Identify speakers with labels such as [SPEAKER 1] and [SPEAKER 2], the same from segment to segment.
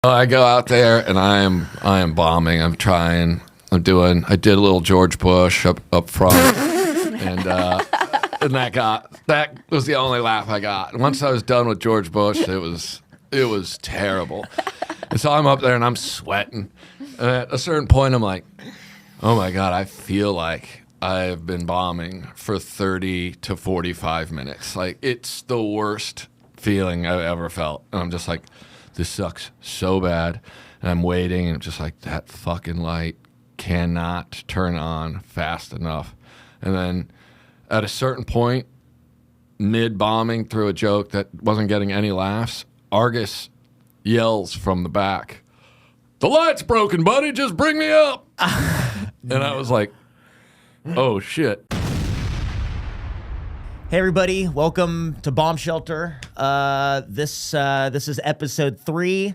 [SPEAKER 1] I go out there and I am bombing. I'm trying. I did a little George Bush up front, and that was the only laugh I got. And once I was done with George Bush, it was terrible. And so I'm up there and I'm sweating. And at a certain point, I'm like, oh my God, I feel like I've been bombing for 30 to 45 minutes. Like, it's the worst feeling I've ever felt. And I'm just like, this sucks so bad. And I'm waiting, and just like, that fucking light cannot turn on fast enough. And then at a certain point, mid-bombing through a joke that wasn't getting any laughs, Argus yells from the back, "The light's broken, buddy. Just bring me up." And I was like, oh, shit.
[SPEAKER 2] Hey everybody, welcome to Bomb Shelter. This is episode 3,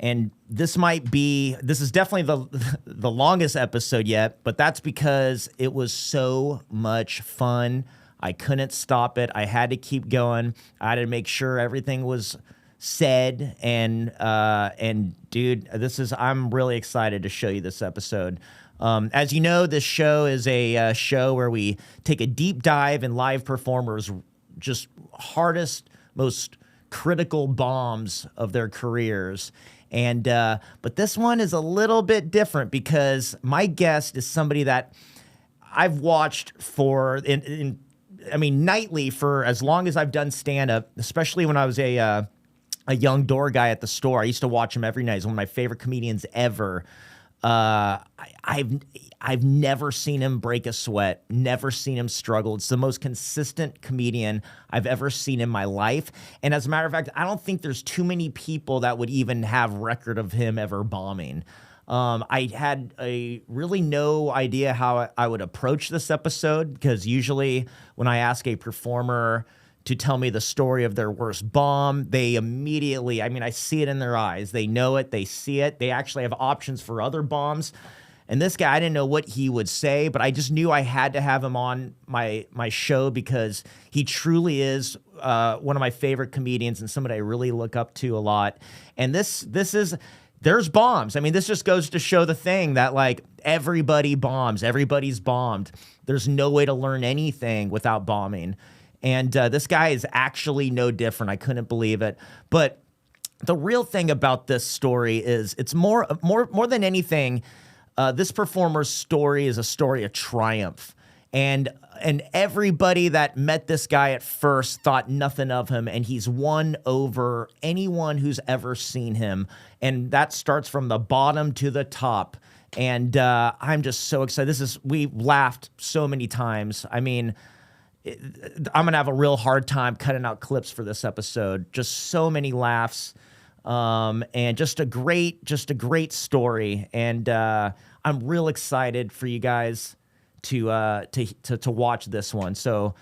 [SPEAKER 2] and this is definitely the longest episode yet, but that's because it was so much fun. I couldn't stop it. I had to keep going. I had to make sure everything was said, and dude, I'm really excited to show you this episode. As you know, this show is a show where we take a deep dive in live performers' just hardest, most critical bombs of their careers. And but this one is a little bit different because my guest is somebody that I've watched nightly for as long as I've done stand-up, especially when I was a young door guy at the store. I used to watch him every night. He's one of my favorite comedians ever. I've never seen him break a sweat, never seen him struggle. It's the most consistent comedian I've ever seen in my life. And as a matter of fact, I don't think there's too many people that would even have record of him ever bombing. I had really no idea how I would approach this episode, because usually when I ask a performer to tell me the story of their worst bomb, they immediately, I see it in their eyes. They know it, they see it. They actually have options for other bombs. And this guy, I didn't know what he would say, but I just knew I had to have him on my show because he truly is one of my favorite comedians and somebody I really look up to a lot. And there's bombs. This just goes to show the thing that, like, everybody bombs. Everybody's bombed. There's no way to learn anything without bombing. And this guy is actually no different. I couldn't believe it. But the real thing about this story is it's more than anything, this performer's story is a story of triumph. And everybody that met this guy at first thought nothing of him, and he's won over anyone who's ever seen him. And that starts from the bottom to the top. And I'm just so excited. We laughed so many times. I'm going to have a real hard time cutting out clips for this episode. Just so many laughs, and just a great story. And I'm real excited for you guys to watch this one. So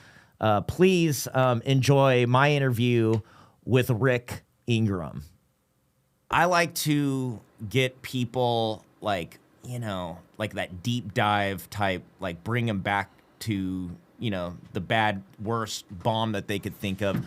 [SPEAKER 2] please enjoy my interview with Rick Ingraham. I like to get people like that deep dive type, like bring them back to the bad, worst bomb that they could think of.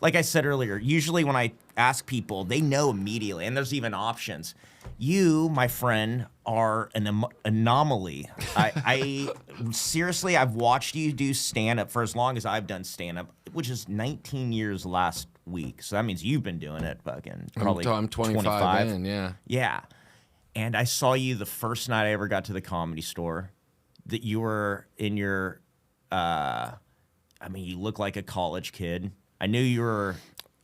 [SPEAKER 2] Like I said earlier, usually when I ask people, they know immediately, and there's even options. You, my friend, are an anomaly. I seriously, I've watched you do stand-up for as long as I've done stand-up, which is 19 years last week. So that means you've been doing it fucking probably
[SPEAKER 1] I'm 25 in, yeah.
[SPEAKER 2] Yeah. And I saw you the first night I ever got to the Comedy Store, that you were in your... you look like a college kid. I knew you were...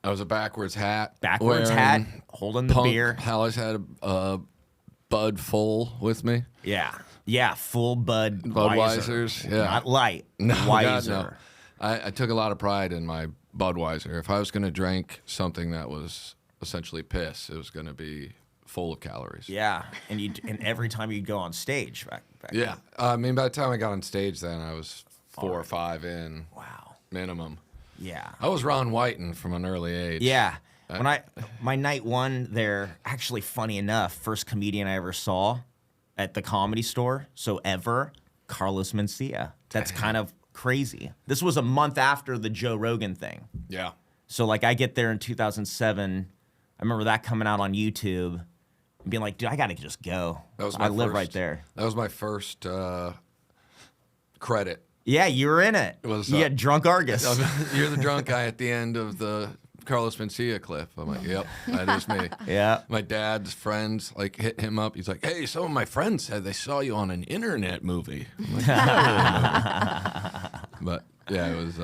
[SPEAKER 1] I was a backwards hat.
[SPEAKER 2] Holding the beer.
[SPEAKER 1] Always had a Bud full with me.
[SPEAKER 2] Yeah, full
[SPEAKER 1] Budweisers. Yeah.
[SPEAKER 2] Not light.
[SPEAKER 1] No,
[SPEAKER 2] Weiser.
[SPEAKER 1] God, no. I took a lot of pride in my Budweiser. If I was going to drink something that was essentially piss, it was going to be full of calories.
[SPEAKER 2] Yeah, and every time you'd go on stage back
[SPEAKER 1] yeah.
[SPEAKER 2] then.
[SPEAKER 1] By the time I got on stage then, I was 4 or 5 in.
[SPEAKER 2] Wow.
[SPEAKER 1] Minimum.
[SPEAKER 2] Yeah.
[SPEAKER 1] I was Ron Whiten from an early age.
[SPEAKER 2] Yeah. My night one there, actually funny enough, first comedian I ever saw at the Comedy Store, Carlos Mencia. That's kind of crazy. This was a month after the Joe Rogan thing.
[SPEAKER 1] Yeah.
[SPEAKER 2] So like I get there in 2007. I remember that coming out on YouTube. being like, dude, I gotta just go. I live right there.
[SPEAKER 1] That was my first credit.
[SPEAKER 2] Yeah, you were in it. You had drunk Argus.
[SPEAKER 1] You're the drunk guy at the end of the Carlos Mencia clip. I'm like, yep, that is me.
[SPEAKER 2] Yeah.
[SPEAKER 1] My dad's friends like hit him up. He's like, hey, some of my friends said they saw you on an internet movie. I'm like, but yeah, it was.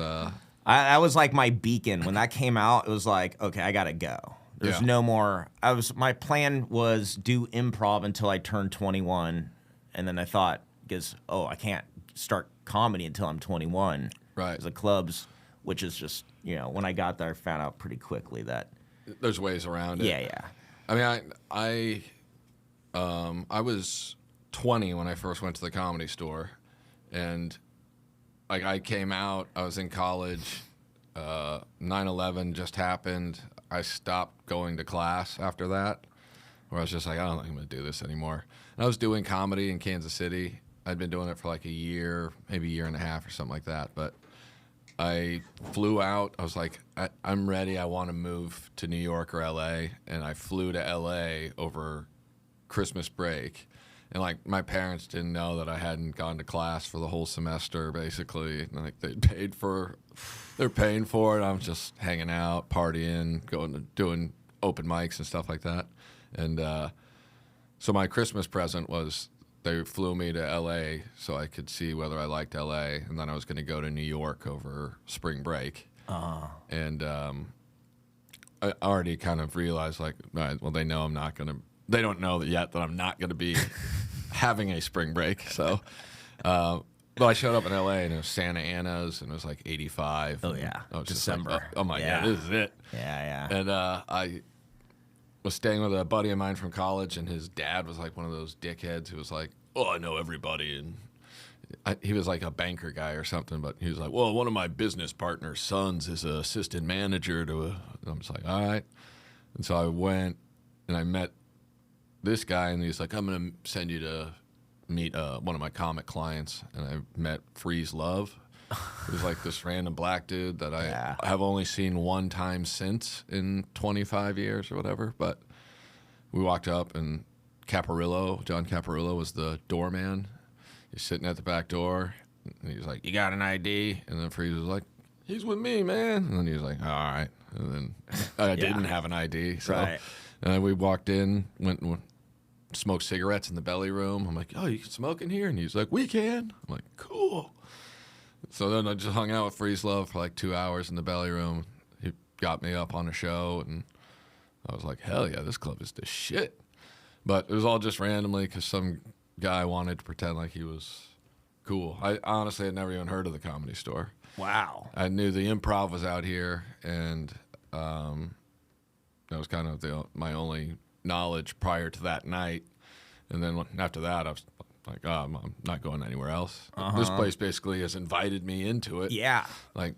[SPEAKER 2] I was like my beacon when that came out. It was like, okay, I gotta go. There's no more. My plan was do improv until I turned 21, and then I thought, because I can't start comedy until I'm 21.
[SPEAKER 1] Right.
[SPEAKER 2] The clubs, which is just when I got there, I found out pretty quickly that
[SPEAKER 1] there's ways around it.
[SPEAKER 2] Yeah.
[SPEAKER 1] I mean, I was 20 when I first went to the Comedy Store, and like I came out. I was in college. 9/11 just happened. I stopped going to class after that, where I was just like, I don't think I'm going to do this anymore. And I was doing comedy in Kansas City. I'd been doing it for like a year, maybe a year and a half or something like that. But I flew out. I was like, I'm ready. I want to move to New York or L.A. And I flew to L.A. over Christmas break. And like my parents didn't know that I hadn't gone to class for the whole semester, basically. And, like they're paying for it. I'm just hanging out, partying, doing open mics and stuff like that. And so my Christmas present was they flew me to L.A. so I could see whether I liked L.A. And then I was going to go to New York over spring break. And I already kind of realized, like, all right, well, they know I'm not going to. They don't know yet that I'm not going to be having a spring break. So, but I showed up in L.A. and it was Santa Ana's and it was like 85.
[SPEAKER 2] Oh yeah,
[SPEAKER 1] I was
[SPEAKER 2] December.
[SPEAKER 1] Just like, oh my God, this is it.
[SPEAKER 2] Yeah.
[SPEAKER 1] And I was staying with a buddy of mine from college, and his dad was like one of those dickheads who was like, "Oh, I know everybody," and he was like a banker guy or something. But he was like, "Well, one of my business partner's sons is an assistant manager to a." I'm just like, "All right," and so I went and I met this guy, and he's like, I'm going to send you to meet one of my comic clients. And I met Freeze Love. He was like this random black dude that I have only seen one time since in 25 years or whatever. But we walked up, and John Caparulo was the doorman. He's sitting at the back door, and he was like, you got an ID? And then Freeze was like, he's with me, man. And then he was like, all right. And then I didn't have an ID. So.
[SPEAKER 2] Right.
[SPEAKER 1] And then we walked in, went and smoked cigarettes in the belly room. I'm like, oh, you can smoke in here? And he's like, we can. I'm like, cool. So then I just hung out with Freeze Love for like 2 hours in the belly room. He got me up on a show, and I was like, hell yeah, this club is the shit. But it was all just randomly because some guy wanted to pretend like he was cool. I honestly had never even heard of the Comedy Store.
[SPEAKER 2] Wow.
[SPEAKER 1] I knew the Improv was out here, and that was kind of my only knowledge prior to that night. And then after that, I was like, oh, I'm not going anywhere else. This place basically has invited me into it.
[SPEAKER 2] Yeah.
[SPEAKER 1] Like,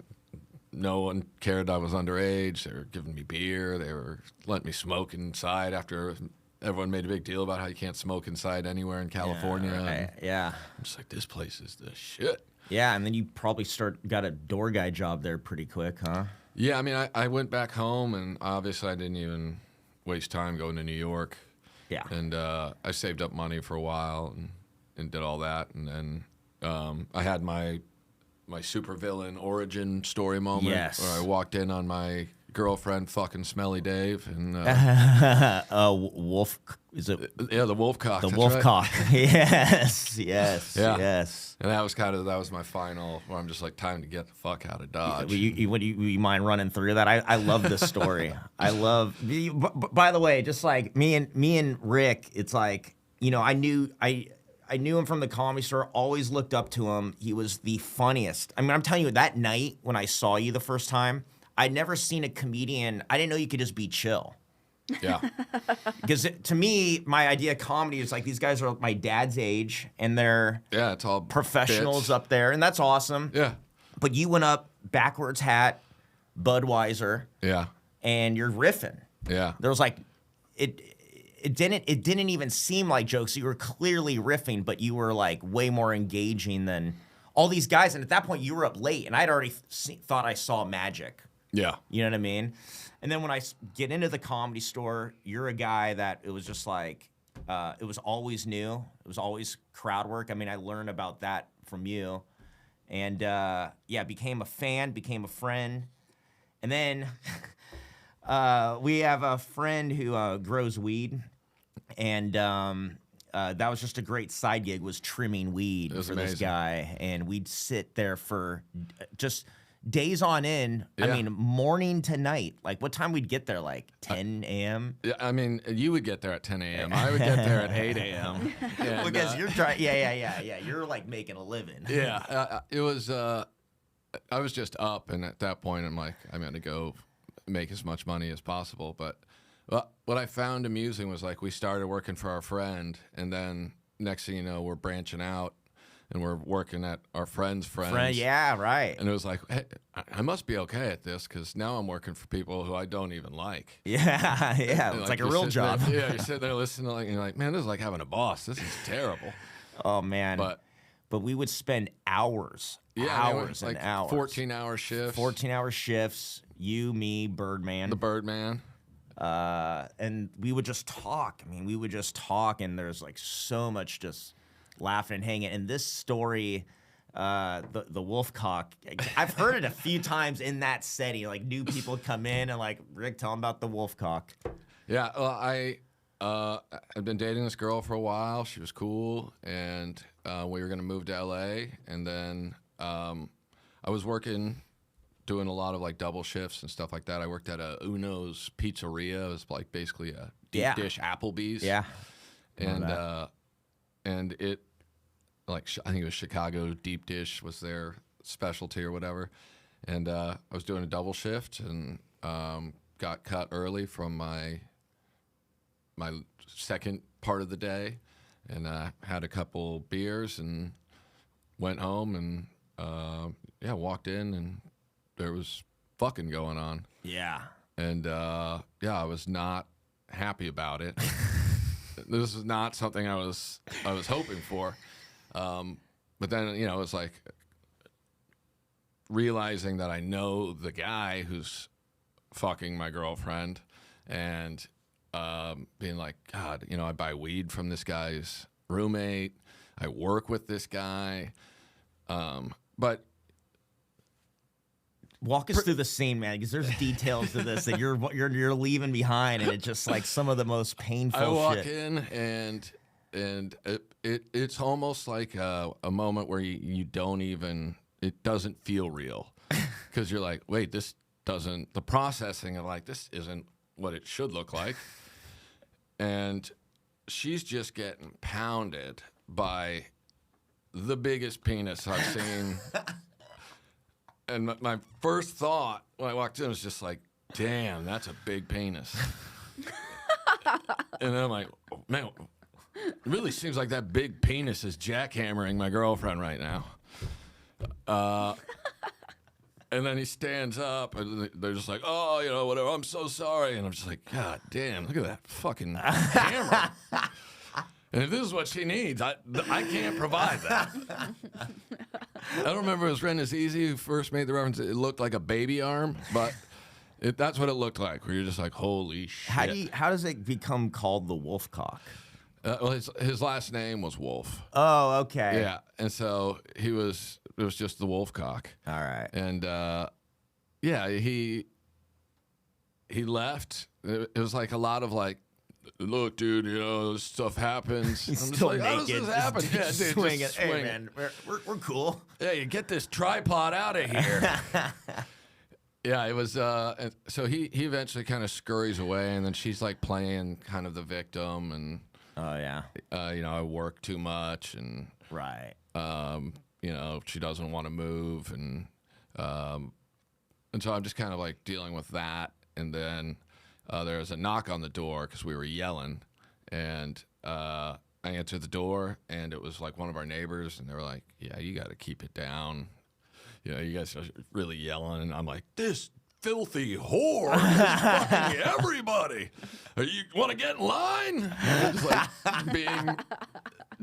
[SPEAKER 1] no one cared I was underage. They were giving me beer. They were letting me smoke inside after everyone made a big deal about how you can't smoke inside anywhere in California.
[SPEAKER 2] Yeah.
[SPEAKER 1] I'm just like, this place is the shit.
[SPEAKER 2] Yeah, and then you probably got a door guy job there pretty quick, huh?
[SPEAKER 1] Yeah, I mean, I went back home, and obviously I didn't even waste time going to New York.
[SPEAKER 2] Yeah.
[SPEAKER 1] And I saved up money for a while and did all that. And then I had my supervillain origin story moment.
[SPEAKER 2] Yes.
[SPEAKER 1] Where I walked in on my girlfriend fucking Smelly Dave. And
[SPEAKER 2] Wolf, is it?
[SPEAKER 1] Yeah, the wolf cock.
[SPEAKER 2] The wolf cock. Yes.
[SPEAKER 1] And that was my final, where I'm just like, time to get the fuck out of Dodge.
[SPEAKER 2] You mind running through that? I love this story. By the way, just like me and Rick, it's like, I knew him from the Comedy Store, always looked up to him. He was the funniest. I mean, I'm telling you, that night when I saw you the first time, I'd never seen a comedian. I didn't know you could just be chill.
[SPEAKER 1] Yeah.
[SPEAKER 2] Because to me, my idea of comedy is like, these guys are my dad's age, and they're
[SPEAKER 1] it's all
[SPEAKER 2] professionals
[SPEAKER 1] bits
[SPEAKER 2] up there, and that's awesome.
[SPEAKER 1] Yeah.
[SPEAKER 2] But you went up, backwards hat, Budweiser.
[SPEAKER 1] Yeah.
[SPEAKER 2] And you're riffing.
[SPEAKER 1] Yeah.
[SPEAKER 2] There was like, it didn't even seem like jokes. You were clearly riffing, but you were like way more engaging than all these guys. And at that point, you were up late, and I'd already thought I saw magic.
[SPEAKER 1] Yeah.
[SPEAKER 2] You know what I mean? And then when I get into the Comedy Store, you're a guy that it was just like, it was always new. It was always crowd work. I mean, I learned about that from you. And yeah, became a fan, became a friend. And then we have a friend who grows weed. And that was just a great side gig, was trimming weed for this guy. And we'd sit there for just days on end.
[SPEAKER 1] Yeah.
[SPEAKER 2] I mean, morning to night. Like, what time we'd get there? Like 10 a.m.?
[SPEAKER 1] Yeah, I mean, you would get there at 10 a.m. I would get there at 8 a.m. And,
[SPEAKER 2] Because you're trying, yeah. You're like making a living.
[SPEAKER 1] Yeah, it was. I was just up, and at that point, I'm like, I'm going to go make as much money as possible. But what I found amusing was like we started working for our friend, and then next thing you know, we're branching out. And we're working at our friend's friends.
[SPEAKER 2] Yeah, right.
[SPEAKER 1] And it was like, hey, I must be okay at this because now I'm working for people who I don't even like.
[SPEAKER 2] Yeah. It's like a real job.
[SPEAKER 1] Yeah, you're sitting there listening to and you're like, man, this is like having a boss. This is terrible.
[SPEAKER 2] Oh, man.
[SPEAKER 1] But
[SPEAKER 2] we would spend hours, hours and hours.
[SPEAKER 1] 14-hour shifts.
[SPEAKER 2] 14-hour shifts. You, me, Birdman.
[SPEAKER 1] The Birdman.
[SPEAKER 2] And we would just talk. I mean, we would just talk, and there's like so much just laughing and hanging. And this story, the Wolfcock, I've heard it a few times in that setting. Like, new people come in and like, Rick, tell them about the Wolfcock.
[SPEAKER 1] Yeah, well, I've been dating this girl for a while. She was cool, and we were going to move to LA. And then I was working, doing a lot of like double shifts and stuff like that. I worked at a Uno's Pizzeria. It was like basically a deep dish Applebee's.
[SPEAKER 2] Yeah.
[SPEAKER 1] And it, like, I think it was Chicago deep dish was their specialty or whatever. And I was doing a double shift and got cut early from my second part of the day, and had a couple beers and went home and walked in and there was fucking going on.
[SPEAKER 2] Yeah.
[SPEAKER 1] And I was not happy about it. This is not something I was hoping for. But then, it was like realizing that I know the guy who's fucking my girlfriend and being like, God, I buy weed from this guy's roommate. I work with this guy. But
[SPEAKER 2] walk us through the scene, man, because there's details to this that you're leaving behind, and it's just like some of the most painful shit.
[SPEAKER 1] I walk in, and it's almost like a moment where you don't even, it doesn't feel real, because you're like, wait, the processing of like, this isn't what it should look like. And she's just getting pounded by the biggest penis I've seen. And my first thought when I walked in was just like, damn, that's a big penis. And then I'm like, oh, man, it really seems like that big penis is jackhammering my girlfriend right now. And then he stands up, and they're just like, oh, whatever, I'm so sorry. And I'm just like, God damn, look at that fucking camera. And if this is what she needs, I can't provide that. I don't remember if it was Ren Azizi who first made the reference. It looked like a baby arm, but that's what it looked like, where you're just like, holy shit.
[SPEAKER 2] How does it become called the Wolfcock?
[SPEAKER 1] Well, his last name was Wolf.
[SPEAKER 2] Oh, okay.
[SPEAKER 1] Yeah, and so it was just the Wolfcock.
[SPEAKER 2] All right.
[SPEAKER 1] And he left. It was like a lot of look, dude, this stuff happens.
[SPEAKER 2] He's
[SPEAKER 1] I'm
[SPEAKER 2] still
[SPEAKER 1] just like, how does
[SPEAKER 2] naked.
[SPEAKER 1] this happen? Yeah, dude,
[SPEAKER 2] swinging.
[SPEAKER 1] just
[SPEAKER 2] Hey,
[SPEAKER 1] swing.
[SPEAKER 2] man, we're cool.
[SPEAKER 1] Yeah, you get this tripod out of here. Yeah, it was. And so he eventually kind of scurries away, and then she's like playing kind of the victim, and
[SPEAKER 2] Oh yeah.
[SPEAKER 1] I work too much, and
[SPEAKER 2] Right.
[SPEAKER 1] she doesn't want to move, and so I'm just kind of like dealing with that, and then there was a knock on the door because we were yelling, and I answered the door, and it was like one of our neighbors, and they were like, "Yeah, you got to keep it down. You guys are really yelling." And I'm like, "This filthy whore is fucking everybody. You want to get in line?" It's like being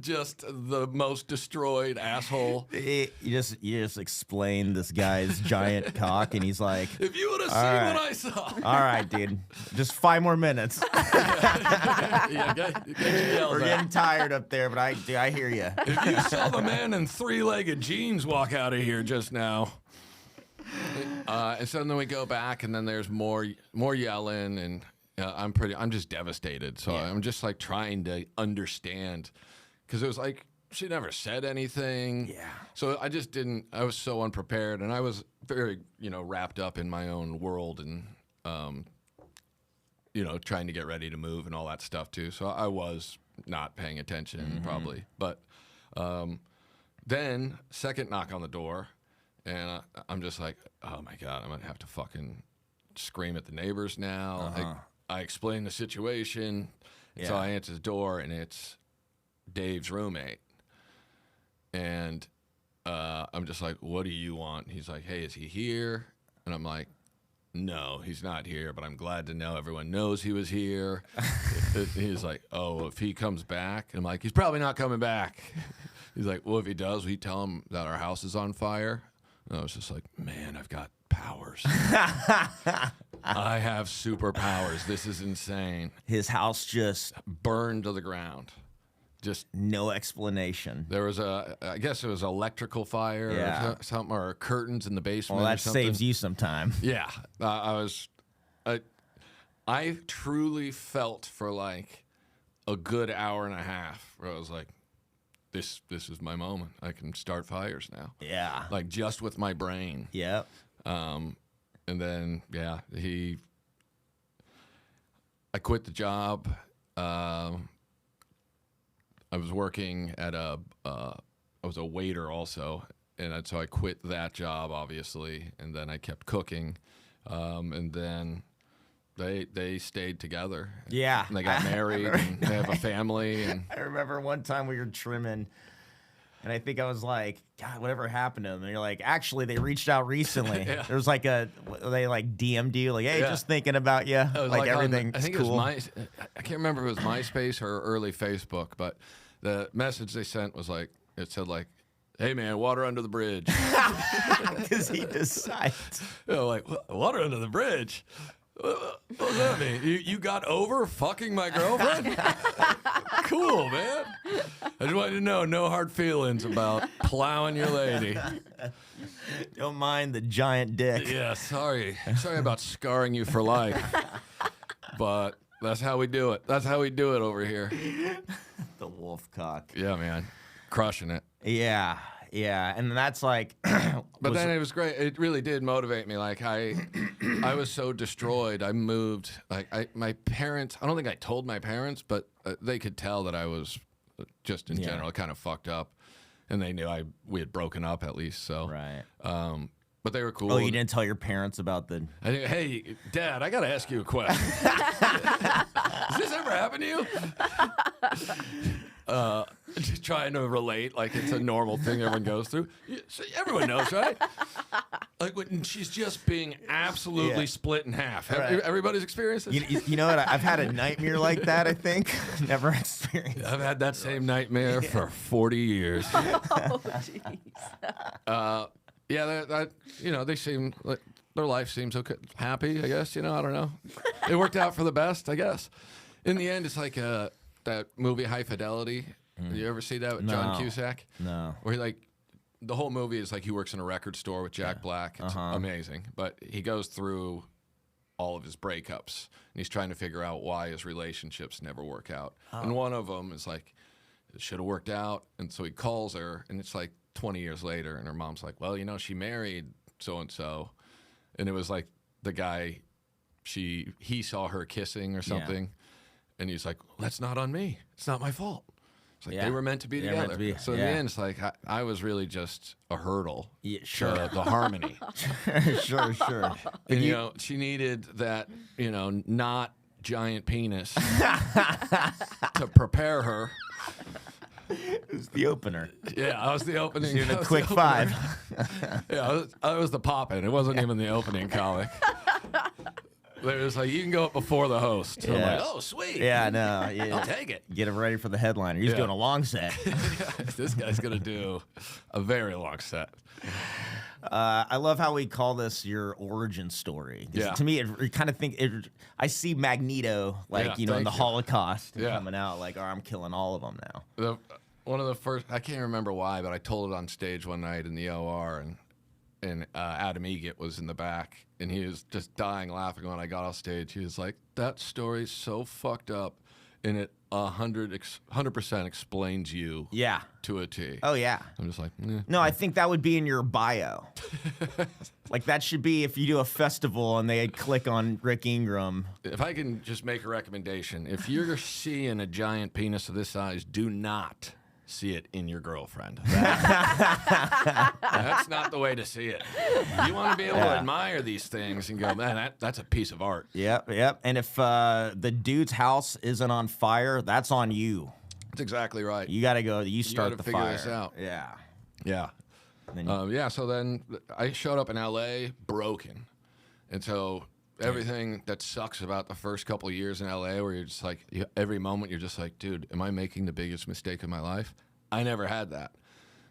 [SPEAKER 1] just the most destroyed asshole.
[SPEAKER 2] You just explain this guy's giant cock, and he's like,
[SPEAKER 1] If you would have seen what I saw.
[SPEAKER 2] all right, dude, just 5 more minutes.
[SPEAKER 1] Yeah, get your yells
[SPEAKER 2] We're
[SPEAKER 1] out.
[SPEAKER 2] getting tired up there, but I hear you.
[SPEAKER 1] If you saw the man in 3-legged jeans walk out of here just now. And so then we go back, and then there's more yelling, and I'm just devastated. So I'm just like trying to understand, because it was like she never said anything.
[SPEAKER 2] Yeah.
[SPEAKER 1] So I just didn't. I was so unprepared, and I was very wrapped up in my own world, and trying to get ready to move and all that stuff too. So I was not paying attention probably, but then second knock on the door. And I'm just like, oh, my God, I'm going to have to fucking scream at the neighbors now. I explain the situation. So I answer the door, and it's Dave's roommate. And I'm just like, what do you want? He's like, hey, is he here? And I'm like, no, he's not here, but I'm glad to know everyone knows he was here. He's like, oh, if he comes back? And I'm like, he's probably not coming back. He's like, well, if he does, we tell him that our house is on fire. And I was just like, man, I've got powers. I have superpowers. This is insane.
[SPEAKER 2] His house just
[SPEAKER 1] Burned to the ground. Just
[SPEAKER 2] no explanation.
[SPEAKER 1] there was I guess it was electrical fire or something, or curtains in the basement.
[SPEAKER 2] Well,
[SPEAKER 1] or
[SPEAKER 2] that
[SPEAKER 1] something.
[SPEAKER 2] saves you some time.
[SPEAKER 1] Yeah, I truly felt for like a good hour and a half where I was like, this is my moment. I can start fires now.
[SPEAKER 2] Yeah.
[SPEAKER 1] Like just with my brain.
[SPEAKER 2] Yep.
[SPEAKER 1] And then I quit the job. I was working at I was a waiter also, and so I quit that job obviously, and then I kept cooking, and then they stayed together.
[SPEAKER 2] Yeah.
[SPEAKER 1] And they got married, and they have a family. And
[SPEAKER 2] I remember one time we were trimming, and I think I was like, God, whatever happened to them? And you're like, actually, they reached out recently.
[SPEAKER 1] Yeah.
[SPEAKER 2] There was like they like DM'd you, like, hey,
[SPEAKER 1] Yeah.
[SPEAKER 2] just thinking about you.
[SPEAKER 1] It was
[SPEAKER 2] Like
[SPEAKER 1] on-
[SPEAKER 2] everything's
[SPEAKER 1] I think
[SPEAKER 2] cool.
[SPEAKER 1] it was I can't remember if it was MySpace or early Facebook, but the message they sent was like, it said like, hey man, water under the bridge.
[SPEAKER 2] Because he decides.
[SPEAKER 1] Like, water under the bridge? What does that mean? You got over fucking my girlfriend? Cool, man. I just wanted to know, no hard feelings about plowing your lady.
[SPEAKER 2] Don't mind the giant dick.
[SPEAKER 1] Yeah, sorry about scarring you for life. But that's how we do it. That's how we do it over here.
[SPEAKER 2] The wolf cock.
[SPEAKER 1] Yeah, man. Crushing it.
[SPEAKER 2] Yeah. And that's like.
[SPEAKER 1] But then it was great. It really did motivate me. Like I was so destroyed. I moved. Like my parents. I don't think I told my parents, but they could tell that I was just in general kind of fucked up, and they knew we had broken up at least. So
[SPEAKER 2] Right.
[SPEAKER 1] But they were cool.
[SPEAKER 2] Oh, you didn't tell your parents about the.
[SPEAKER 1] I think, hey, Dad, I got to ask you a question. Has this ever happened to you? Just trying to relate like it's a normal thing everyone goes through. So everyone knows, right? Like when she's just being absolutely split in half.
[SPEAKER 2] Right.
[SPEAKER 1] Everybody's experienced this?
[SPEAKER 2] You know what? I've had a nightmare like that, I think. Never experienced.
[SPEAKER 1] I've had that same nightmare for 40 years.
[SPEAKER 3] Oh, jeez.
[SPEAKER 1] Yeah, they seem like their life seems okay, happy, I guess. I don't know. It worked out for the best, I guess. In the end, it's like that movie High Fidelity. You ever see that with John Cusack?
[SPEAKER 2] No.
[SPEAKER 1] Where the whole movie is like he works in a record store with Jack Black. It's amazing. But he goes through all of his breakups, and he's trying to figure out why his relationships never work out. And one of them is like, it should have worked out. And so he calls her, and it's like 20 years later, and her mom's like, well, she married so-and-so. And it was like the guy, he saw her kissing or something. And he's like, well, that's not on me. It's not my fault. It's like they were meant to be
[SPEAKER 2] They were
[SPEAKER 1] together.
[SPEAKER 2] meant to be,
[SPEAKER 1] So in the end, it's like I was really just a hurdle.
[SPEAKER 2] Yeah, sure.
[SPEAKER 1] To the harmony.
[SPEAKER 2] Sure.
[SPEAKER 1] And, she needed that, not giant penis to prepare her.
[SPEAKER 2] It was the opener.
[SPEAKER 1] Yeah, I was the opening.
[SPEAKER 2] Doing
[SPEAKER 1] I
[SPEAKER 2] a
[SPEAKER 1] was
[SPEAKER 2] quick
[SPEAKER 1] the
[SPEAKER 2] five.
[SPEAKER 1] opener. Yeah, I was the poppin'. It wasn't even the opening comic. It was like, you can go up before the host. So I'm like, oh, sweet.
[SPEAKER 2] Yeah, no.
[SPEAKER 1] I'll take it.
[SPEAKER 2] Get him ready for the headliner. He's doing a long set.
[SPEAKER 1] This guy's going to do a very long set.
[SPEAKER 2] I love how we call this your origin story. 'Cause
[SPEAKER 1] Yeah.
[SPEAKER 2] To me, it kind of I see Magneto, like, in the Holocaust coming out, like, oh, I'm killing all of them now.
[SPEAKER 1] One of the first, I can't remember why, but I told it on stage one night in the OR, and Adam Egget was in the back, and he was just dying laughing when I got off stage. He was like, that story's so fucked up, and it 100% explains you to a T.
[SPEAKER 2] Oh, yeah.
[SPEAKER 1] I'm just like,
[SPEAKER 2] No, I think that would be in your bio. Like, that should be if you do a festival and they click on Rick Ingraham.
[SPEAKER 1] If I can just make a recommendation, if you're seeing a giant penis of this size, do not see it in your girlfriend. That's not the way to see it. You want to be able to admire these things and go, man, that's a piece of art.
[SPEAKER 2] Yep. And if the dude's house isn't on fire, that's on you.
[SPEAKER 1] That's exactly right.
[SPEAKER 2] You got to go. You start the
[SPEAKER 1] figure
[SPEAKER 2] fire.
[SPEAKER 1] this out.
[SPEAKER 2] Yeah.
[SPEAKER 1] Yeah. So then I showed up in LA broken. And so everything that sucks about the first couple of years in LA, where you're just like, every moment you're just like, dude, am I making the biggest mistake of my life? I never had that.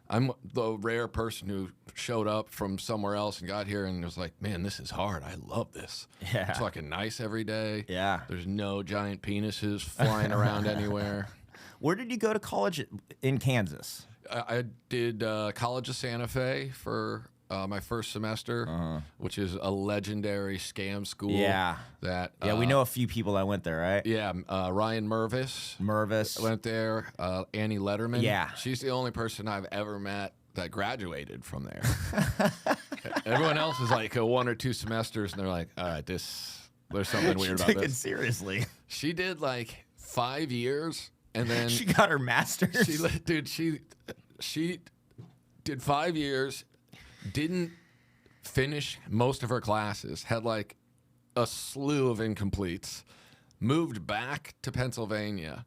[SPEAKER 1] I'm the rare person who showed up from somewhere else and got here and was like, man, this is hard. I love this.
[SPEAKER 2] Yeah.
[SPEAKER 1] It's fucking nice every day.
[SPEAKER 2] Yeah.
[SPEAKER 1] There's no giant penises flying around anywhere.
[SPEAKER 2] Where did you go to college in Kansas?
[SPEAKER 1] I did College of Santa Fe for my first semester, which is a legendary scam school.
[SPEAKER 2] Yeah. We know a few people that went there, right?
[SPEAKER 1] Yeah, Ryan Mervis went there. Annie Letterman.
[SPEAKER 2] Yeah.
[SPEAKER 1] She's the only person I've ever met that graduated from there. Everyone else is like 1 or 2 semesters, and they're like, all right, there's something weird about
[SPEAKER 2] Take it
[SPEAKER 1] this.
[SPEAKER 2] seriously.
[SPEAKER 1] She did like 5 years, and then
[SPEAKER 2] she got her master's.
[SPEAKER 1] She did 5 years, didn't finish most of her classes, had like a slew of incompletes, moved back to Pennsylvania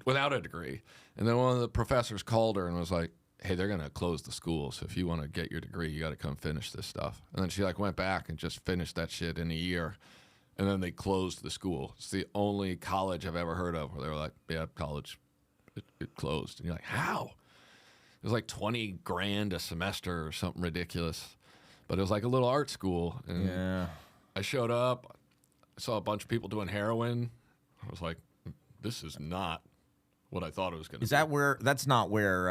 [SPEAKER 1] without a degree. And then one of the professors called her and was like, hey, they're going to close the school. So if you want to get your degree, you got to come finish this stuff. And then she like went back and just finished that shit in a year. And then they closed the school. It's the only college I've ever heard of where they were like, yeah, college, it closed. And you're like, how? It was like $20,000 a semester or something ridiculous. But it was like a little art school. And
[SPEAKER 2] Yeah.
[SPEAKER 1] I showed up, I saw a bunch of people doing heroin. I was like, this is not what I thought it was going to be.
[SPEAKER 2] Is that where? That's not where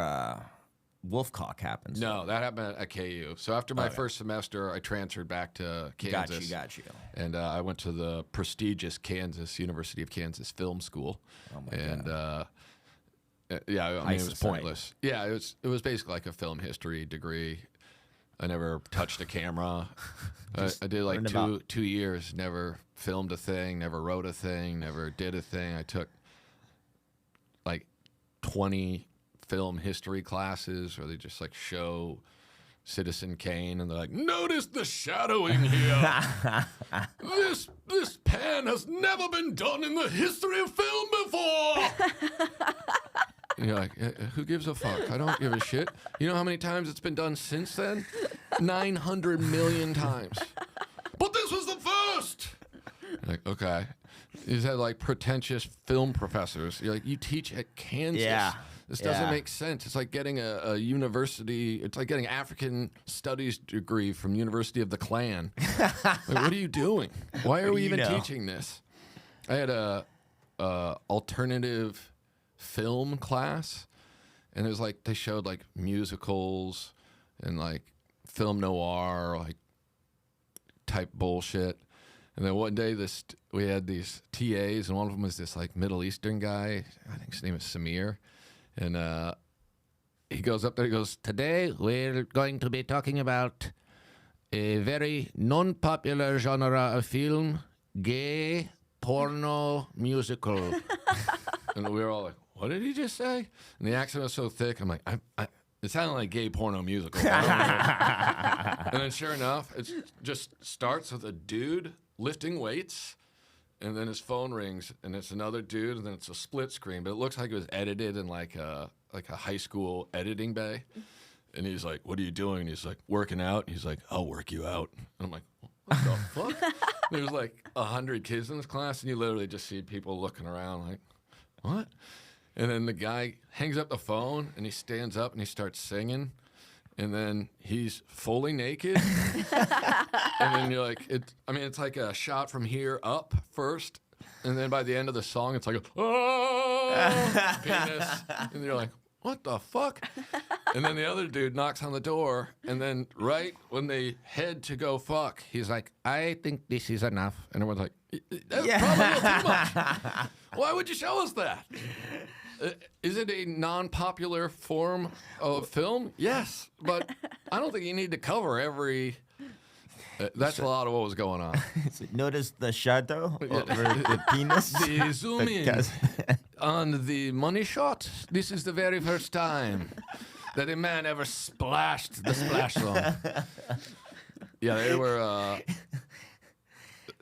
[SPEAKER 2] Wolfcock happens.
[SPEAKER 1] No, that happened at KU. So after my first semester, I transferred back to Kansas.
[SPEAKER 2] Got you.
[SPEAKER 1] And I went to the prestigious University of Kansas Film School.
[SPEAKER 2] Oh my God.
[SPEAKER 1] Yeah, I mean, it was
[SPEAKER 2] site.
[SPEAKER 1] pointless. Yeah, it was basically like a film history degree. I never touched a camera. I did like two years, never filmed a thing, never wrote a thing, never did a thing. I took like 20 film history classes where they just like show Citizen Kane and they're like, notice the shadowing here. This pan has never been done in the history of film before. And you're like, who gives a fuck? I don't give a shit. You know how many times it's been done since then? 900 million times. But this was the first. You're like, okay. These had like pretentious film professors. You're like, you teach at Kansas.
[SPEAKER 2] Yeah.
[SPEAKER 1] This doesn't make sense. It's like getting a university. It's like getting African studies degree from University of the Klan. Like, what are you doing? Why are we even teaching this? I had a alternative film class, and it was like they showed like musicals and like film noir like type bullshit. And then one day we had these TAs, and one of them was this like Middle Eastern guy. I think his name is Samir. And he goes up there, he goes, today we're going to be talking about a very non-popular genre of film, gay porno musical. And we were all like, what did he just say? And the accent was so thick, I'm like, it sounded like gay porno musical. And then sure enough, it just starts with a dude lifting weights, and then his phone rings, and it's another dude, and then it's a split screen, but it looks like it was edited in like a high school editing bay. And he's like, what are you doing? And he's like, working out. And he's like, I'll work you out. And I'm like, what the fuck? There's like 100 kids in this class, and you literally just see people looking around like, what? And then the guy hangs up the phone, and he stands up, and he starts singing. And then he's fully naked. And then you're like, it's like a shot from here up first. And then by the end of the song, it's like, oh, penis. And you're like, what the fuck? And then the other dude knocks on the door. And then right when they head to go fuck, he's like, I think this is enough. And everyone's like, that's probably a little too much. Why would you show us that? Is it a non-popular form of film? Yes, but I don't think you need to cover every. That's a lot of what was going on.
[SPEAKER 2] Notice the shadow over the penis.
[SPEAKER 1] The zoom in on the money shot. This is the very first time that a man ever splashed the splash zone. Yeah, they were.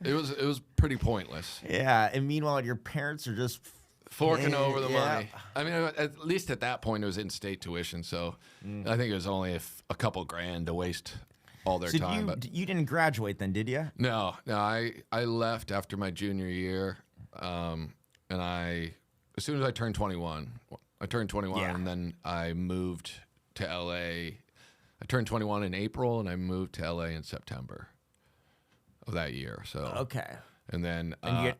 [SPEAKER 1] It was pretty pointless.
[SPEAKER 2] Yeah, and meanwhile, your parents are just
[SPEAKER 1] forking over the money. I mean, at least at that point, it was in-state tuition, so I think it was only a couple grand to waste all their time.
[SPEAKER 2] But you didn't graduate then, did you?
[SPEAKER 1] No. I left after my junior year, and as soon as I turned 21, and then I moved to L.A. I turned 21 in April, and I moved to L.A. in September of that year. So
[SPEAKER 2] okay,
[SPEAKER 1] and then
[SPEAKER 2] I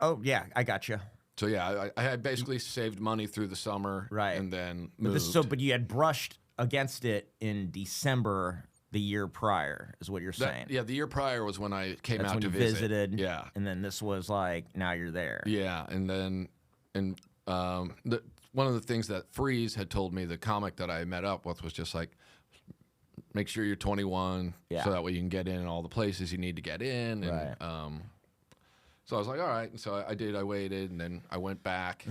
[SPEAKER 2] got you.
[SPEAKER 1] So yeah, I had basically saved money through the summer,
[SPEAKER 2] right,
[SPEAKER 1] and then moved.
[SPEAKER 2] But you had brushed against it in December the year prior, is what you're saying.
[SPEAKER 1] Yeah, the year prior was when I came out to
[SPEAKER 2] visited.
[SPEAKER 1] Yeah,
[SPEAKER 2] and then this was like now you're there.
[SPEAKER 1] Yeah, and then one of the things that Freeze had told me, the comic that I met up with, was just like, make sure you're 21, so that way you can get in all the places you need to get in. And,
[SPEAKER 2] right.
[SPEAKER 1] So I was like, all right. And so I did. I waited, and then I went back,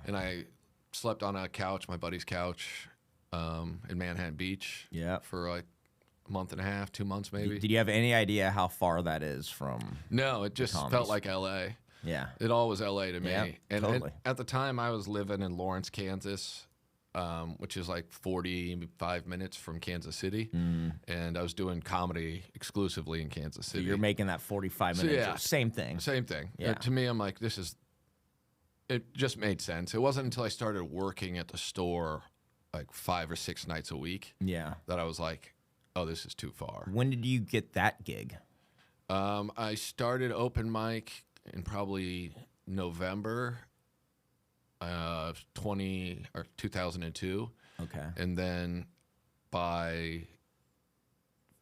[SPEAKER 1] and I slept on a couch, my buddy's couch, in Manhattan Beach.
[SPEAKER 2] Yeah.
[SPEAKER 1] For like a month and a half, 2 months maybe.
[SPEAKER 2] Did you have any idea how far that is from?
[SPEAKER 1] No, it just felt like L.A.
[SPEAKER 2] Yeah.
[SPEAKER 1] It all was L.A. to me.
[SPEAKER 2] Yeah,
[SPEAKER 1] and
[SPEAKER 2] totally.
[SPEAKER 1] At the time, I was living in Lawrence, Kansas, which is like 45 minutes from Kansas City. And I was doing comedy exclusively in Kansas City.
[SPEAKER 2] So you're making that 45 minutes.
[SPEAKER 1] Yeah.
[SPEAKER 2] Same thing.
[SPEAKER 1] Same thing.
[SPEAKER 2] Yeah.
[SPEAKER 1] To me, I'm like, it just made sense. It wasn't until I started working at the store like 5 or 6 nights a week that I was like, oh, this is too far.
[SPEAKER 2] When did you get that gig?
[SPEAKER 1] I started open mic in probably November 2002. Okay. And then by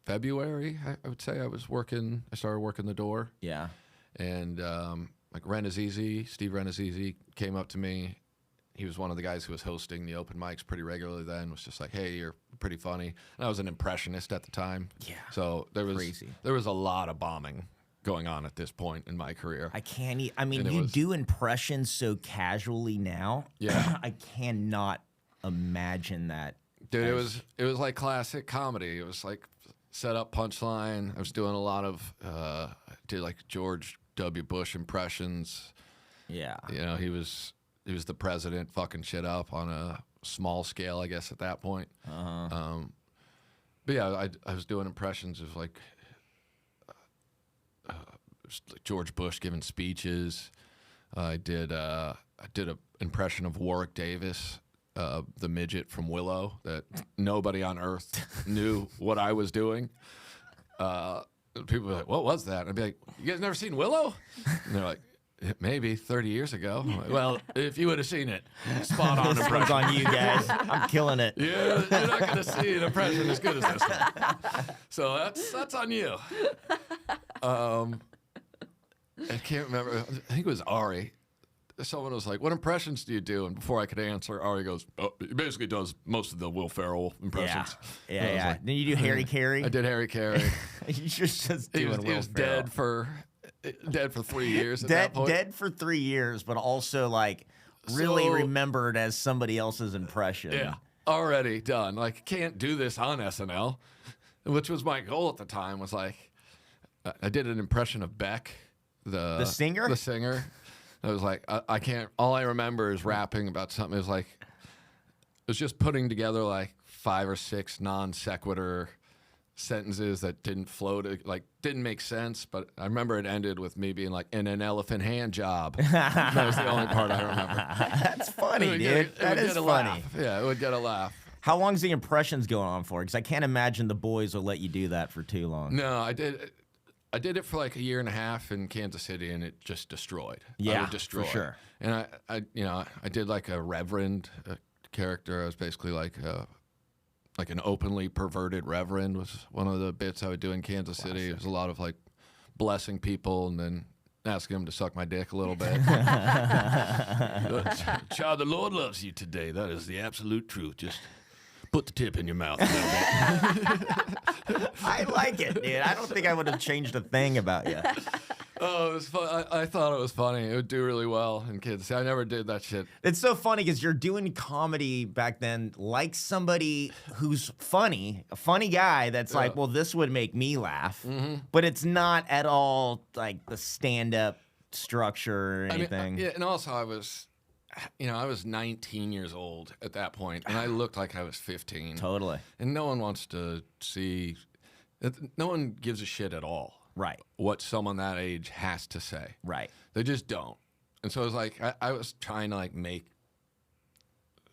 [SPEAKER 1] February, I would say I started working the door.
[SPEAKER 2] Yeah.
[SPEAKER 1] And like Steve Renazizi came up to me. He was one of the guys who was hosting the open mics pretty regularly then, was just like, hey, you're pretty funny. And I was an impressionist at the time.
[SPEAKER 2] Yeah.
[SPEAKER 1] So there was a lot of bombing going on at this point in my career.
[SPEAKER 2] You do impressions so casually now.
[SPEAKER 1] Yeah.
[SPEAKER 2] I cannot imagine that.
[SPEAKER 1] Dude, it was like classic comedy. It was like set up punchline. I was doing a lot of did like George W. Bush impressions.
[SPEAKER 2] Yeah.
[SPEAKER 1] You know, he was the president fucking shit up on a small scale, I guess, at that point. But yeah, I was doing impressions of like George Bush giving speeches. I did an impression of Warwick Davis, the midget from Willow, that nobody on earth knew what I was doing. People were like, what was that? And I'd be like, you guys never seen Willow? And they're like, maybe 30 years ago. I'm like, well, if you would have seen it, spot on impression.
[SPEAKER 2] It's on you guys. I'm killing it.
[SPEAKER 1] You're not going to see an impression as good as this one. So that's on you. I can't remember. I think it was Ari. Someone was like, what impressions do you do? And before I could answer, Ari goes, oh, he basically does most of the Will Ferrell impressions.
[SPEAKER 2] Yeah.
[SPEAKER 1] Like,
[SPEAKER 2] then you do Harry Carey?
[SPEAKER 1] I did Harry Carey.
[SPEAKER 2] You just doing Will Ferrell.
[SPEAKER 1] He was dead for 3 years at that point.
[SPEAKER 2] Dead for 3 years, but also like really remembered as somebody else's impression.
[SPEAKER 1] Yeah, already done. Like, can't do this on SNL, which was my goal at the time. Was like, I did an impression of Beck, the
[SPEAKER 2] singer.
[SPEAKER 1] The singer. I was like, I can't. All I remember is rapping about something. It was like, it was just putting together like 5 or 6 non sequitur sentences that didn't flow to, like, didn't make sense. But I remember it ended with me being like, "in an elephant hand job." That was the only part I remember.
[SPEAKER 2] That's funny, dude.
[SPEAKER 1] It
[SPEAKER 2] That
[SPEAKER 1] would
[SPEAKER 2] is
[SPEAKER 1] get a
[SPEAKER 2] funny.
[SPEAKER 1] laugh. Yeah, it would get a laugh.
[SPEAKER 2] How long's the impressions going on for? Because I can't imagine the boys will let you do that for too long.
[SPEAKER 1] No, I did it for like a year and a half in Kansas City, and it just destroyed.
[SPEAKER 2] Yeah,
[SPEAKER 1] I would destroy.
[SPEAKER 2] for sure.
[SPEAKER 1] And I did like a reverend character. I was basically like an openly perverted reverend was one of the bits I would do in Kansas City. It was a lot of like blessing people and then asking them to suck my dick a little bit. Child, the Lord loves you today. That is the absolute truth. Just put the tip in your mouth a little bit.
[SPEAKER 2] I like it, dude. I don't think I would have changed a thing about you.
[SPEAKER 1] Oh, it was fun. I thought it was funny. It would do really well in Kansas City. I never did that shit.
[SPEAKER 2] It's so funny because you're doing comedy back then like somebody who's funny, a funny guy that's like, well, this would make me laugh. But it's not at all like the stand-up structure or anything.
[SPEAKER 1] Yeah, and also I was 19 years old at that point, and I looked like I was 15.
[SPEAKER 2] Totally.
[SPEAKER 1] And no one wants to see, no one gives a shit at all.
[SPEAKER 2] Right.
[SPEAKER 1] What someone that age has to say.
[SPEAKER 2] Right.
[SPEAKER 1] They just don't. And so it was like, I was trying to like make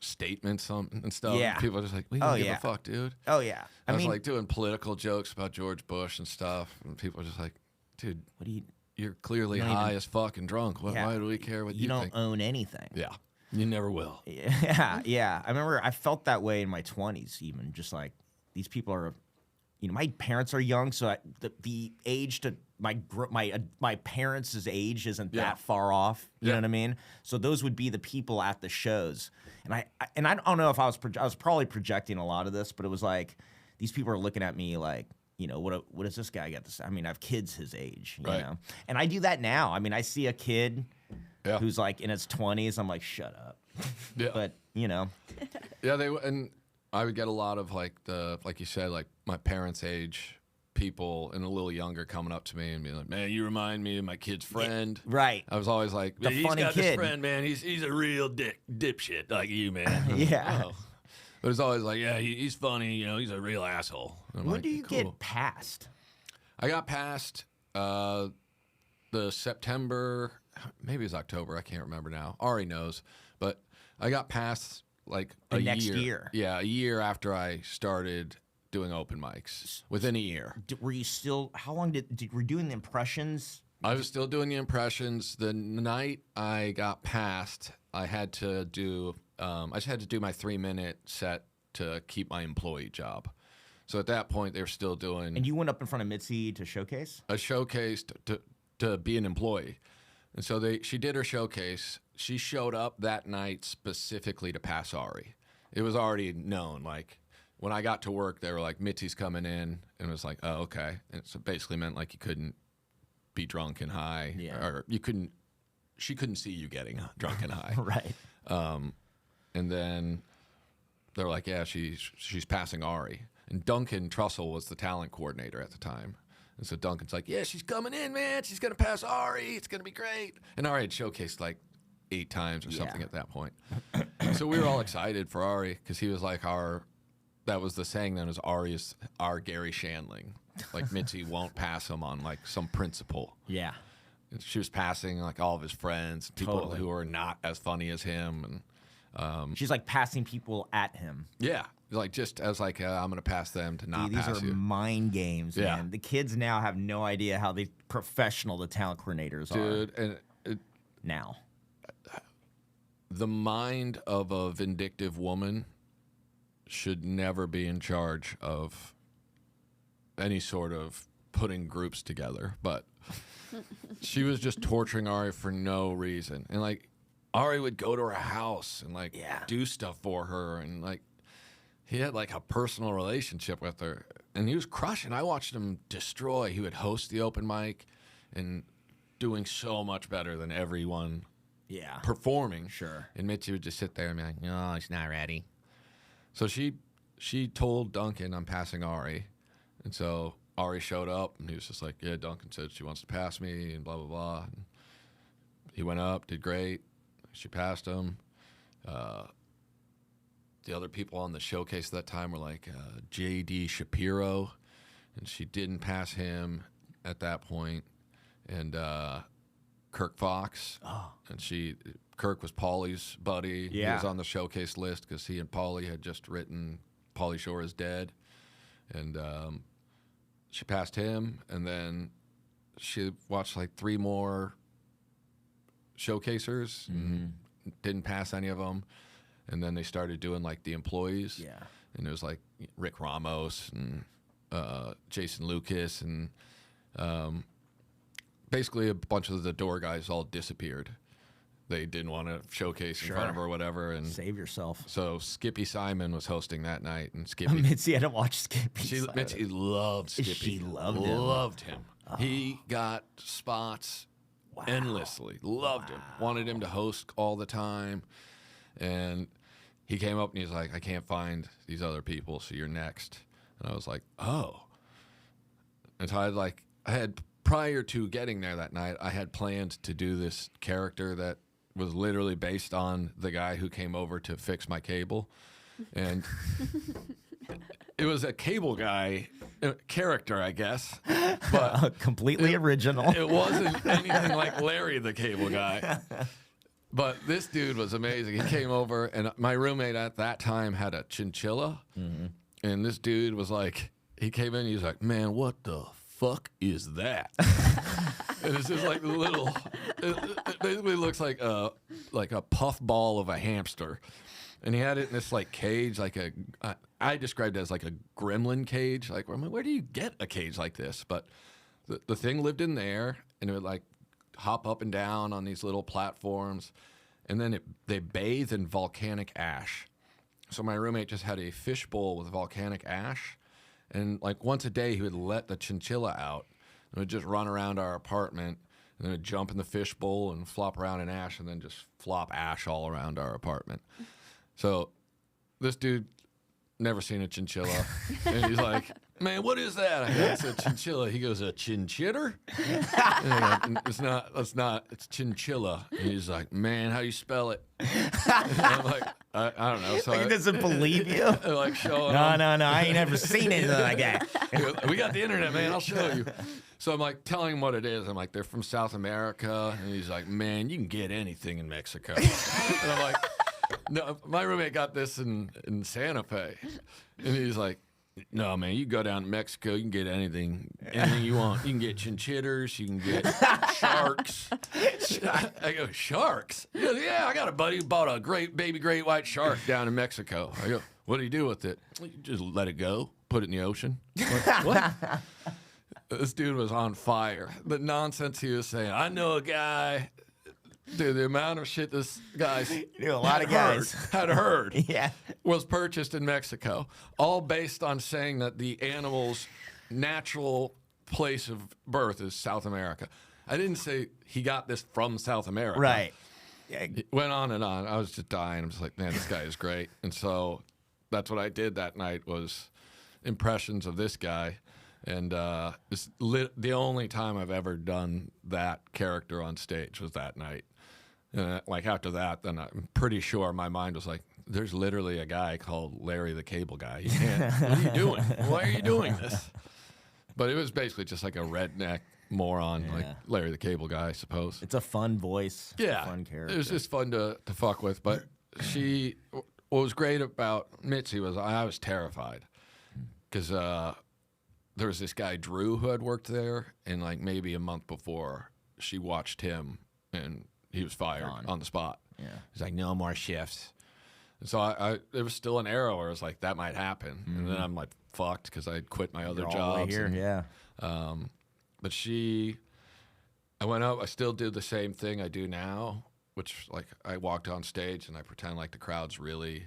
[SPEAKER 1] statements and stuff.
[SPEAKER 2] Yeah.
[SPEAKER 1] And people are just like, we don't give a fuck, dude.
[SPEAKER 2] Oh, yeah.
[SPEAKER 1] I was like doing political jokes about George Bush and stuff. And people are just like, dude,
[SPEAKER 2] what do you...
[SPEAKER 1] You're clearly high as fuck and drunk. Why do we care what you think?
[SPEAKER 2] You don't own anything.
[SPEAKER 1] Yeah. You never will.
[SPEAKER 2] Yeah. I remember I felt that way in my 20s even. Just like, these people are... my parents are young, so the age to my parents' age isn't that far off. You know what I mean? So those would be the people at the shows, and I don't know if I was probably projecting a lot of this, but it was like these people are looking at me like, what does this guy got to say? I mean, I have kids his age, you know, and I do that now. I mean, I see a kid who's like in his 20s. I'm like, shut up. But
[SPEAKER 1] yeah, and I would get a lot of like you said, like my parents' age people and a little younger coming up to me and being like, "Man, you remind me of my kid's friend."
[SPEAKER 2] Yeah, right.
[SPEAKER 1] I was always like,
[SPEAKER 2] the
[SPEAKER 1] "He's
[SPEAKER 2] funny
[SPEAKER 1] got
[SPEAKER 2] kid.
[SPEAKER 1] this friend, man. He's a real dipshit like you, man."
[SPEAKER 2] Yeah.
[SPEAKER 1] But it's always like, "Yeah, he's funny. He's a real asshole."
[SPEAKER 2] When do you get past?
[SPEAKER 1] I got past the September, maybe it's October. I can't remember now. Ari knows, but I got past. Like
[SPEAKER 2] next year.
[SPEAKER 1] Yeah, a year after I started doing open mics. Within a year.
[SPEAKER 2] Were you still, how long were you doing the impressions?
[SPEAKER 1] I was still doing the impressions. The night I got past, I had to do, I just had to do my 3-minute set to keep my employee job. So at that point, they were still doing.
[SPEAKER 2] And you went up in front of Mitzi to showcase?
[SPEAKER 1] A showcase to be an employee. And so she did her showcase. She showed up that night specifically to pass Ari. It was already known. Like, when I got to work, they were like, Mitzi's coming in. And it was like, oh, okay. And so basically meant like you couldn't be drunk and high.
[SPEAKER 2] Yeah.
[SPEAKER 1] Or she couldn't see you getting drunk and high.
[SPEAKER 2] Right.
[SPEAKER 1] And then they were like, yeah, she's passing Ari. And Duncan Trussell was the talent coordinator at the time. And so Duncan's like, yeah, she's coming in, man. She's going to pass Ari. It's going to be great. And Ari had showcased like 8 times or something at that point. So we were all excited for Ari because he was like that was the saying then, was Ari is our Gary Shandling. Like Mitzi won't pass him on like some principle.
[SPEAKER 2] Yeah.
[SPEAKER 1] And she was passing like all of his friends, people who are not as funny as him. And
[SPEAKER 2] she's like passing people at him.
[SPEAKER 1] Yeah. Like just as like I'm gonna pass them to not pass you.
[SPEAKER 2] These are mind games, man. The kids now have no idea how professional the talent coordinators are.
[SPEAKER 1] Dude, and
[SPEAKER 2] now.
[SPEAKER 1] The mind of a vindictive woman should never be in charge of any sort of putting groups together. But she was just torturing Ari for no reason. And like Ari would go to her house and like do stuff for her, and like he had like a personal relationship with her, and he was crushing. I watched him destroy. He would host the open mic and doing so much better than everyone performing.
[SPEAKER 2] Sure.
[SPEAKER 1] And Mitzi would just sit there and be like, no, he's not ready. So she told Duncan, I'm passing Ari. And so Ari showed up, and he was just like, yeah, Duncan said she wants to pass me, and blah, blah, blah. And he went up, did great. She passed him. The other people on the showcase at that time were like J.D. Shapiro and she didn't pass him at that point, and Kirk Fox, and Kirk was Paulie's buddy. He was on the showcase list because he and Paulie had just written Paulie Shore is Dead, and she passed him, and then she watched like 3 more showcasers and didn't pass any of them. And then they started doing like the employees.
[SPEAKER 2] Yeah.
[SPEAKER 1] And it was like Rick Ramos and Jason Lucas and basically a bunch of the door guys all disappeared. They didn't want to showcase in front of her or whatever. And
[SPEAKER 2] save yourself.
[SPEAKER 1] so Skippy Simon was hosting that night, and Skippy
[SPEAKER 2] Mitzi had to watch Skippy.
[SPEAKER 1] Mitzi loved Skippy.
[SPEAKER 2] She loved him.
[SPEAKER 1] He got spots endlessly. Loved him. Wanted him to host all the time. And he came up and he's like, I can't find these other people, so you're next. And I was like, oh. And so I had prior to getting there that night, I had planned to do this character that was literally based on the guy who came over to fix my cable. And it was a cable guy character, I guess. But
[SPEAKER 2] completely original.
[SPEAKER 1] It wasn't anything like Larry the Cable Guy. But this dude was amazing. He came over, and my roommate at that time had a chinchilla. And this dude was like, he came in, he's like, man, what the fuck is that? And it's just like a little, it basically looks like a puff ball of a hamster. And he had it in this like cage, like I described it as like a gremlin cage. Like, I'm like, where do you get a cage like this? But the thing lived in there, and it would like hop up and down on these little platforms. And then they bathe in volcanic ash. So my roommate just had a fishbowl with volcanic ash. And like once a day, he would let the chinchilla out and would just run around our apartment, and then would jump in the fishbowl and flop around in ash, and then just flop ash all around our apartment. So this dude never seen a chinchilla, and he's like, man, what is that? I go, it's a chinchilla. He goes, a chinchitter? And I go, it's chinchilla. And he's like, man, how do you spell it? And I'm like, I don't know. So
[SPEAKER 2] He doesn't believe you.
[SPEAKER 1] like showing him.
[SPEAKER 2] No, I ain't never seen anything like that.
[SPEAKER 1] He goes, we got the internet, man. I'll show you. So I'm like telling him what it is. I'm like, they're from South America. And he's like, man, you can get anything in Mexico. And I'm like, no, my roommate got this in Santa Fe. And he's like, no, man, you go down to Mexico, you can get anything you want. You can get chinchillas, you can get sharks. I go, sharks? He goes, yeah, I got a buddy who bought a baby great white shark down in Mexico. I go, what do you do with it? You just let it go, put it in the ocean. Like, what? This dude was on fire. The nonsense he was saying. I know a guy. Dude, the amount of shit this guy's
[SPEAKER 2] a lot of guys
[SPEAKER 1] had heard
[SPEAKER 2] Yeah.
[SPEAKER 1] was purchased in Mexico, all based on saying that the animal's natural place of birth is South America. I didn't say he got this from South America.
[SPEAKER 2] Right.
[SPEAKER 1] It went on and on. I was just dying. I'm just like, man, this guy is great. And so that's what I did that night was impressions of this guy. And it's the only time I've ever done that character on stage was that night. And like after that, then I'm pretty sure my mind was like, there's literally a guy called Larry the Cable Guy. You can't, what are you doing? Why are you doing this? But it was basically just like a redneck moron, like Larry the Cable Guy, I suppose.
[SPEAKER 2] It's a fun voice.
[SPEAKER 1] Yeah.
[SPEAKER 2] A fun character.
[SPEAKER 1] It was just fun to fuck with. But what was great about Mitzi was I was terrified because there was this guy, Drew, who had worked there, and like maybe a month before, she watched him, and he was fired on the spot.
[SPEAKER 2] Yeah.
[SPEAKER 1] He's like, no more shifts. And so there was still an arrow where I was like, that might happen. And then I'm like, fucked, because I quit my other
[SPEAKER 2] You're all the way
[SPEAKER 1] jobs.
[SPEAKER 2] here.
[SPEAKER 1] And,
[SPEAKER 2] Yeah.
[SPEAKER 1] but I went up, I still did the same thing I do now, which like I walked on stage and I pretend like the crowd's really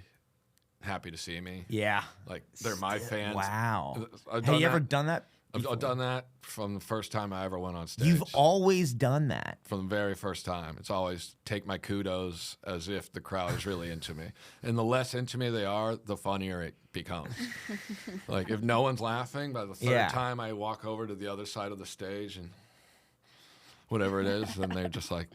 [SPEAKER 1] happy to see me.
[SPEAKER 2] Yeah.
[SPEAKER 1] Like they're my fans.
[SPEAKER 2] Wow.
[SPEAKER 1] I've
[SPEAKER 2] Have you
[SPEAKER 1] done
[SPEAKER 2] ever
[SPEAKER 1] that.
[SPEAKER 2] done that?
[SPEAKER 1] I've done that from the first time I ever went on stage.
[SPEAKER 2] You've always done that.
[SPEAKER 1] From the very first time. It's always take my kudos as if the crowd is really into me. And the less into me they are, the funnier it becomes. Like if no one's laughing, by the third time I walk over to the other side of the stage and whatever it is, then they're just like,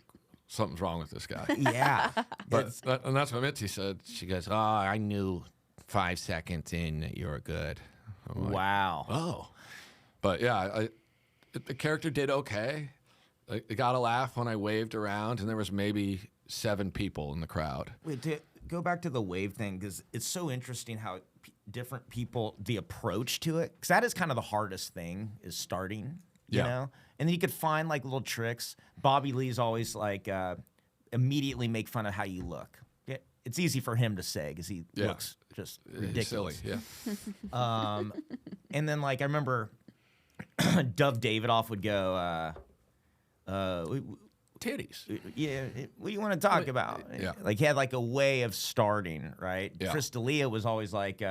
[SPEAKER 1] something's wrong with this guy.
[SPEAKER 2] Yeah.
[SPEAKER 1] And that's what Mitzi said. She goes, oh, I knew 5 seconds in that you were good. I'm like,
[SPEAKER 2] Wow.
[SPEAKER 1] oh. But yeah, the character did okay. I got a laugh when I waved around, and there was maybe 7 people in the crowd.
[SPEAKER 2] Wait, to go back to the wave thing, because it's so interesting how different people, the approach to it, because that is kind of the hardest thing, is starting, you know? And then you could find like little tricks. Bobby Lee's always like, immediately make fun of how you look. It's easy for him to say because he looks just ridiculous.
[SPEAKER 1] Silly, yeah.
[SPEAKER 2] And then like I remember Dove Davidoff would go,
[SPEAKER 1] Titties.
[SPEAKER 2] yeah, what do you want to talk about?
[SPEAKER 1] Yeah.
[SPEAKER 2] Like he had like a way of starting, right?
[SPEAKER 1] Yeah.
[SPEAKER 2] Chris D'Elia was always like,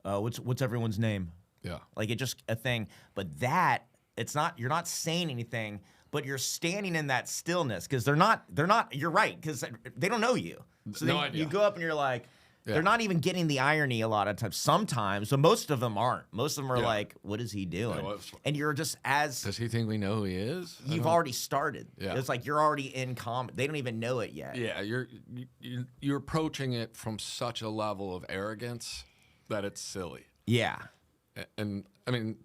[SPEAKER 2] what's everyone's name?
[SPEAKER 1] Yeah.
[SPEAKER 2] Like it just a thing. But that, it's not, you're not saying anything, but you're standing in that stillness because they're not, you're right, because they don't know you. So
[SPEAKER 1] No idea.
[SPEAKER 2] you go up and you're like, they're not even getting the irony a lot of times. Sometimes, but most of them aren't. Most of them are like, what is he doing?
[SPEAKER 1] Yeah,
[SPEAKER 2] and you're just as...
[SPEAKER 1] Does he think we know who he is?
[SPEAKER 2] You've already started.
[SPEAKER 1] Yeah.
[SPEAKER 2] It's like you're already in comedy. They don't even know it yet.
[SPEAKER 1] Yeah, you're approaching it from such a level of arrogance that it's silly.
[SPEAKER 2] Yeah.
[SPEAKER 1] And I mean,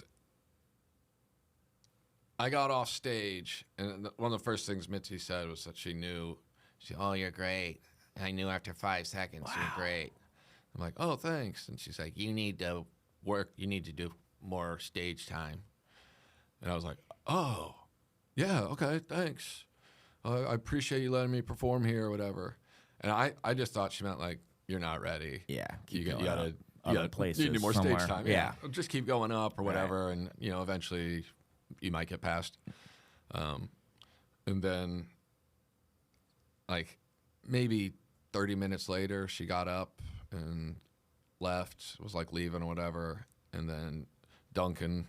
[SPEAKER 1] I got off stage, and one of the first things Mitzi said was that she knew, oh, you're great. I knew after 5 seconds, you're great. I'm like, oh, thanks. And she's like, you need to work, you need to do more stage time. And I was like, oh, yeah, okay, thanks. I appreciate you letting me perform here or whatever. And I just thought she meant like, you're not ready.
[SPEAKER 2] Yeah.
[SPEAKER 1] You
[SPEAKER 2] going
[SPEAKER 1] gotta,
[SPEAKER 2] up other places
[SPEAKER 1] you need more
[SPEAKER 2] somewhere.
[SPEAKER 1] stage time.
[SPEAKER 2] Yeah.
[SPEAKER 1] Just keep going up or whatever, and eventually you might get past. And then, like, maybe 30 minutes later, she got up and left, was like leaving or whatever. And then Duncan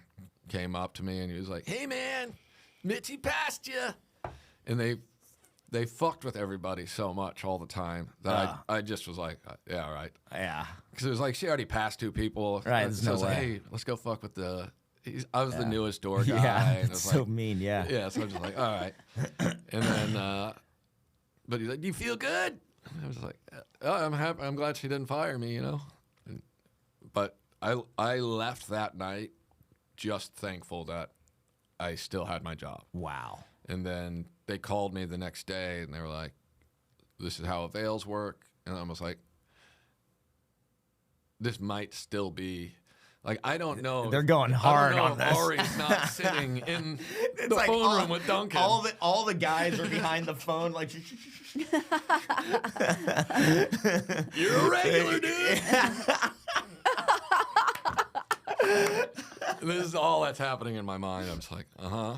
[SPEAKER 1] came up to me and he was like, hey man, Mitzi passed you. And they fucked with everybody so much all the time that I just was like, yeah, all right.
[SPEAKER 2] Yeah.
[SPEAKER 1] Because it was like she already passed 2 people.
[SPEAKER 2] Right, there's
[SPEAKER 1] so I
[SPEAKER 2] no
[SPEAKER 1] was like,
[SPEAKER 2] way.
[SPEAKER 1] hey, let's go fuck with the... I was the newest door guy.
[SPEAKER 2] Yeah,
[SPEAKER 1] and it
[SPEAKER 2] it's
[SPEAKER 1] was
[SPEAKER 2] so
[SPEAKER 1] like,
[SPEAKER 2] mean, yeah.
[SPEAKER 1] Yeah, so I was just like, all right. And then, but he's like, do you feel good? And I was like, oh, I'm happy. I'm glad she didn't fire me, But I left that night just thankful that I still had my job.
[SPEAKER 2] Wow.
[SPEAKER 1] And then they called me the next day and they were like, this is how avails work. And I was like, this might still be... Like, I don't know.
[SPEAKER 2] They're going hard on this.
[SPEAKER 1] Ari's not sitting in the
[SPEAKER 2] like
[SPEAKER 1] phone room with Duncan.
[SPEAKER 2] All the guys are behind the phone like...
[SPEAKER 1] You're a regular, dude. This is all that's happening in my mind. I'm just like, uh-huh.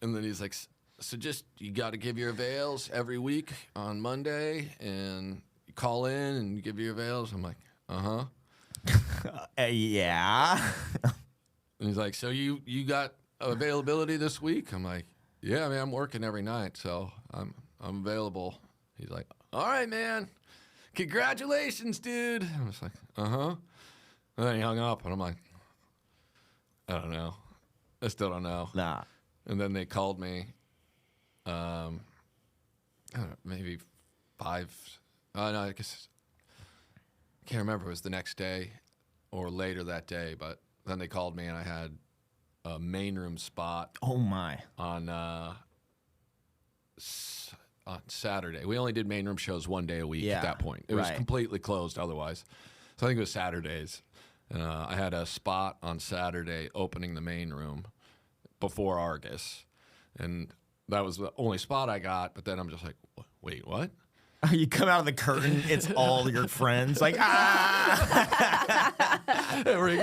[SPEAKER 1] And then he's like, so just, you got to give your avails every week on Monday, and you call in and you give your avails. I'm like, uh-huh.
[SPEAKER 2] Yeah.
[SPEAKER 1] And he's like, so you got availability this week? I'm like, yeah, I mean, I'm working every night, so I'm available. He's like, all right, man. Congratulations, dude. I was like, uh-huh. And then he hung up, and I'm like, I don't know. I still don't know.
[SPEAKER 2] Nah.
[SPEAKER 1] And then they called me, I don't know, maybe 5. No, I guess, I can't remember. It was the next day or later that day, but then they called me and I had a main room spot
[SPEAKER 2] Oh, my.
[SPEAKER 1] on Saturday. We only did main room shows one day a week
[SPEAKER 2] Yeah,
[SPEAKER 1] at that point. It was
[SPEAKER 2] right.
[SPEAKER 1] completely closed otherwise. So I think it was Saturdays. I had a spot on Saturday opening the main room before Argus. And that was the only spot I got, but then I'm just like, wait, what?
[SPEAKER 2] You come out of the curtain, it's all your friends. Like,
[SPEAKER 1] every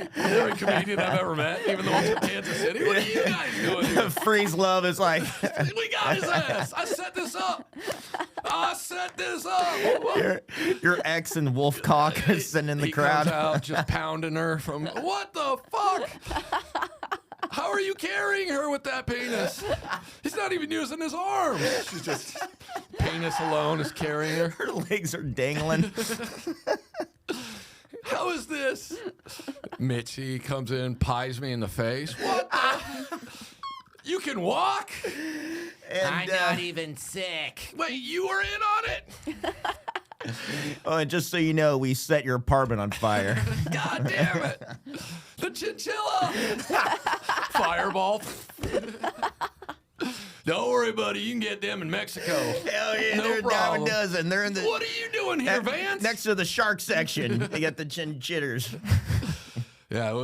[SPEAKER 1] comedian I've ever met, even the ones from Kansas City. What are you guys doing here?
[SPEAKER 2] Freeze Love is like...
[SPEAKER 1] We got his ass. I set this up.
[SPEAKER 2] Your ex and Wolfcock is sitting in the
[SPEAKER 1] he
[SPEAKER 2] crowd.
[SPEAKER 1] comes out just pounding her from, what the fuck? How are you carrying her with that penis? He's not even using his arms. She's just, penis alone is carrying her.
[SPEAKER 2] Her legs are dangling.
[SPEAKER 1] How is this? Mitzi comes in, pies me in the face. What the? You can walk?
[SPEAKER 2] And,
[SPEAKER 1] I'm not even sick. Wait, you were in on it?
[SPEAKER 2] Oh, and just so you know, we set your apartment on fire.
[SPEAKER 1] God damn it. The chinchilla. Fireball. Don't worry, buddy. You can get them in Mexico.
[SPEAKER 2] Hell yeah,
[SPEAKER 1] No
[SPEAKER 2] they're a dime a
[SPEAKER 1] problem.
[SPEAKER 2] dozen. They're in the
[SPEAKER 1] What are you doing here, Vance?
[SPEAKER 2] next to the shark section. They got the chinchitters.
[SPEAKER 1] Yeah, it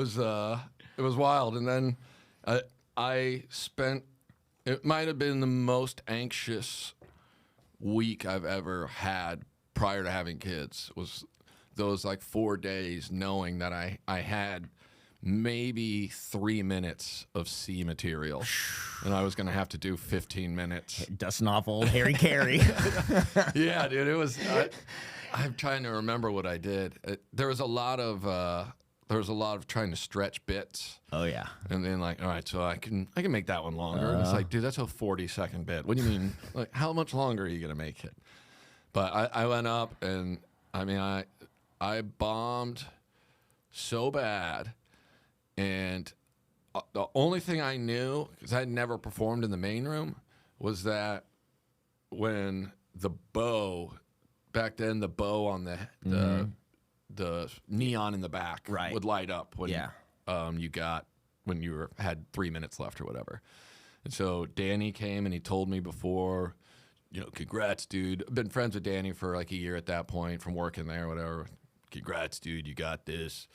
[SPEAKER 1] was wild. And then I spent, it might have been the most anxious week I've ever had prior to having kids. Was those like 4 days knowing that I had maybe 3 minutes of C material and I was going to have to do 15 minutes.
[SPEAKER 2] Dusting off old Harry Carey.
[SPEAKER 1] Yeah, dude, it was, I'm trying to remember what I did. There was a lot of trying to stretch bits.
[SPEAKER 2] Oh yeah.
[SPEAKER 1] And then like, all right, so I can make that one longer. And it's like, dude, that's a 40-second bit. What do you mean? Like, how much longer are you going to make it? But I went up and I mean, I bombed so bad. And the only thing I knew, because I had never performed in the main room, was that when the bow, back then the bow on the neon in the back would light up when you had 3 minutes left or whatever. And so Danny came and he told me before, congrats, dude. I've been friends with Danny for like a year at that point from working there or whatever. Congrats, dude. You got this.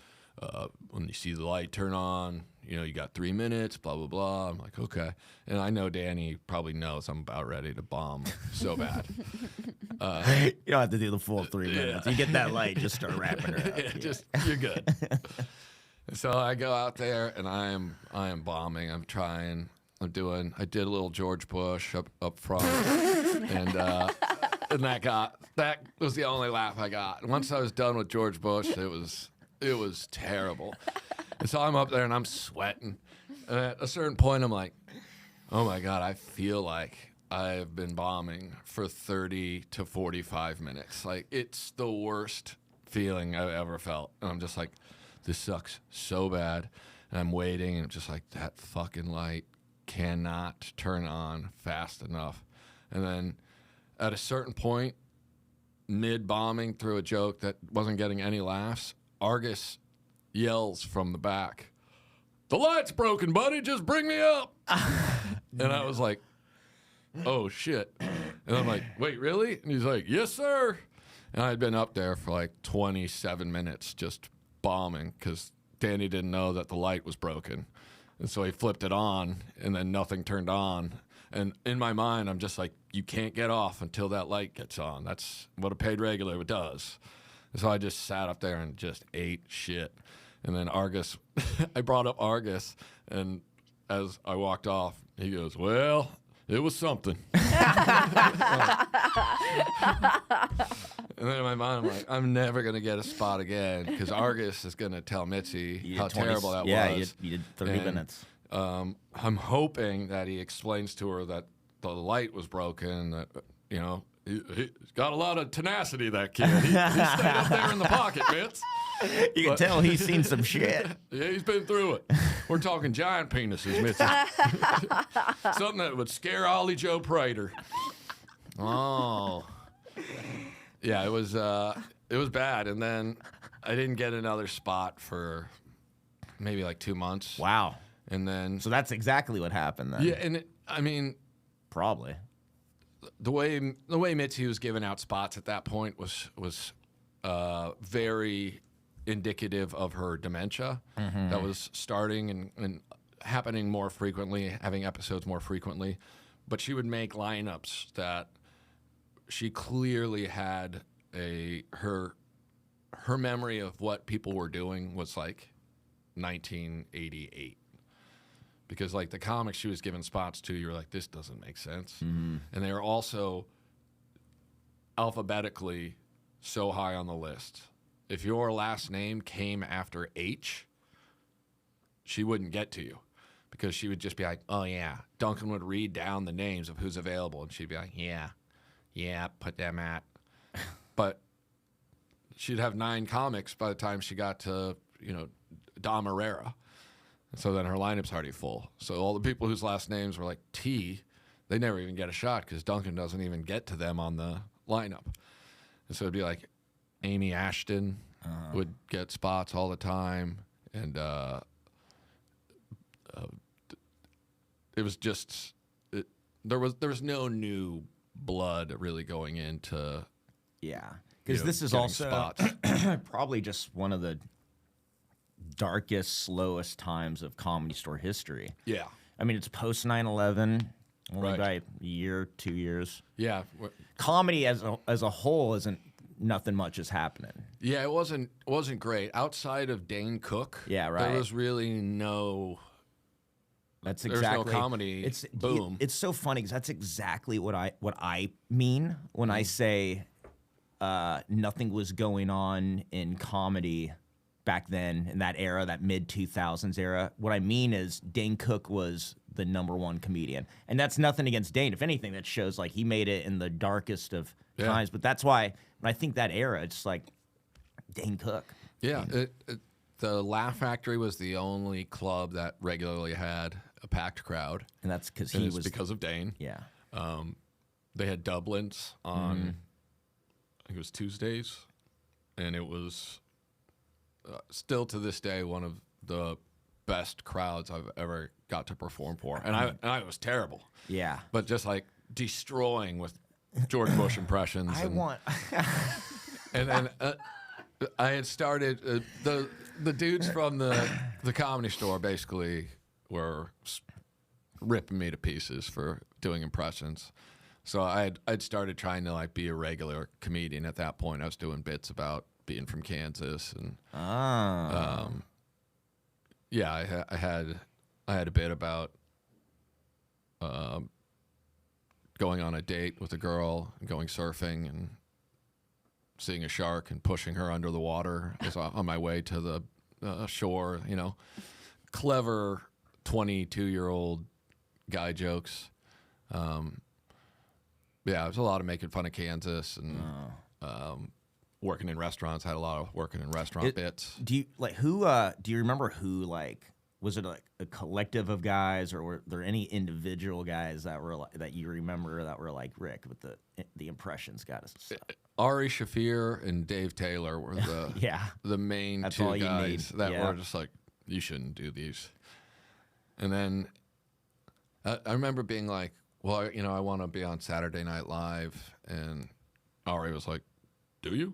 [SPEAKER 1] When you see the light turn on, you got 3 minutes, blah, blah, blah. I'm like, okay. And I know Danny probably knows I'm about ready to bomb so bad.
[SPEAKER 2] You don't have to do the full 3 minutes. You get that light, just start wrapping her up.
[SPEAKER 1] You're good. So I go out there and I am bombing. I'm trying. I did a little George Bush up front. And that was the only laugh I got. Once I was done with George Bush, it was terrible. And so I'm up there and I'm sweating. And at a certain point, I'm like, oh my God, I feel like I've been bombing for 30 to 45 minutes. Like, it's the worst feeling I've ever felt. And I'm just like, this sucks so bad. And I'm waiting and I'm just like, that fucking light cannot turn on fast enough. And then at a certain point, mid-bombing through a joke that wasn't getting any laughs, Argus yells from the back, "The light's broken, buddy. Just bring me up." And I was like, oh, shit. And I'm like, wait, really? And he's like, yes, sir. And I had been up there for like 27 minutes just bombing because Danny didn't know that the light was broken. And so he flipped it on, and then nothing turned on. And in my mind, I'm just like, you can't get off until that light gets on. That's what a paid regular does. And so I just sat up there and just ate shit. And then Argus, I brought up Argus, and as I walked off, he goes, well, it was something. And then in my mind, I'm like, I'm never going to get a spot again because Argus is going to tell Mitzi how terrible that was.
[SPEAKER 2] Yeah, you did 30 minutes.
[SPEAKER 1] I'm hoping that he explains to her that the light was broken, that, he's got a lot of tenacity, that kid. He stayed up there in the pocket, Mitz.
[SPEAKER 2] You can tell he's seen some shit.
[SPEAKER 1] Yeah, he's been through it. We're talking giant penises, Mitzi. Something that would scare Ollie Joe Prater. Oh. Yeah, it was bad. And then I didn't get another spot for maybe like 2 months.
[SPEAKER 2] Wow.
[SPEAKER 1] And then...
[SPEAKER 2] So that's exactly what happened then.
[SPEAKER 1] Yeah, and
[SPEAKER 2] probably.
[SPEAKER 1] The way Mitzi was giving out spots at that point was very indicative of her dementia that was starting and happening more frequently, having episodes more frequently. But she would make lineups that she clearly had her memory of what people were doing was like 1988. Because like the comics she was giving spots to, you were like, this doesn't make sense. And they were also alphabetically so high on the list. If your last name came after H, she wouldn't get to you because she would just be like, oh yeah. Duncan would read down the names of who's available and she'd be like, yeah, put them at. But she'd have 9 comics by the time she got to, Dom Herrera. And so then her lineup's already full. So all the people whose last names were like T, they never even get a shot because Duncan doesn't even get to them on the lineup. And so it'd be like Amy Ashton would get spots all the time. And it was just there was no new blood really going into.
[SPEAKER 2] Yeah, because this is
[SPEAKER 1] getting
[SPEAKER 2] also
[SPEAKER 1] spots.
[SPEAKER 2] probably just one of the darkest, slowest times of Comedy Store history.
[SPEAKER 1] Yeah.
[SPEAKER 2] I mean, it's post 9/11, only
[SPEAKER 1] Right.
[SPEAKER 2] by a year, 2 years.
[SPEAKER 1] Yeah.
[SPEAKER 2] Comedy as a whole isn't nothing much is happening.
[SPEAKER 1] Yeah, it wasn't great. Outside of Dane Cook,
[SPEAKER 2] Yeah, right.
[SPEAKER 1] there was really no.
[SPEAKER 2] That's
[SPEAKER 1] There's
[SPEAKER 2] exactly
[SPEAKER 1] no comedy
[SPEAKER 2] It's
[SPEAKER 1] boom.
[SPEAKER 2] It's so funny because that's exactly what I mean when I say nothing was going on in comedy back then in that era, that mid 2000s era. What I mean is Dane Cook was the #1 comedian, and that's nothing against Dane. If anything, that shows like he made it in the darkest of times. But that's why when I think that era, it's like Dane Cook.
[SPEAKER 1] Yeah, the Laugh Factory was the only club that regularly had a packed crowd,
[SPEAKER 2] And that's because
[SPEAKER 1] and
[SPEAKER 2] he
[SPEAKER 1] it's
[SPEAKER 2] was
[SPEAKER 1] because of Dane.
[SPEAKER 2] yeah.
[SPEAKER 1] They had Dublin's on, I think it was Tuesdays, and it was still to this day one of the best crowds I've ever got to perform for, and I was terrible.
[SPEAKER 2] Yeah.
[SPEAKER 1] But just like destroying with George Bush impressions. And then I had started the dudes from the Comedy Store basically were ripping me to pieces for doing impressions. So I'd started trying to like be a regular comedian at that point. I was doing bits about being from Kansas and yeah, I had a bit about going on a date with a girl and going surfing and seeing a shark and pushing her under the water as on my way to the shore. You know, clever 22-year-old guy jokes. Yeah, it was a lot of making fun of Kansas and working in restaurants. Had a lot of working in restaurant bits.
[SPEAKER 2] Do you like who? Do you remember who? Like, was it like a collective of guys, or were there any individual guys that were that you remember that were like Rick with the impressions got us?
[SPEAKER 1] Ari Shafir and Dave Taylor were the
[SPEAKER 2] Yeah.
[SPEAKER 1] the main
[SPEAKER 2] That's
[SPEAKER 1] two
[SPEAKER 2] all you
[SPEAKER 1] guys
[SPEAKER 2] need.
[SPEAKER 1] that
[SPEAKER 2] Yeah.
[SPEAKER 1] were just like, you shouldn't do these. And then I remember being like, well, you know, I want to be on Saturday Night Live, and Ari was like, do you?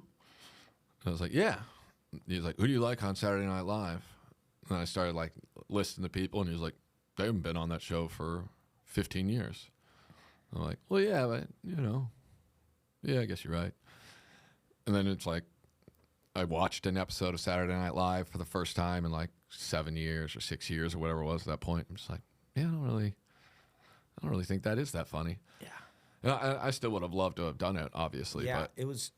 [SPEAKER 1] I was like, yeah. He was like, who do you like on Saturday Night Live? And I started like listing the people, and he was like, they haven't been on that show for 15 years. I'm like, well, yeah, but you know, yeah, I guess you're right. And then it's like, I watched an episode of Saturday Night Live for the first time in like 7 years or 6 years or whatever it was at that point. I'm just like, yeah, I don't really think that is that funny.
[SPEAKER 2] Yeah.
[SPEAKER 1] And I still would have loved to have done it, obviously.
[SPEAKER 2] Yeah,
[SPEAKER 1] But
[SPEAKER 2] it was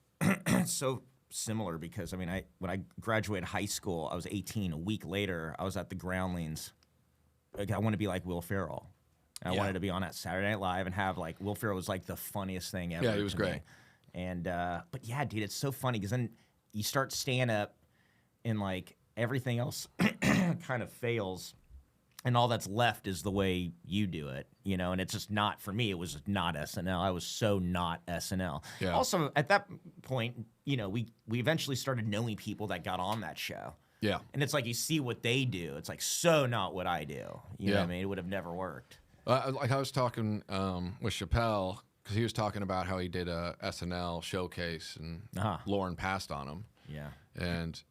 [SPEAKER 2] so similar because I mean, when I graduated high school, I was 18. A week later, I was at the Groundlings. Like, I want to be like Will Ferrell. And I wanted to be on that Saturday Night Live and have like Will Ferrell was like the funniest thing ever.
[SPEAKER 1] Yeah, he was
[SPEAKER 2] to
[SPEAKER 1] great.
[SPEAKER 2] me. And but yeah, dude, it's so funny because then you start stand up and like everything else kind of fails. And all that's left is the way you do it, you know, and it's just not, for me, it was not SNL. I was so not SNL.
[SPEAKER 1] Yeah.
[SPEAKER 2] Also, at that point, you know, we eventually started knowing people that got on that show.
[SPEAKER 1] yeah.
[SPEAKER 2] And it's like you see what they do. It's like so not what I do. You know what I mean? It would have never worked.
[SPEAKER 1] Like I was talking with Chappelle, because he was talking about how he did a SNL showcase and Lauren passed on him.
[SPEAKER 2] Yeah.
[SPEAKER 1] And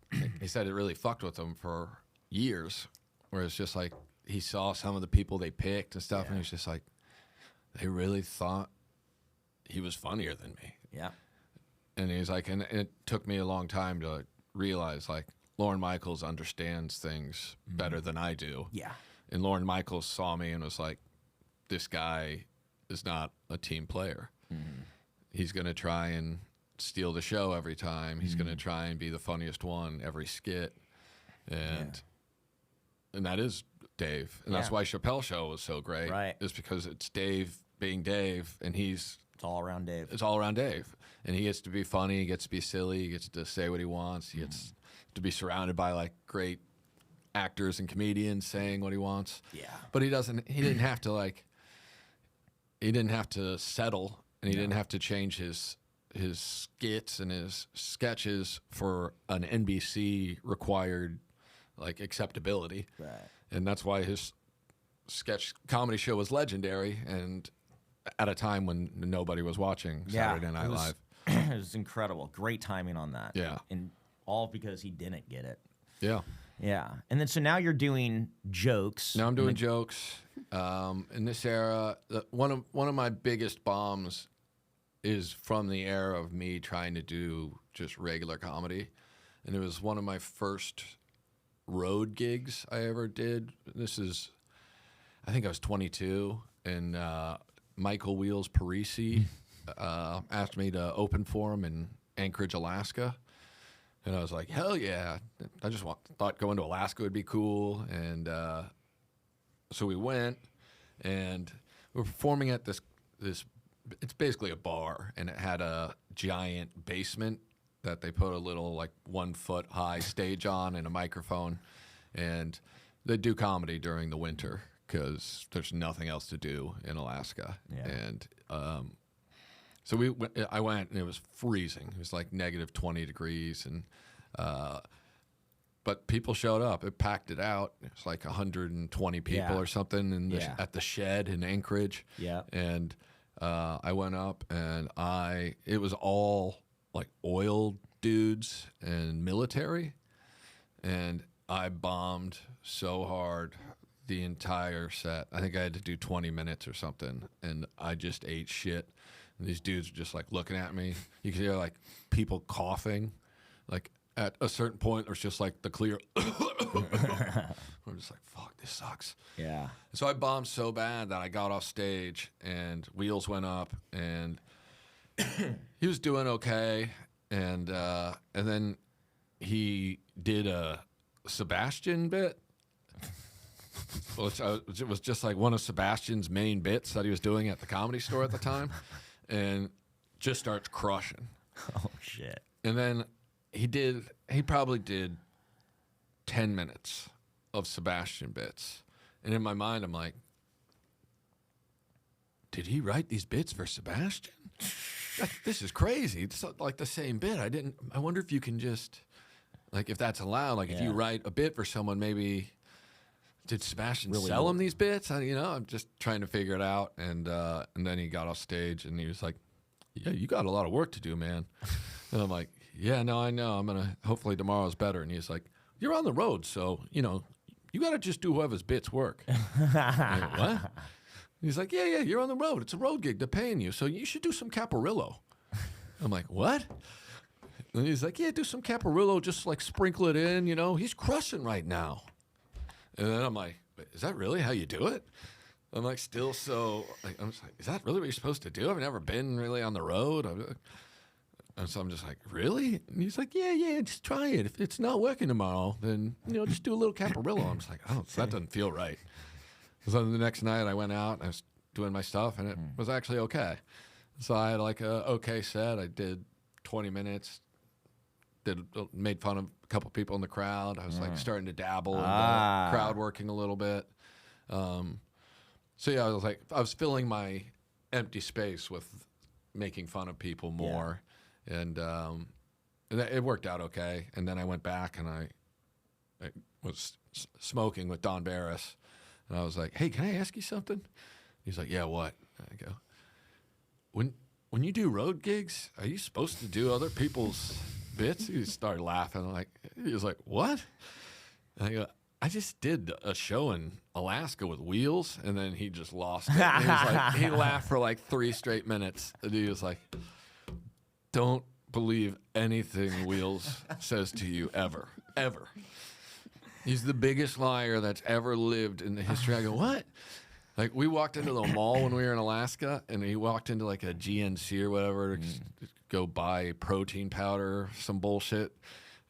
[SPEAKER 1] he said it really fucked with him for years, where it's just like he saw some of the people they picked and stuff, and he's just like, they really thought he was funnier than me.
[SPEAKER 2] Yeah.
[SPEAKER 1] And he's like, and it took me a long time to realize, like, Lorne Michaels understands things better than I do.
[SPEAKER 2] Yeah.
[SPEAKER 1] And Lorne Michaels saw me and was like, this guy is not a team player. He's going to try and steal the show every time. He's going to try and be the funniest one every skit. And that is Dave. And that's why Chappelle's show was so great.
[SPEAKER 2] Right.
[SPEAKER 1] Is because it's Dave being Dave, and
[SPEAKER 2] It's all around Dave.
[SPEAKER 1] it's all around Dave. And he gets to be funny, he gets to be silly, he gets to say what he wants, he gets to be surrounded by like great actors and comedians saying what he wants.
[SPEAKER 2] Yeah.
[SPEAKER 1] But he didn't have to settle, and he didn't have to change his skits and his sketches for an NBC required like acceptability.
[SPEAKER 2] Right.
[SPEAKER 1] And that's why his sketch comedy show was legendary, and at a time when nobody was watching Saturday Night Live.
[SPEAKER 2] It was incredible. Great timing on that.
[SPEAKER 1] Yeah.
[SPEAKER 2] And all because he didn't get it.
[SPEAKER 1] Yeah.
[SPEAKER 2] Yeah. And then so now you're doing jokes.
[SPEAKER 1] Now I'm doing jokes. In this era, one of my biggest bombs is from the era of me trying to do just regular comedy. And it was one of my first road gigs I ever did. I think I was 22, and Michael Wheels Parisi asked me to open for him in Anchorage, Alaska. And I was like, hell yeah. I just thought going to Alaska would be cool. And so we went, and we were performing at this, it's basically a bar, and it had a giant basement that they put a little 1 foot high stage on and a microphone. And they do comedy during the winter because there's nothing else to do in Alaska.
[SPEAKER 2] Yeah.
[SPEAKER 1] And so I went, and it was freezing. It was like negative 20 degrees, and but people showed up. It packed it out. It was like 120 people or something at the Shed in Anchorage.
[SPEAKER 2] Yeah.
[SPEAKER 1] And I went up, and it was all like oil dudes and military, and I bombed so hard the entire set. I think I had to do 20 minutes or something, and I just ate shit. And these dudes were just like looking at me. You could hear like people coughing. Like at a certain point, there's just like the clear. I'm just like, fuck, this sucks.
[SPEAKER 2] Yeah.
[SPEAKER 1] So I bombed so bad that I got off stage, and Wheels went up, and he was doing okay, and then he did a Sebastian bit. Which it was just like one of Sebastian's main bits that he was doing at the Comedy Store at the time, and just starts crushing.
[SPEAKER 2] Oh shit!
[SPEAKER 1] And then he probably did 10 minutes of Sebastian bits, and in my mind I'm like, did he write these bits for Sebastian? This is crazy. It's like the same bit. I wonder if you can just if that's allowed. Like if you write a bit for someone, maybe. Did Sebastian sell him these bits? I'm just trying to figure it out. And then he got off stage, and he was like, yeah, you got a lot of work to do, man. And I'm like, yeah, no, I know. Hopefully tomorrow's better. And he's like, you're on the road, so, you got to just do whoever's bits work. Like, what? He's like, yeah, you're on the road. It's a road gig. They're paying you. So you should do some Caparillo. I'm like, what? And he's like, yeah, do some Caparillo. Just sprinkle it in, He's crushing right now. And then I'm like, is that really how you do it? I'm like, still so, I'm just like, is that really what you're supposed to do? I've never been really on the road. And so I'm just like, really? And he's like, yeah, just try it. If it's not working tomorrow, then, just do a little Caparillo. I'm just like, oh, that doesn't feel right. So the next night I went out and I was doing my stuff, and it was actually okay. So I had a okay set. I did 20 minutes. Made fun of a couple people in the crowd. I was starting to dabble in the crowd working a little bit. So yeah, I was filling my empty space with making fun of people more, and it worked out okay. And then I went back, and I was smoking with Don Barris, and I was like, "Hey, can I ask you something?" He's like, "Yeah, what?" And I go, "When you do road gigs, are you supposed to do other people's bits?" He started laughing. He was like, "What?" And I go, "I just did a show in Alaska with Wheels," and then he just lost it. And he laughed for 3 straight minutes, and he was like, "Don't believe anything Wheels says to you ever. He's the biggest liar that's ever lived in the history." I go, "What?" We walked into the mall when we were in Alaska, and he walked into a GNC or whatever to go buy protein powder, some bullshit.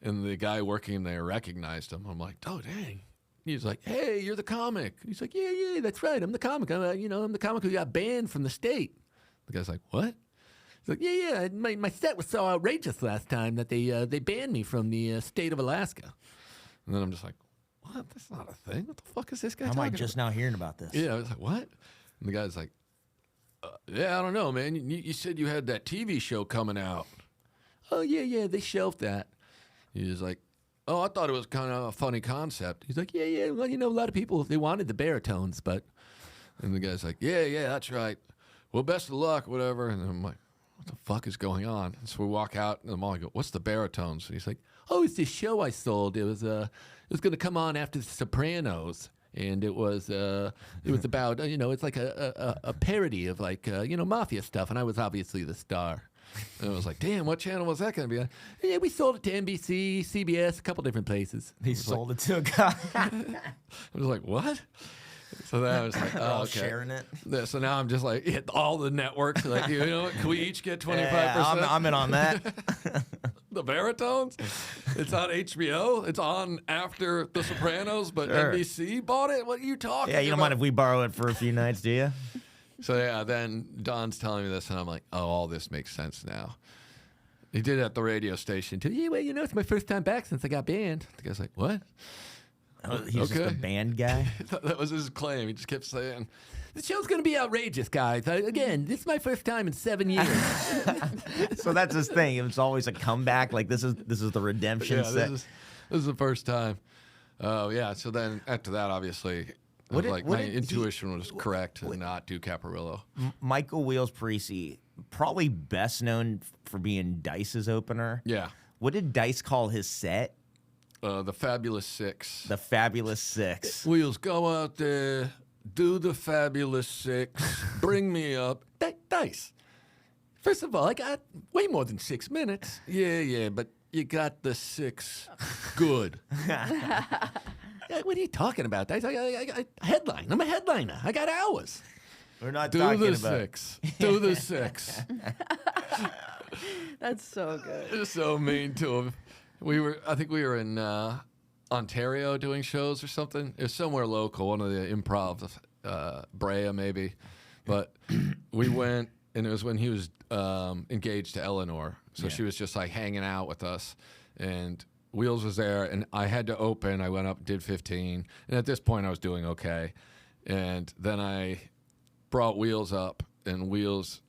[SPEAKER 1] And the guy working there recognized him. I'm like, oh, dang. He's like, hey, you're the comic. He's like, yeah, that's right. I'm the comic. I'm the comic who got banned from the state. The guy's like, what? He's like, yeah. My set was so outrageous last time that they banned me from the state of Alaska. And then I'm just like, what? That's not a thing. What the fuck is this guy talking about?
[SPEAKER 2] How am I just now hearing about this?
[SPEAKER 1] Yeah, I was like, what? And the guy's like, yeah, I don't know, man. You said you had that TV show coming out. Oh, yeah, they shelved that. He was like, oh, I thought it was kind of a funny concept. He's like, yeah. Well, a lot of people, they wanted the baritones, but... And the guy's like, yeah, that's right. Well, best of luck, whatever. And I'm like, what the fuck is going on? And so we walk out, and the mall, I go, what's the baritones? And he's like, oh, it's this show I sold. It was going to come on after The Sopranos. And it was about, it's like a parody of like, mafia stuff. And I was obviously the star. And I was like, damn, what channel was that going to be on? Yeah, we sold it to NBC, CBS, a couple different places.
[SPEAKER 2] He sold it to a guy.
[SPEAKER 1] I was like, what? So then I was like, oh, okay.
[SPEAKER 2] Sharing it.
[SPEAKER 1] Yeah, so now I'm just like, hit all the networks. Like, what? Can we each get 25%?
[SPEAKER 2] Yeah, I'm in on that.
[SPEAKER 1] The baritones? It's on HBO. It's on after The Sopranos, but
[SPEAKER 2] Sure.
[SPEAKER 1] NBC bought it? What are you talking about?
[SPEAKER 2] Yeah, you don't mind if we borrow it for a few nights, do you?
[SPEAKER 1] So yeah, then Don's telling me this, and I'm like, oh, all this makes sense now. He did it at the radio station, too. Yeah, well, it's my first time back since I got banned. The guy's like, what?
[SPEAKER 2] He's just a band guy.
[SPEAKER 1] That was his claim. He just kept saying, the show's going to be outrageous, guys. Again, this is my first time in 7 years.
[SPEAKER 2] So that's his thing. It's always a comeback. Like this is the redemption
[SPEAKER 1] Yeah,
[SPEAKER 2] set.
[SPEAKER 1] this is the first time. Oh, yeah. So then after that, obviously, my intuition was correct to not do Caparillo.
[SPEAKER 2] Michael Wheels Parisi, probably best known for being Dice's opener.
[SPEAKER 1] Yeah.
[SPEAKER 2] What did Dice call his set?
[SPEAKER 1] The Fabulous Six.
[SPEAKER 2] The Fabulous Six.
[SPEAKER 1] Wheels, go out there, do the Fabulous Six, bring me up. Dice. First of all, I got way more than 6 minutes. Yeah, but you got the 6 good. What are you talking about, Dice? I headline. I'm a headliner. I got hours.
[SPEAKER 2] We're not
[SPEAKER 1] Do
[SPEAKER 2] talking
[SPEAKER 1] the
[SPEAKER 2] about
[SPEAKER 1] 6. Do the 6.
[SPEAKER 3] That's so good.
[SPEAKER 1] It's so mean to him. I think we were in Ontario doing shows or something. It was somewhere local, one of the improv, Brea maybe. But we went, and it was when he was engaged to Eleanor. So she was just like hanging out with us. And Wheels was there, and I had to open. I went up, did 15. And at this point, I was doing okay. And then I brought Wheels up, and Wheels,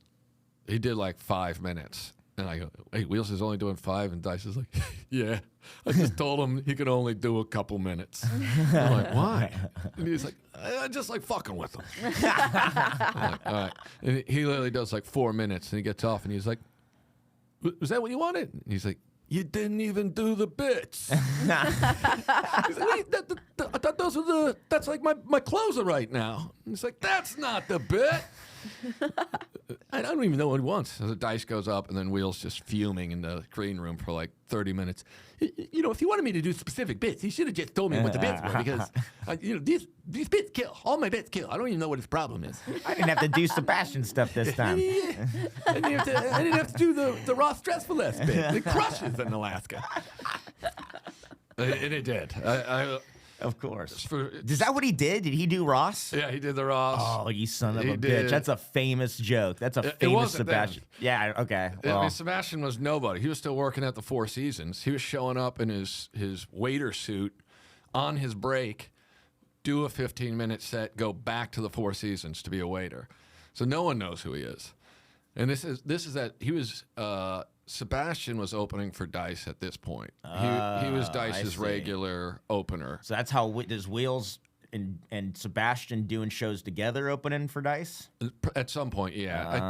[SPEAKER 1] he did like 5 minutes. And I go, hey, Wheels is only doing 5, and Dice is like, yeah. I just told him he could only do a couple minutes. I'm like, why? And he's like, I just like fucking with him. I'm like, all right. And he literally does like 4 minutes, and he gets off, and he's like, was that what you wanted? And he's like, you didn't even do the bits. He's like, I thought those were that's like my closer right now. And he's like, that's not the bit. I don't even know what he wants. So the Dice goes up, and then Wheels just fuming in the green room for like 30 minutes. If he wanted me to do specific bits, he should have just told me what the bits were, because these bits kill. All my bits kill. I don't even know what his problem is.
[SPEAKER 2] I didn't have to do Sebastian stuff this time.
[SPEAKER 1] I didn't have to do the raw stressful bit. It crushes in Alaska. And it did.
[SPEAKER 2] Of course. Is that what he did? Did he do Ross?
[SPEAKER 1] Yeah, he did the Ross.
[SPEAKER 2] Oh, you son of a bitch. That's a famous joke. That's a famous Sebastian.
[SPEAKER 1] Then.
[SPEAKER 2] Yeah, okay. Well.
[SPEAKER 1] I mean, Sebastian was nobody. He was still working at the Four Seasons. He was showing up in his waiter suit on his break, do a 15-minute set, go back to the Four Seasons to be a waiter. So no one knows who he is. And this is that he was Sebastian was opening for Dice at this point. He was Dice's regular opener.
[SPEAKER 2] So that's how does Wheels and Sebastian doing shows together opening for Dice?
[SPEAKER 1] At some point, yeah.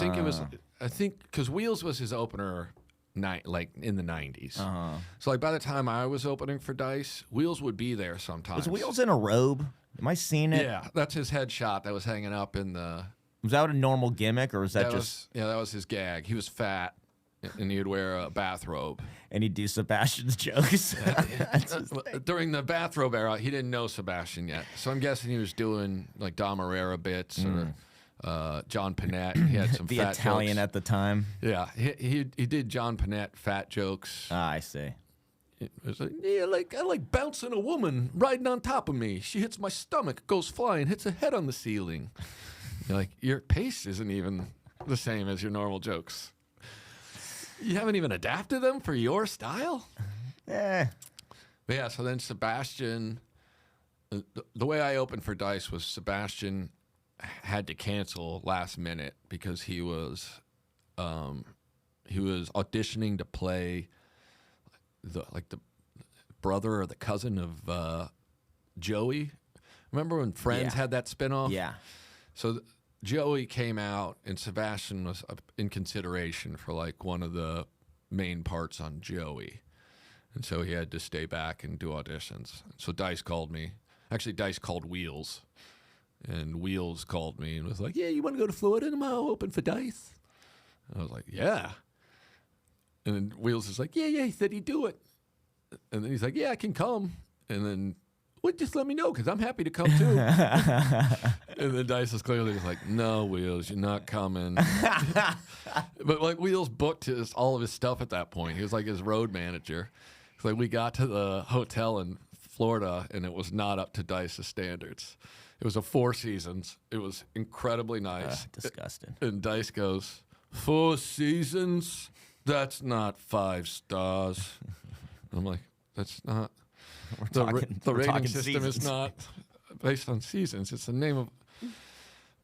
[SPEAKER 1] I think because Wheels was his opener like in the 90s. So like by the time I was opening for Dice, Wheels would be there sometimes.
[SPEAKER 2] Was Wheels in a robe? Am I seeing it?
[SPEAKER 1] Yeah, that's his headshot that was hanging up in the...
[SPEAKER 2] Was that a normal gimmick, or was that just...
[SPEAKER 1] that was his gag. He was fat, and he'd wear a bathrobe.
[SPEAKER 2] And he'd do Sebastian's jokes.
[SPEAKER 1] During the bathrobe era, he didn't know Sebastian yet. So I'm guessing he was doing like Dom Herrera bits or John Panette. He had some
[SPEAKER 2] the
[SPEAKER 1] fat
[SPEAKER 2] Italian
[SPEAKER 1] jokes.
[SPEAKER 2] At the time.
[SPEAKER 1] Yeah, he did John Panette fat jokes.
[SPEAKER 2] I see.
[SPEAKER 1] It was like, I like bouncing a woman riding on top of me. She hits my stomach, goes flying, hits her head on the ceiling. You're like, your pace isn't even the same as your normal jokes. You haven't even adapted them for your style?
[SPEAKER 2] Yeah.
[SPEAKER 1] But yeah, so then Sebastian, the way I opened for Dice was Sebastian had to cancel last minute because he was auditioning to play the brother or the cousin of Joey. Remember when Friends had that spinoff?
[SPEAKER 2] Yeah.
[SPEAKER 1] So Joey came out, and Sebastian was in consideration for like one of the main parts on Joey. And so he had to stay back and do auditions. So Dice called me. Actually, Dice called Wheels. And Wheels called me and was like, yeah, you want to go to Florida tomorrow, open for Dice? And I was like, yeah. And then Wheels is like, yeah, he said he'd do it. And then he's like, yeah, I can come. And then, well, just let me know, because I'm happy to come too. And then Dice is clearly like, no, Wheels, you're not coming. But like Wheels booked all of his stuff at that point. He was like his road manager. It's like we got to the hotel in Florida, and it was not up to Dice's standards. It was a Four Seasons. It was incredibly nice.
[SPEAKER 2] Disgusting.
[SPEAKER 1] And Dice goes, 4 seasons? That's not 5 stars. I'm like, that's not. The rating system
[SPEAKER 2] seasons.
[SPEAKER 1] is not based on seasons. It's the name of.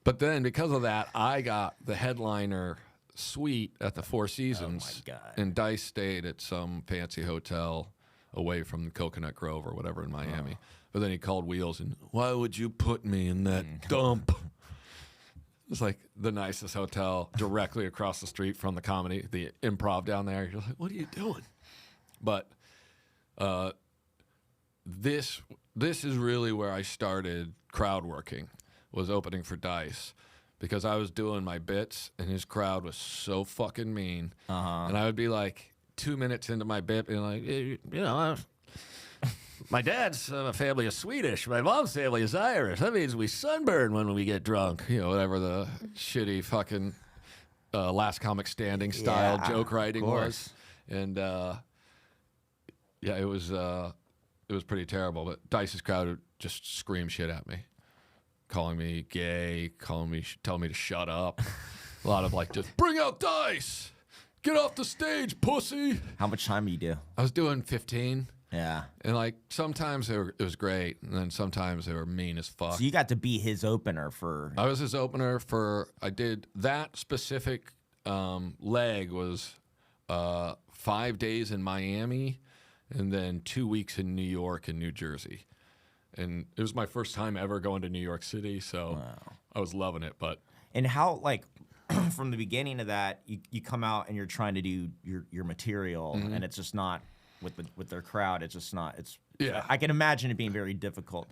[SPEAKER 1] But then because of that, I got the headliner suite at the Four Seasons.
[SPEAKER 2] Oh my God.
[SPEAKER 1] And Dice stayed at some fancy hotel away from the Coconut Grove or whatever in Miami. But then he called Wheels and, why would you put me in that dump? It's like the nicest hotel directly across the street from the comedy, the Improv down there. You're like, what are you doing? But this is really where I started crowd working, was opening for Dice. Because I was doing my bits, and his crowd was so fucking mean. And I would be like 2 minutes into my bit, and like, you know, my dad's family is Swedish. My mom's family is Irish. That means we sunburn when we get drunk. You know, whatever the shitty fucking Last Comic Standing style joke writing was. And it was pretty terrible. But Dice's crowd would just scream shit at me, calling me gay, telling me to shut up. A lot of like, just bring out Dice, get off the stage, pussy.
[SPEAKER 2] How much time do you do?
[SPEAKER 1] I was doing 15.
[SPEAKER 2] Yeah.
[SPEAKER 1] And like sometimes it was great, and then sometimes they were mean as fuck.
[SPEAKER 2] So you got to be his opener for.
[SPEAKER 1] I was his opener for. I did that specific leg was 5 days in Miami, and then 2 weeks in New York and New Jersey. And it was my first time ever going to New York City, so I was loving it. But
[SPEAKER 2] And how, like, from the beginning of that, you come out and you're trying to do your material, and it's just not with their crowd. It's just not.
[SPEAKER 1] Yeah.
[SPEAKER 2] I can imagine it being very difficult.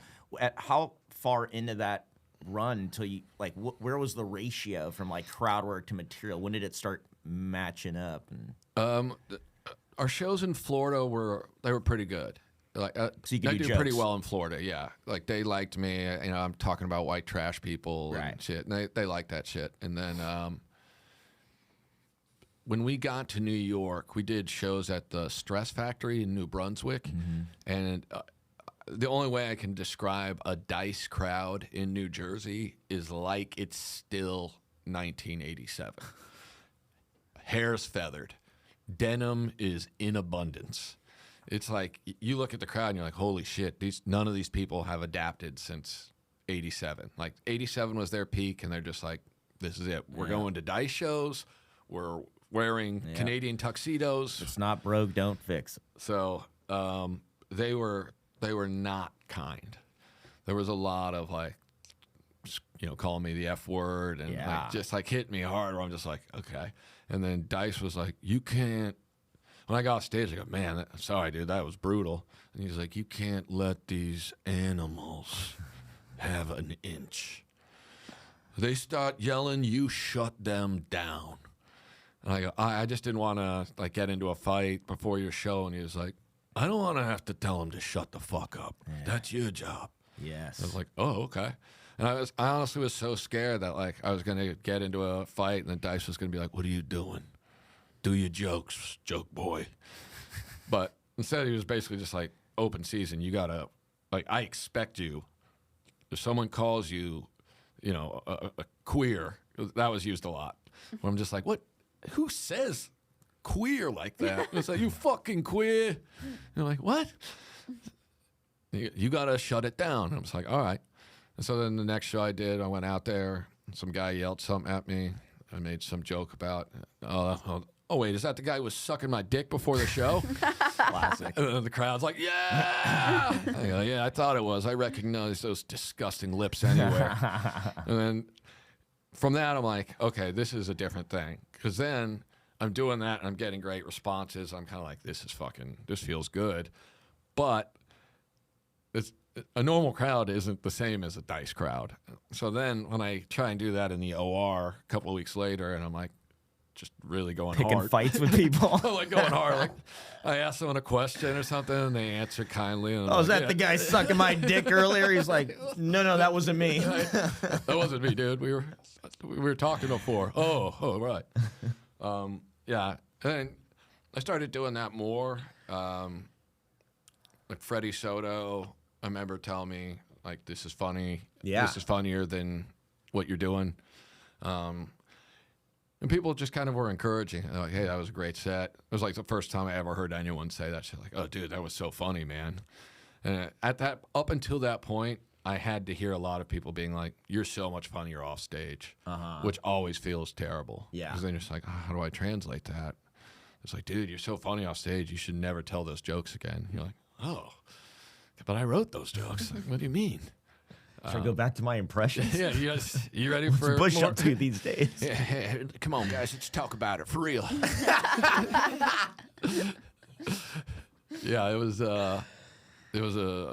[SPEAKER 2] How far into that run until you like? Where was the ratio from like crowd work to material? When did it start matching up? And
[SPEAKER 1] our shows in Florida were pretty good. Like
[SPEAKER 2] so you could
[SPEAKER 1] I
[SPEAKER 2] do
[SPEAKER 1] do
[SPEAKER 2] jokes.
[SPEAKER 1] pretty well in Florida, yeah. Like they liked me. You know, I'm talking about white trash people and shit, and they liked that shit. And then when we got to New York, we did shows at the Stress Factory in New Brunswick, and the only way I can describe a Dice crowd in New Jersey is like it's still 1987. Hair's feathered, denim is in abundance. It's like you look at the crowd and you're like, holy shit, none of these people have adapted since 87. Like 87 was their peak, and they're just like, this is it. We're going to Dice shows. We're wearing Canadian tuxedos.
[SPEAKER 2] it's not broke, don't fix it.
[SPEAKER 1] So they were not kind. There was a lot of like, you know, calling me the F word and like, just like hitting me hard, where I'm just like, okay. And then Dice was like, you can't. When I got off stage, I go, man, sorry, dude, that was brutal. And he's like, you can't let these animals have an inch. They start yelling, you shut them down. And I go, I just didn't want to like get into a fight before your show. And he was like, I don't want to have to tell them to shut the fuck up. Yeah. That's your job.
[SPEAKER 2] Yes.
[SPEAKER 1] I was like, oh, okay. And I honestly was so scared that like I was going to get into a fight, and then Dice was going to be like, what are you doing? Do your jokes, joke boy. But instead, he was basically just like, open season, you gotta, like, I expect you, if someone calls you, you know, a queer, that was used a lot. Where I'm just like, what? Who says queer like that? It's like, you fucking queer. And I'm like, what? You gotta shut it down. And I was like, all right. And so then the next show I did, I went out there, some guy yelled something at me. I made some joke about, oh wait, is that the guy who was sucking my dick before the show?
[SPEAKER 2] Classic.
[SPEAKER 1] And then the crowd's like, yeah. I go, yeah, I thought it was. I recognized those disgusting lips anywhere. And then from that, I'm like, okay, this is a different thing. Because then I'm doing that and I'm getting great responses. I'm kind of like, this feels good. But a normal crowd isn't the same as a dice crowd. So then when I try and do that in the OR a couple of weeks later, and I'm like, just really going
[SPEAKER 2] Picking
[SPEAKER 1] hard.
[SPEAKER 2] fights with people.
[SPEAKER 1] I'm like going hard. Like I ask someone a question or something, and they answer kindly. And
[SPEAKER 2] Oh, is that the guy sucking my dick earlier? He's like, no, that wasn't me.
[SPEAKER 1] That wasn't me, dude. We were talking before. Oh, right. Yeah, and I started doing that more. Like Freddie Soto, I remember telling me like, "This is funny.
[SPEAKER 2] Yeah,
[SPEAKER 1] this is funnier than what you're doing." And people just kind of were encouraging. They're like, hey, that was a great set. It was like the first time I ever heard anyone say that shit. Like, oh, dude, that was so funny, man. And up until that point, I had to hear a lot of people being like, you're so much funnier off stage, which always feels terrible.
[SPEAKER 2] Yeah.
[SPEAKER 1] Because then you're just like, oh, how do I translate that? It's like, dude, you're so funny off stage. You should never tell those jokes again. You're like, oh, but I wrote those jokes. Like, what do you mean?
[SPEAKER 2] Should I go back to my impressions?
[SPEAKER 1] Yeah, you ready for
[SPEAKER 2] Bush
[SPEAKER 1] more?
[SPEAKER 2] up to these days?
[SPEAKER 1] Yeah, come on, guys, let's talk about it for real. Yeah, it was a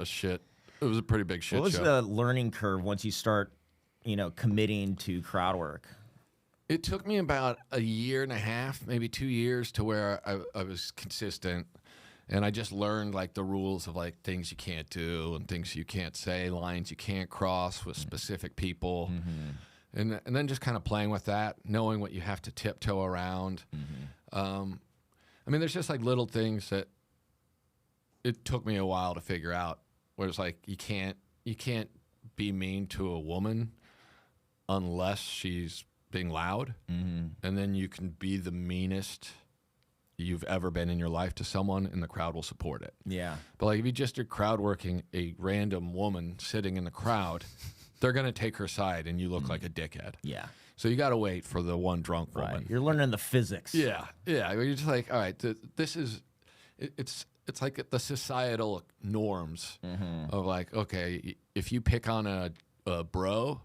[SPEAKER 1] shit. It was a pretty big shit
[SPEAKER 2] What was
[SPEAKER 1] show.
[SPEAKER 2] the learning curve once you start, committing to crowd work?
[SPEAKER 1] It took me about a year and a half, maybe 2 years, to where I was consistent. And I just learned like the rules of like things you can't do and things you can't say, lines you can't cross with specific people. And then just kind of playing with that, knowing what you have to tiptoe around. I mean, there's just like little things that it took me a while to figure out, where it's like you can't be mean to a woman unless she's being loud. And then you can be the meanest you've ever been in your life to someone, and the crowd will support it.
[SPEAKER 2] Yeah.
[SPEAKER 1] But like if you just are crowd working a random woman sitting in the crowd, they're going to take her side and you look like a dickhead.
[SPEAKER 2] Yeah.
[SPEAKER 1] So you got to wait for the one drunk woman.
[SPEAKER 2] Right. You're learning the physics.
[SPEAKER 1] Yeah. You're just like, all right, this is, it's like the societal norms of like, okay, if you pick on a bro,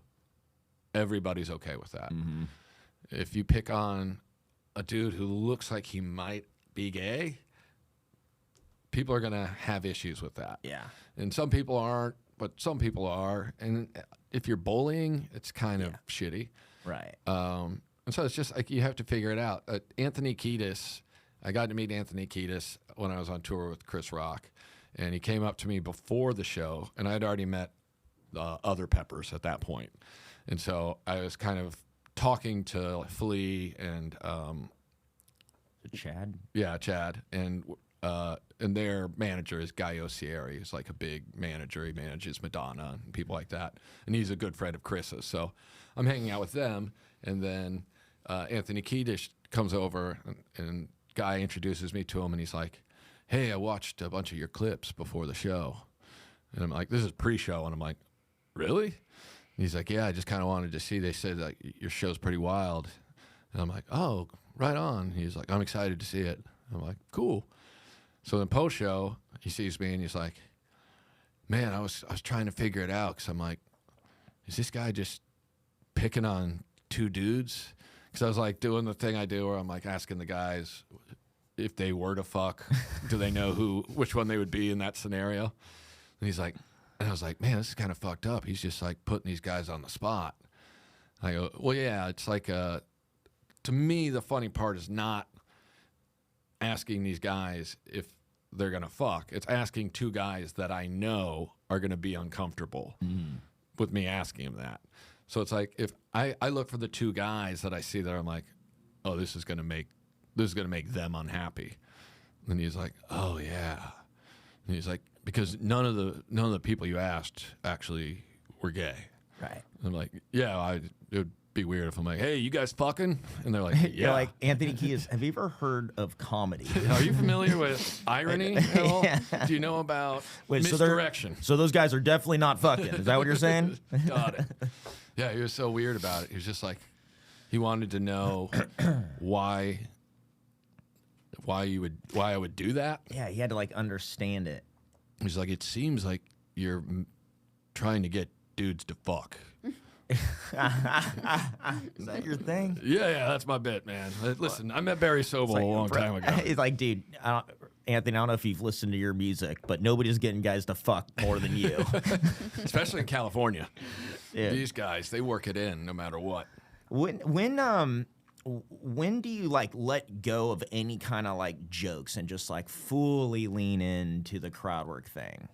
[SPEAKER 1] everybody's okay with that. If you pick on a dude who looks like he might be gay, people are going to have issues with that.
[SPEAKER 2] Yeah.
[SPEAKER 1] And some people aren't, but some people are. And if you're bullying, it's kind of shitty.
[SPEAKER 2] Right.
[SPEAKER 1] And so it's just like you have to figure it out. Anthony Kiedis, I got to meet Anthony Kiedis when I was on tour with Chris Rock. And he came up to me before the show, and I'd already met other Peppers at that point. And so I was kind of talking to Flea and
[SPEAKER 2] Chad.
[SPEAKER 1] Yeah, Chad, and their manager is Guy Osieri. He's like a big manager. He manages Madonna and people like that, and he's a good friend of Chris's. So I'm hanging out with them, and then Anthony Kiedis comes over, and Guy introduces me to him, and he's like, "Hey, I watched a bunch of your clips before the show," and I'm like, "This is pre-show," and I'm like, "Really?" He's like, yeah, I just kind of wanted to see. They said like your show's pretty wild, and I'm like, oh, right on. He's like, I'm excited to see it. I'm like, cool. So then post show, he sees me and he's like, man, I was trying to figure it out because I'm like, is this guy just picking on two dudes? Because I was like doing the thing I do where I'm like asking the guys if they were to fuck, do they know which one they would be in that scenario? And he's like. And I was like, man, this is kind of fucked up. He's just like putting these guys on the spot. I go, well, yeah, it's like, to me, the funny part is not asking these guys if they're going to fuck. It's asking two guys that I know are going to be uncomfortable with me asking them that. So it's like, if I look for the two guys that I see that I'm like, oh, this is going to make them unhappy. And he's like, oh, yeah. And he's like, because none of the people you asked actually were gay.
[SPEAKER 2] Right.
[SPEAKER 1] I'm like, yeah, it would be weird if I'm like, hey, you guys fucking? And they're like, yeah.
[SPEAKER 2] You're like, Anthony Kiedis, have you ever heard of comedy?
[SPEAKER 1] Are you familiar with irony at all? Yeah. Do you know about misdirection?
[SPEAKER 2] So those guys are definitely not fucking. Is that what you're saying?
[SPEAKER 1] Got it. Yeah, he was so weird about it. He was just like, he wanted to know why why I would do that.
[SPEAKER 2] Yeah, he had to like understand it.
[SPEAKER 1] He's like, it seems like you're trying to get dudes to fuck.
[SPEAKER 2] Is that your thing?
[SPEAKER 1] Yeah, that's my bit, man. Listen, I met Barry Sobel a long time ago.
[SPEAKER 2] He's like, dude, Anthony, I don't know if you've listened to your music, but nobody's getting guys to fuck more than you.
[SPEAKER 1] Especially in California.
[SPEAKER 2] Yeah.
[SPEAKER 1] These guys, they work it in no matter what.
[SPEAKER 2] When do you like let go of any kind of like jokes and just like fully lean into the crowd work thing?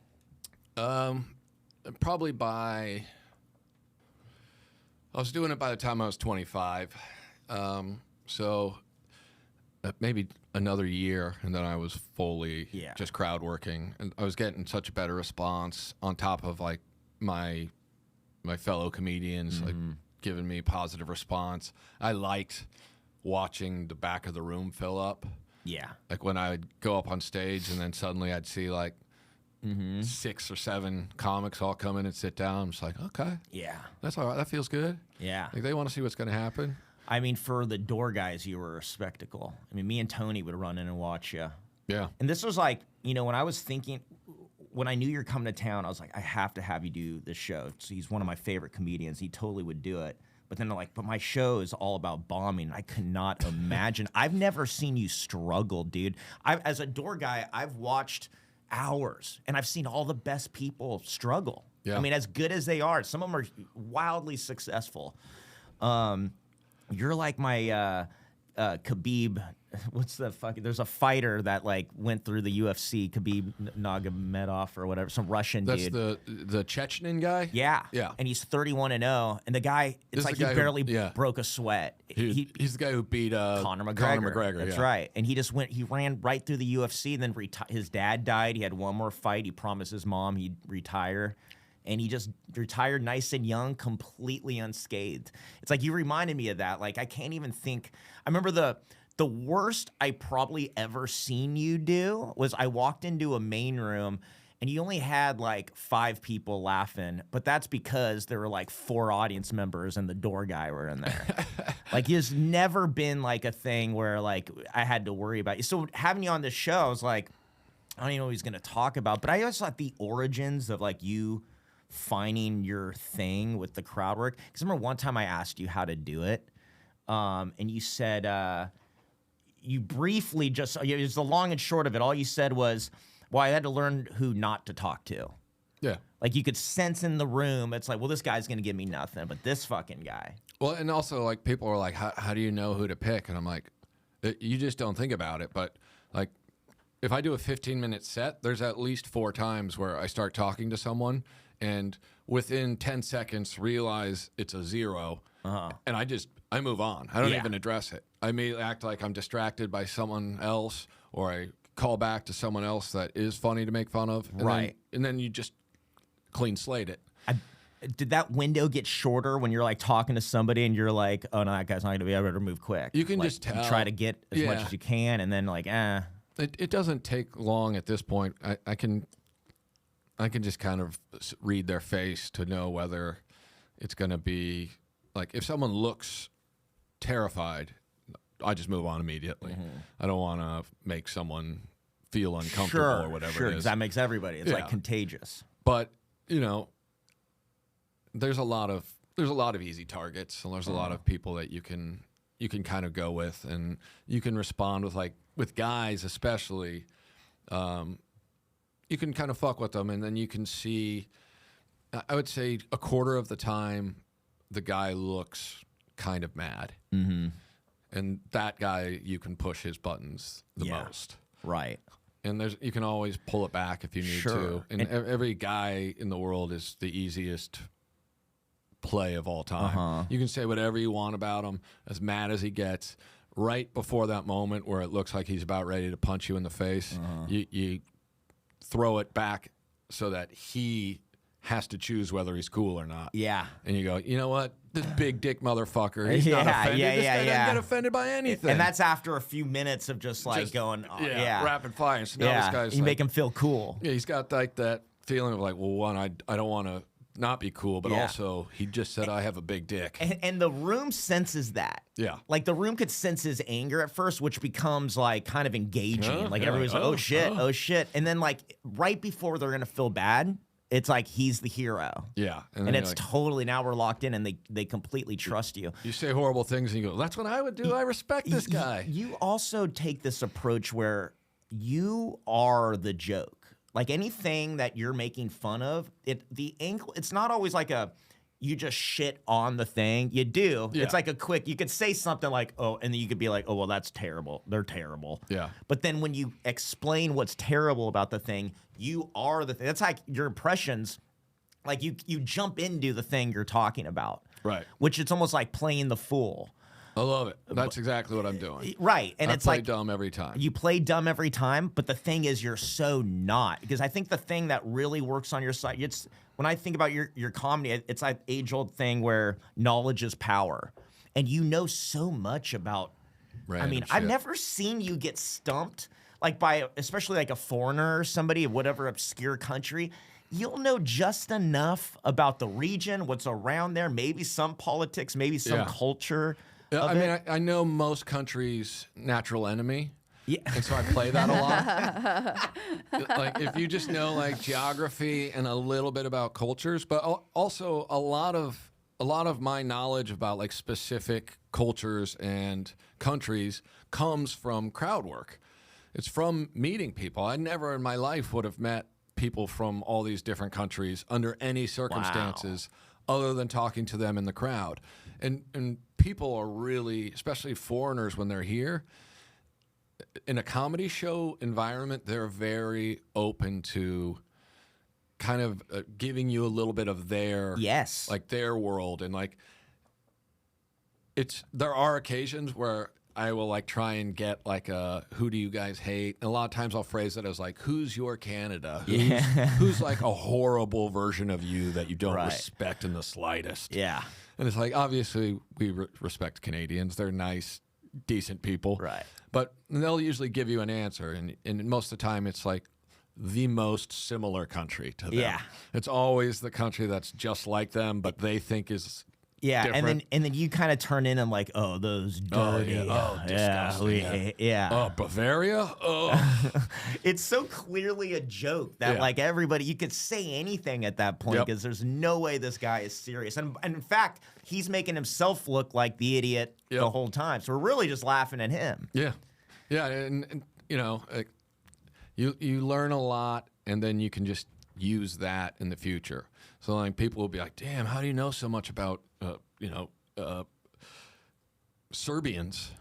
[SPEAKER 1] Probably I was doing it by the time I was 25. So maybe another year, and then I was fully just crowd working. And I was getting such a better response on top of like my fellow comedians like giving me positive response. I liked watching the back of the room fill up.
[SPEAKER 2] Yeah.
[SPEAKER 1] Like when I would go up on stage and then suddenly I'd see like 6 or 7 comics all come in and sit down. I'm just like, okay.
[SPEAKER 2] Yeah.
[SPEAKER 1] That's all right. That feels good.
[SPEAKER 2] Yeah.
[SPEAKER 1] Like they want to see what's going to happen.
[SPEAKER 2] I mean, for the door guys, you were a spectacle. I mean, me and Tony would run in and watch you.
[SPEAKER 1] Yeah.
[SPEAKER 2] And this was like, when I was thinking, when I knew you were coming to town, I was like, I have to have you do this show. So he's one of my favorite comedians. He totally would do it. But then they're like, but my show is all about bombing. I could not imagine. I've never seen you struggle, dude. As a door guy, I've watched hours, and I've seen all the best people struggle.
[SPEAKER 1] Yeah.
[SPEAKER 2] I mean, as good as they are, some of them are wildly successful. You're like my Khabib. What's the fuck? There's a fighter that like went through the UFC, Khabib Nurmagomedov or whatever, some Russian
[SPEAKER 1] That's
[SPEAKER 2] dude.
[SPEAKER 1] the Chechen guy?
[SPEAKER 2] Yeah.
[SPEAKER 1] Yeah.
[SPEAKER 2] And he's 31-0, and the guy, it's like he barely broke a sweat.
[SPEAKER 1] He's the guy who beat
[SPEAKER 2] Conor McGregor.
[SPEAKER 1] That's
[SPEAKER 2] right. And he ran right through the UFC, and then his dad died. He had one more fight. He promised his mom he'd retire. And he just retired nice and young, completely unscathed. It's like you reminded me of that. Like, I can't even think. I remember the worst I probably ever seen you do was I walked into a main room and you only had like 5 people laughing, but that's because there were like 4 audience members and the door guy were in there. Like, there's never been like a thing where like I had to worry about you. So having you on this show, I was like, I don't even know what he's going to talk about, but I always thought the origins of like you finding your thing with the crowd work. Because I remember one time I asked you how to do it, and you said you briefly just, it was the long and short of it. All you said was, well, I had to learn who not to talk to.
[SPEAKER 1] Yeah.
[SPEAKER 2] Like you could sense in the room, it's like, well, this guy's going to give me nothing, but this fucking guy.
[SPEAKER 1] Well, and also like people are like, how do you know who to pick? And I'm like, you just don't think about it. But like, if I do a 15-minute set, there's at least 4 times where I start talking to someone and within 10 seconds realize it's a 0, and I move on. I don't even address it. I may act like I'm distracted by someone else, or I call back to someone else that is funny to make fun of. And then you just clean slate it.
[SPEAKER 2] Did that window get shorter when you're like talking to somebody and you're like, oh no, that guy's not going to be able to move quick?
[SPEAKER 1] You can
[SPEAKER 2] like,
[SPEAKER 1] just tell.
[SPEAKER 2] Try to get as much as you can, and then like,
[SPEAKER 1] It doesn't take long at this point. I can just kind of read their face to know whether it's going to be like, if someone looks terrified, I just move on immediately. I don't want to make someone feel uncomfortable or whatever.
[SPEAKER 2] Sure,
[SPEAKER 1] it is.
[SPEAKER 2] because that makes everybody. It's like contagious.
[SPEAKER 1] But there's a lot of easy targets, and there's a lot of people that you can kind of go with, and you can respond with, like with guys especially. You can kind of fuck with them, and then you can see, I would say a quarter of the time, the guy looks kind of mad. And that guy, you can push his buttons the most.
[SPEAKER 2] Right.
[SPEAKER 1] And you can always pull it back if you need to. And every guy in the world is the easiest play of all time. You can say whatever you want about him, as mad as he gets. Right before that moment where it looks like he's about ready to punch you in the face, you throw it back so that he has to choose whether he's cool or not.
[SPEAKER 2] Yeah.
[SPEAKER 1] And you go, you know what? This big dick motherfucker, he's not offended. This guy doesn't get offended by anything.
[SPEAKER 2] And that's after a few minutes of just going,
[SPEAKER 1] rapid fire. So now this guy's
[SPEAKER 2] you
[SPEAKER 1] like,
[SPEAKER 2] make him feel cool.
[SPEAKER 1] Yeah, he's got like that feeling of like, well, one, I don't want to not be cool, but also he just said I have a big dick.
[SPEAKER 2] And the room senses that.
[SPEAKER 1] Yeah.
[SPEAKER 2] Like the room could sense his anger at first, which becomes like kind of engaging. Like
[SPEAKER 1] yeah,
[SPEAKER 2] everybody's like, oh shit. And then like right before they're gonna feel bad, it's like he's the hero.
[SPEAKER 1] Yeah.
[SPEAKER 2] And it's like, totally, now we're locked in and they completely trust you.
[SPEAKER 1] You say horrible things and you go, that's what I would do. I respect this guy.
[SPEAKER 2] You also take this approach where you are the joke. Like anything that you're making fun of, it's not always like you just shit on the thing. You do.
[SPEAKER 1] Yeah.
[SPEAKER 2] It's like you could say something like, oh, and then you could be like, oh, well, that's terrible. They're terrible.
[SPEAKER 1] Yeah.
[SPEAKER 2] But then when you explain what's terrible about the thing, you are the thing. That's like your impressions. Like you jump into the thing you're talking about.
[SPEAKER 1] Right.
[SPEAKER 2] Which it's almost like playing the fool.
[SPEAKER 1] I love it. That's exactly what I'm doing.
[SPEAKER 2] Right. And
[SPEAKER 1] I
[SPEAKER 2] it's
[SPEAKER 1] play
[SPEAKER 2] like
[SPEAKER 1] dumb every time.
[SPEAKER 2] you play dumb every time, but the thing is you're so not. Because I think the thing that really works on your side, it's when I think about your comedy, it's like age-old thing where knowledge is power. And you know so much about
[SPEAKER 1] Random
[SPEAKER 2] I mean,
[SPEAKER 1] shit.
[SPEAKER 2] I've never seen you get stumped like by especially like a foreigner or somebody of whatever obscure country. You'll know just enough about the region, what's around there, maybe some politics, maybe some culture.
[SPEAKER 1] I mean, I know most countries' natural enemy.
[SPEAKER 2] Yeah.
[SPEAKER 1] And so I play that a lot. Like if you just know like geography and a little bit about cultures, but also a lot of my knowledge about like specific cultures and countries comes from crowd work. It's from meeting people. I never in my life would have met people from all these different countries under any circumstances other than talking to them in the crowd. And people are really, especially foreigners when they're here, in a comedy show environment, they're very open to kind of giving you a little bit of their like their world. And like there are occasions where I will like try and get like who do you guys hate? And a lot of times I'll phrase it as like, who's your Canada? Who's like a horrible version of you that you don't respect in the slightest?
[SPEAKER 2] Yeah.
[SPEAKER 1] And it's like, obviously we respect Canadians. They're nice, decent people.
[SPEAKER 2] Right.
[SPEAKER 1] But they'll usually give you an answer. And most of the time it's like the most similar country to them.
[SPEAKER 2] Yeah.
[SPEAKER 1] It's always the country that's just like them, but they think is
[SPEAKER 2] different. and then you kind of turn in and like, oh, those dirty,
[SPEAKER 1] disgusting. Oh, Bavaria. Oh,
[SPEAKER 2] it's so clearly a joke that like everybody, you could say anything at that point because there's no way this guy is serious. And in fact, he's making himself look like the idiot the whole time. So we're really just laughing at him.
[SPEAKER 1] Yeah, and you know, you learn a lot, and then you can just use that in the future. So like people will be like, "Damn, how do you know so much about Serbians?"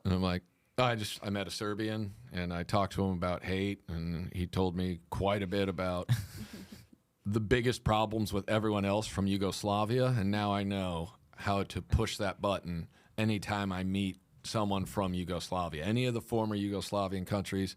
[SPEAKER 1] And I'm like, I met a Serbian and I talked to him about hate, and he told me quite a bit about the biggest problems with everyone else from Yugoslavia, and now I know how to push that button anytime I meet someone from Yugoslavia. Any of the former Yugoslavian countries,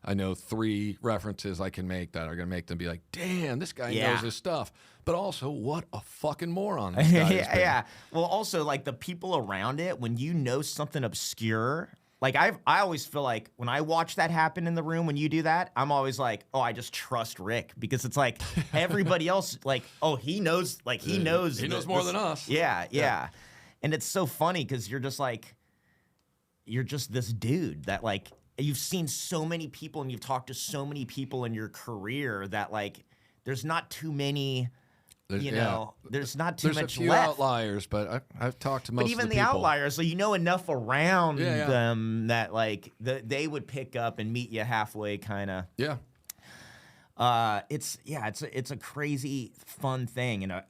[SPEAKER 1] I know 3 references I can make that are going to make them be like, damn, this guy knows his stuff. But also, what a fucking moron this guy is.
[SPEAKER 2] Yeah. Well, also, like, the people around it, when you know something obscure, like, I always feel like when I watch that happen in the room, when you do that, I'm always like, oh, I just trust Rick. Because it's like, everybody else, like, oh, he knows, like, he knows.
[SPEAKER 1] He knows more than us.
[SPEAKER 2] Yeah. And it's so funny because you're just like, you're just this dude that, like, you've seen so many people and you've talked to so many people in your career that like there's not too many, there's not too much left.
[SPEAKER 1] There's a few outliers, but I've talked to most of the people.
[SPEAKER 2] But even the outliers, so you know enough around them that like they would pick up and meet you halfway kind of.
[SPEAKER 1] Yeah.
[SPEAKER 2] It's a crazy fun thing, and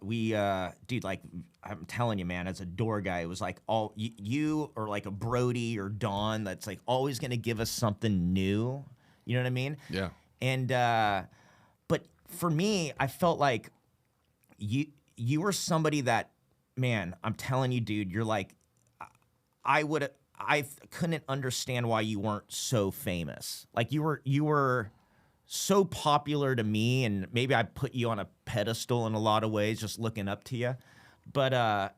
[SPEAKER 2] dude, like I'm telling you, man, as a door guy, it was like all you or like a Brody or Don that's like always gonna give us something new. You know what I mean?
[SPEAKER 1] Yeah.
[SPEAKER 2] And but for me, I felt like you were somebody that, man, I'm telling you, dude, you're like I couldn't understand why you weren't so famous. Like you were so popular to me, and maybe I put you on a pedestal in a lot of ways, just looking up to you. But I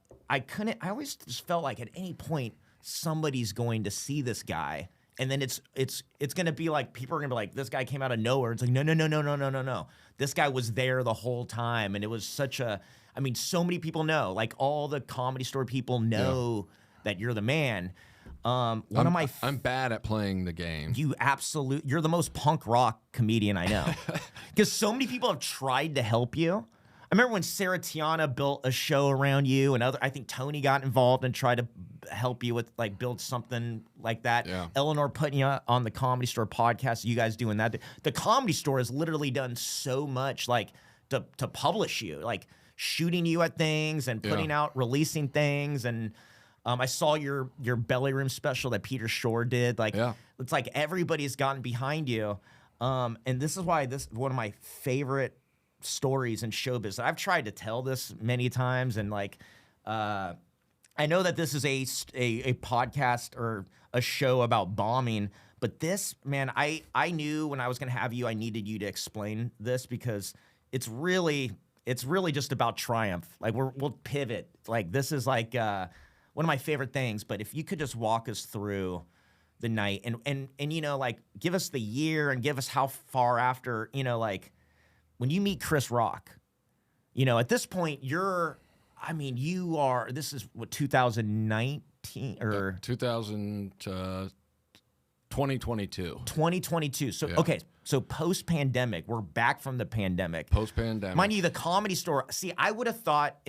[SPEAKER 2] always just felt like at any point somebody's going to see this guy And then it's going to be like, people are going to be like, this guy came out of nowhere. It's like, no. This guy was there the whole time. And it was such a, I mean, so many people know, like all the Comedy Store people know that you're the man. I'm
[SPEAKER 1] bad at playing the game.
[SPEAKER 2] You're the most punk rock comedian I know. Because so many people have tried to help you. I remember when Sarah Tiana built a show around you, and I think Tony got involved and tried to help you with like build something like that.
[SPEAKER 1] Yeah.
[SPEAKER 2] Eleanor putting you on the Comedy Store podcast, you guys doing that. The Comedy Store has literally done so much like to publish you, like shooting you at things and putting out, releasing things. And I saw your Belly Room special that Peter Shore did. Like it's like everybody's gotten behind you. And this is why this one of my favorite stories in showbiz. I've tried to tell this many times, and like I know that this is a podcast or a show about bombing, but this, man, I knew when I was going to have you, I needed you to explain this, because it's really just about triumph. Like we'll pivot. Like this is like one of my favorite things. But if you could just walk us through the night and you know, like give us the year and give us how far after, you know, like when you meet Chris Rock, you know, at this point you are, this is what, 2019 or
[SPEAKER 1] 2022.
[SPEAKER 2] 2022. So, okay. So post-pandemic, we're back from the pandemic.
[SPEAKER 1] Post-pandemic.
[SPEAKER 2] Mind you, the Comedy Store, see, I would have thought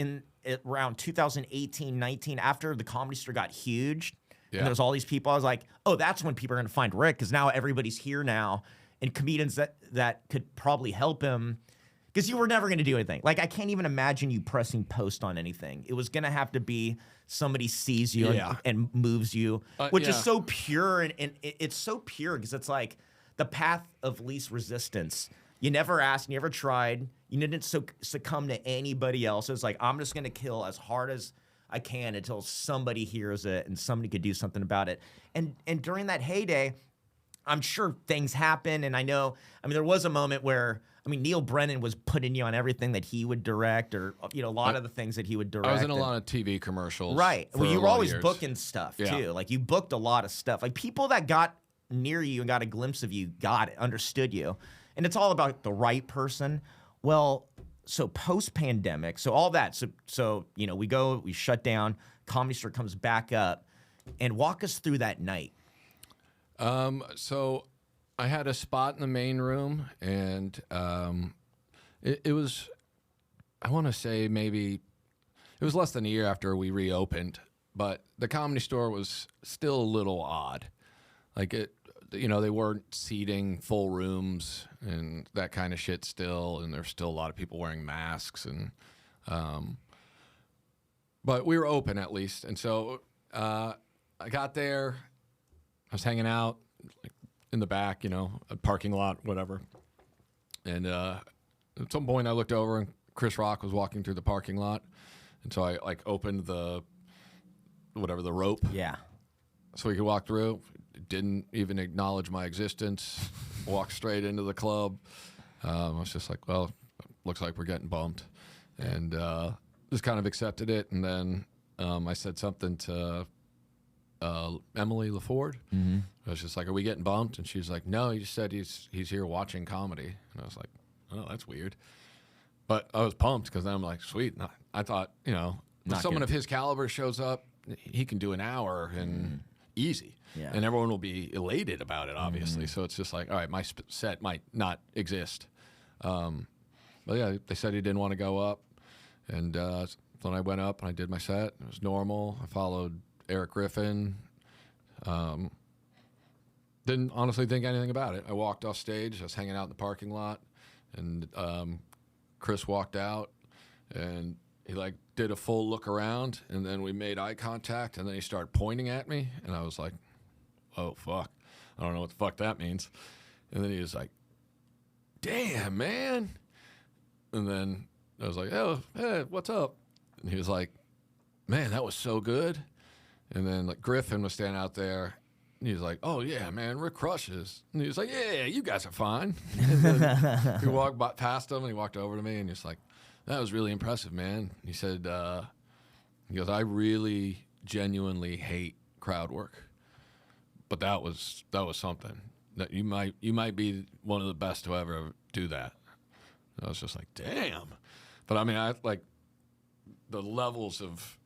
[SPEAKER 2] around 2018, 19, after the Comedy Store got huge, and there's all these people, I was like, oh, that's when people are going to find Rick, because now everybody's here now. And comedians that could probably help him, because you were never going to do anything. Like, I can't even imagine you pressing post on anything. It was going to have to be somebody sees you and moves you, which is so pure. And it's so pure because it's like the path of least resistance. You never asked, you never tried. You didn't succumb to anybody else. It was like, I'm just going to kill as hard as I can until somebody hears it and somebody could do something about it. And during that heyday, I'm sure things happen, and I know, there was a moment where, Neil Brennan was putting you on everything that he would direct, or, you know, a lot of the things that he would direct.
[SPEAKER 1] I was in a lot of TV commercials.
[SPEAKER 2] Right. Well, you were always booking stuff, too.
[SPEAKER 1] Yeah.
[SPEAKER 2] Like, you booked a lot of stuff. Like, people that got near you and got a glimpse of you got it, understood you. And it's all about the right person. Well, so post-pandemic, so all that. So you know, we shut down, Comedy Store comes back up, and walk us through that night.
[SPEAKER 1] So I had a spot in the main room, and it was, I want to say maybe, it was less than a year after we reopened, but the Comedy Store was still a little odd. Like they weren't seating full rooms and that kind of shit still, and there's still a lot of people wearing masks, and but we were open at least. And so I got there. I was hanging out in the back, you know, a parking lot, whatever. And at some point I looked over and Chris Rock was walking through the parking lot. And so I opened the rope.
[SPEAKER 2] Yeah.
[SPEAKER 1] So he could walk through. Didn't even acknowledge my existence. Walked straight into the club. I was just like, well, looks like we're getting bumped. And just kind of accepted it. And then I said something to Emily LaFord. Mm-hmm. I was just like, are we getting bumped? And she's like, no, he just said he's here watching comedy. And I was like, oh, that's weird. But I was pumped because then I'm like, sweet. I thought, you know, if someone of his caliber shows up, he can do an hour and easy. Yeah. And everyone will be elated about it, obviously. So it's just like, all right, my set might not exist. But yeah, they said he didn't want to go up. And so then I went up and I did my set. It was normal. I followed Eric Griffin. Didn't honestly think anything about it. I walked off stage. I was hanging out in the parking lot, and Chris walked out, and he did a full look around, and then we made eye contact, and then he started pointing at me, and I was like, oh, fuck. I don't know what the fuck that means. And then he was like, damn, man. And then I was like, oh, hey, what's up? And he was like, man, that was so good. And then Griffin was standing out there, and he was like, oh, yeah, man, Rick crushes. And he was like, yeah, you guys are fine. And then he walked past him, and he walked over to me, and he's like, that was really impressive, man. He said, he goes, I really genuinely hate crowd work. but that was something. That you might be one of the best to ever do that. I was just like, damn. But I mean, I like the levels of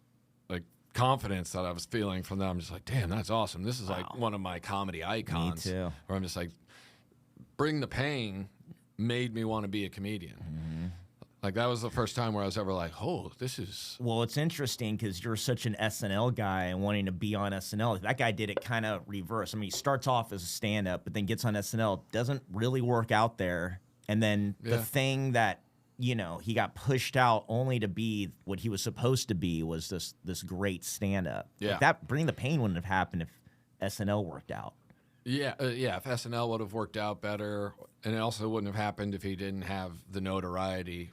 [SPEAKER 1] like confidence that I was feeling from them. I'm just like, damn, that's awesome. This is like one of my comedy icons.
[SPEAKER 2] Me too.
[SPEAKER 1] Where I'm just like, Bring the Pain made me want to be a comedian.
[SPEAKER 2] Mm-hmm.
[SPEAKER 1] Like that was the first time where I was ever like, oh, this is.
[SPEAKER 2] Well, it's interesting because you're such an SNL guy and wanting to be on SNL. That guy did it kind of reverse. I mean, he starts off as a stand-up, but then gets on SNL, doesn't really work out there. And then the thing that, you know, he got pushed out only to be what he was supposed to be was this great stand-up.
[SPEAKER 1] Yeah.
[SPEAKER 2] Like that Bring the Pain wouldn't have happened if SNL worked out.
[SPEAKER 1] Yeah, if SNL would have worked out better, and it also wouldn't have happened if he didn't have the notoriety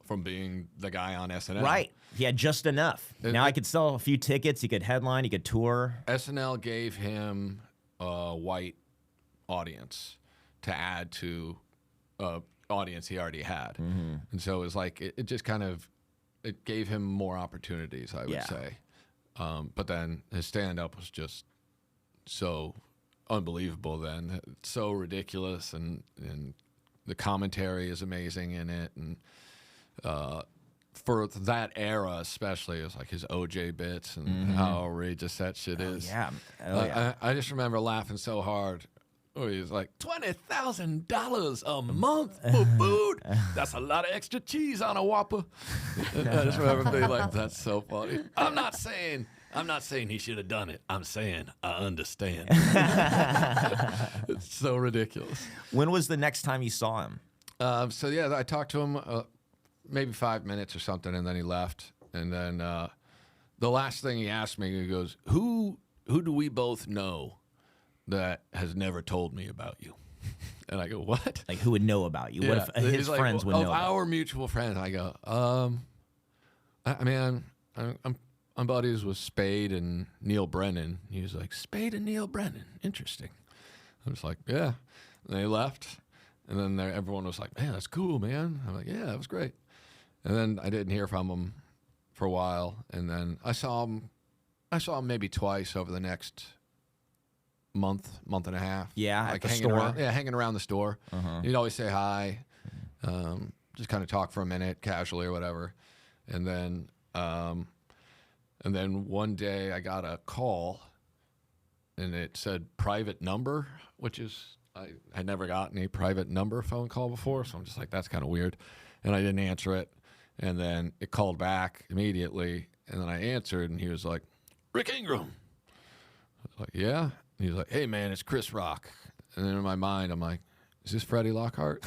[SPEAKER 1] from being the guy on SNL.
[SPEAKER 2] Right. He had just enough. Now I could sell a few tickets. He could headline. He could tour.
[SPEAKER 1] SNL gave him a white audience to add to audience he already had. Mm-hmm. And so it was like, it just kind of, it gave him more opportunities, I would say. But then his stand-up was just so unbelievable then. It's so ridiculous, and the commentary is amazing in it. And for that era especially, it was like his OJ bits and how outrageous that shit is.
[SPEAKER 2] Yeah.
[SPEAKER 1] I just remember laughing so hard. Oh, he's like, $20,000 a month for food? That's a lot of extra cheese on a Whopper. I just remember being like, that's so funny. I'm not saying he should have done it. I'm saying I understand. It's so ridiculous.
[SPEAKER 2] When was the next time you saw him?
[SPEAKER 1] So yeah, I talked to him maybe 5 minutes or something, and then he left. And then the last thing he asked me, he goes, who do we both know that has never told me about you? And I go, what?
[SPEAKER 2] Like, who would know about you? What if his
[SPEAKER 1] like,
[SPEAKER 2] friends would know
[SPEAKER 1] of
[SPEAKER 2] about
[SPEAKER 1] our mutual friends? I go, I mean, I'm buddies with Spade and Neil Brennan. He was like, Spade and Neil Brennan, interesting. I was like, yeah. And they left, and then everyone was like, man, that's cool, man. I'm like, yeah, that was great. And then I didn't hear from him for a while, and then I saw him maybe twice over the next month and a half.
[SPEAKER 2] Yeah,
[SPEAKER 1] like
[SPEAKER 2] at the
[SPEAKER 1] hanging
[SPEAKER 2] store.
[SPEAKER 1] around, hanging around the store. He'd always say hi, just kind of talk for a minute casually or whatever, and then one day I got a call, and it said private number, which is I had never gotten a private number phone call before, so I'm just like, that's kind of weird, and I didn't answer it, and then it called back immediately, and then I answered, and he was like, Rick Ingraham. I was like, yeah. And he was like, hey, man, it's Chris Rock. And then in my mind, I'm like, is this Freddie Lockhart?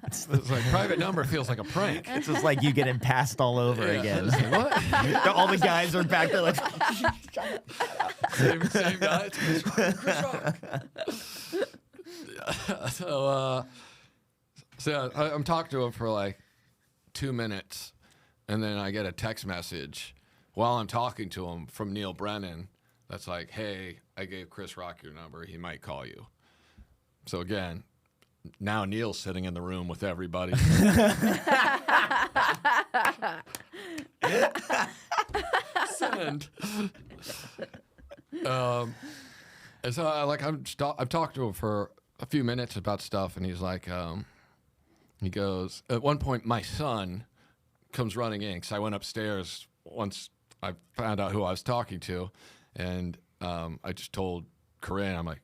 [SPEAKER 1] It's like, private number feels like a prank.
[SPEAKER 2] It's just like you getting passed all over again.
[SPEAKER 1] Like, what?
[SPEAKER 2] All the guys are back there like,
[SPEAKER 1] Same guy. It's Chris Rock. So I'm talking to him for like 2 minutes, and then I get a text message while I'm talking to him from Neil Brennan that's like, hey, I gave Chris Rock your number. He might call you. So again, now Neil's sitting in the room with everybody. Send. And so I'm talking to him for a few minutes about stuff, and he's like, he goes, at one point, my son comes running in, because I went upstairs once I found out who I was talking to, and I just told Corinne, I'm like,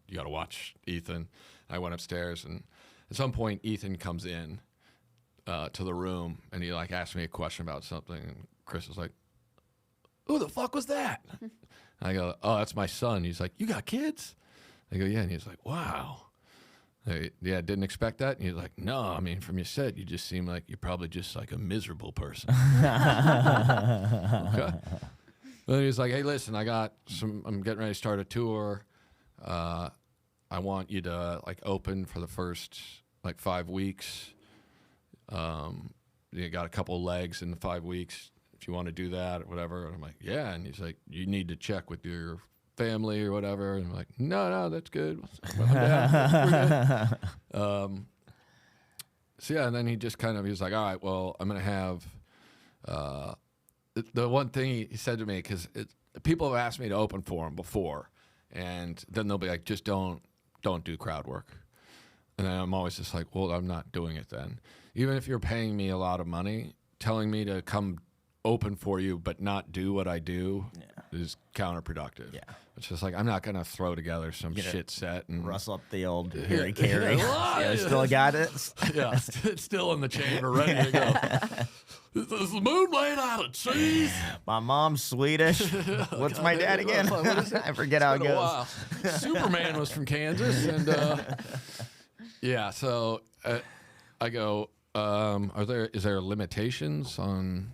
[SPEAKER 1] you got to watch Ethan. I went upstairs, and at some point, Ethan comes in to the room, and he like asked me a question about something, and Chris was like, who the fuck was that? I go, oh, that's my son. He's like, you got kids? I go, yeah. And he's like, wow. Yeah, didn't expect that. And he's like, no, I mean, from your set, you just seem like you're probably just like a miserable person. Okay. Then he's like, hey, listen, I'm getting ready to start a tour. I want you to like open for the first like 5 weeks. You got a couple legs in the 5 weeks. If you want to do that or whatever. And I'm like, yeah. And he's like, you need to check with your family or whatever. And I'm like, no, that's good. We're good. So yeah, and then he just he was like, all right, well, I'm going to have, the one thing he said to me, because people have asked me to open for him before, and then they'll be like, just don't do crowd work. And then I'm always just like, well, I'm not doing it then. Even if you're paying me a lot of money, telling me to come open for you but not do what I do is counterproductive.
[SPEAKER 2] Yeah.
[SPEAKER 1] It's just like, I'm not going to throw together some shit set and
[SPEAKER 2] Rustle up the old Harry Carey. Yeah, still got it.
[SPEAKER 1] yeah, it's still in the chamber, ready to go. Is the moon made out of cheese?
[SPEAKER 2] My mom's Swedish. What's my dad again? I forget how it
[SPEAKER 1] Been a
[SPEAKER 2] goes.
[SPEAKER 1] while. Superman was from Kansas, and yeah. So I go, is there limitations on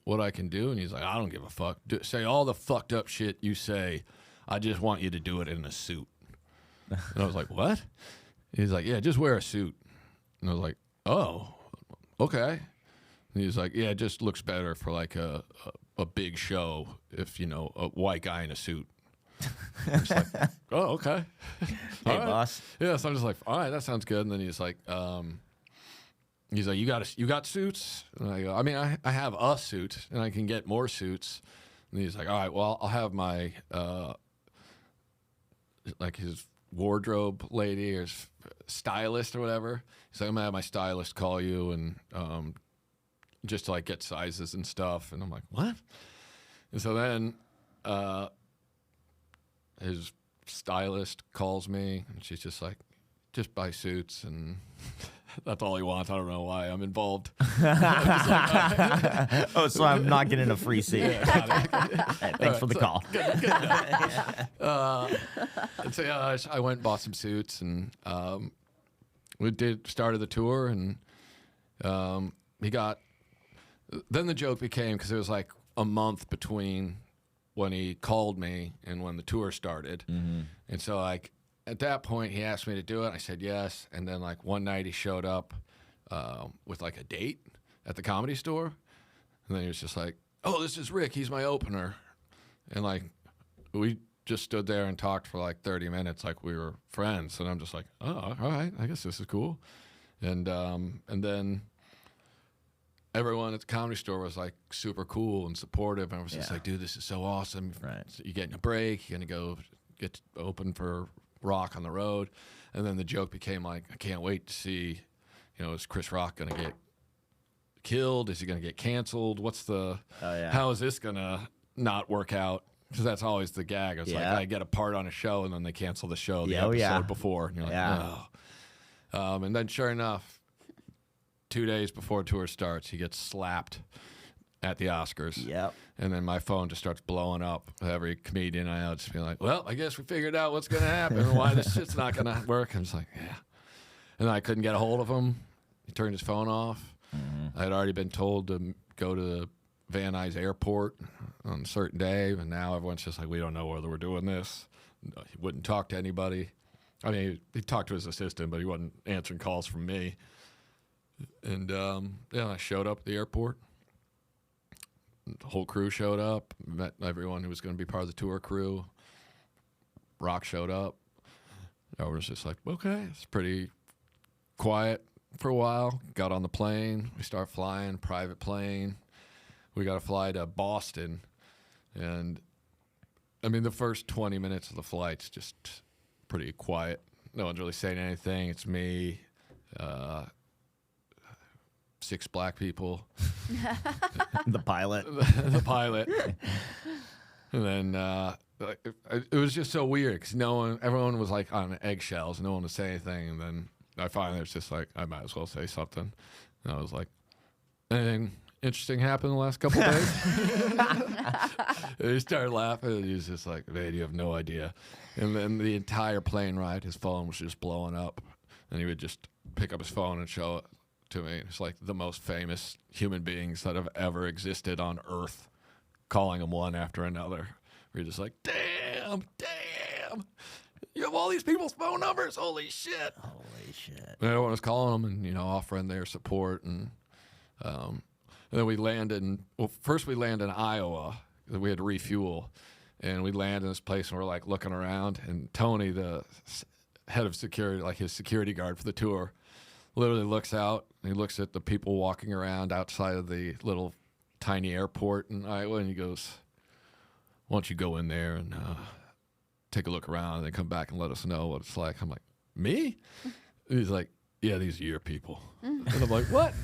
[SPEAKER 1] what I can do? And he's like, I don't give a fuck. Say all the fucked up shit you say. I just want you to do it in a suit. And I was like, what? He's like, yeah, just wear a suit. And I was like, oh, okay. And he's like, yeah, it just looks better for like a big show if, you know, a white guy in a suit. I'm just like, oh, okay.
[SPEAKER 2] Hey,
[SPEAKER 1] All right.
[SPEAKER 2] boss.
[SPEAKER 1] Yeah, so I'm just like, all right, that sounds good. And then he's like, you got suits? And I go, I mean, I have a suit, and I can get more suits. And he's like, all right, well, I'll have my like his wardrobe lady or stylist or whatever. He's like, I'm gonna have my stylist call you and just to like get sizes and stuff. And I'm like, what? And so then his stylist calls me, and she's just like, just buy suits, and that's all he wants. I don't know why I'm involved.
[SPEAKER 2] Oh, so I'm not getting a free seat. Hey, thanks for the call.
[SPEAKER 1] And so yeah, I went and bought some suits, and we started the tour, and he got. Then the joke became, because it was like a month between when he called me and when the tour started, and so like. At that point, he asked me to do it. I said yes. And then, like, one night he showed up with, like, a date at the Comedy Store. And then he was just like, oh, this is Rick. He's my opener. And, like, we just stood there and talked for, like, 30 minutes like we were friends. And I'm just like, oh, all right. I guess this is cool. And then everyone at the Comedy Store was, like, super cool and supportive. And I was just like, dude, this is so awesome.
[SPEAKER 2] Right.
[SPEAKER 1] So you're getting a break. You're going to go get to open for Rock on the road. And then the joke became like, I can't wait to see, you know, is Chris Rock going to get killed? Is he going to get canceled? How is this going to not work out? Because that's always the gag. It's like, I get a part on a show and then they cancel the show the episode before. And you're like, oh. And then sure enough, 2 days before tour starts, he gets slapped at the Oscars.
[SPEAKER 2] Yep.
[SPEAKER 1] And then my phone just starts blowing up. Every comedian I know just being like, well, I guess we figured out what's going to happen and why this shit's not going to work. I'm just like, yeah. And then I couldn't get a hold of him. He turned his phone off. I had already been told to go to Van Nuys Airport on a certain day, and now everyone's just like, we don't know whether we're doing this. He wouldn't talk to anybody. I mean, he talked to his assistant, but he wasn't answering calls from me. And I showed up at the airport. The whole crew showed up, met everyone who was going to be part of the tour crew. Rock showed up. I was just like, okay, it's pretty quiet for a while. Got on the plane. We start flying, private plane. We got to fly to Boston. And, I mean, the first 20 minutes of the flight's just pretty quiet. No one's really saying anything. It's me, 6 black people.
[SPEAKER 2] The pilot.
[SPEAKER 1] The pilot. And then it was just so weird because everyone was like on eggshells. No one was saying anything. And then I finally was just like, I might as well say something. And I was like, anything interesting happened the last couple of days? And he started laughing. And he was just like, man, you have no idea. And then the entire plane ride, his phone was just blowing up. And he would just pick up his phone and show it to me. It's like the most famous human beings that have ever existed on Earth, calling them one after another. We're just like, damn, you have all these people's phone numbers. Holy shit. And everyone was calling them and, you know, offering their support. And then we landed first we landed in Iowa. We had to refuel. And we landed in this place and we're like looking around. And Tony, the head of security, like his security guard for the tour, literally looks out and he looks at the people walking around outside of the little tiny airport in Iowa, and he goes, why don't you go in there and take a look around and then come back and let us know what it's like. I'm like, me? And he's like, yeah, these are your people. And I'm like, what?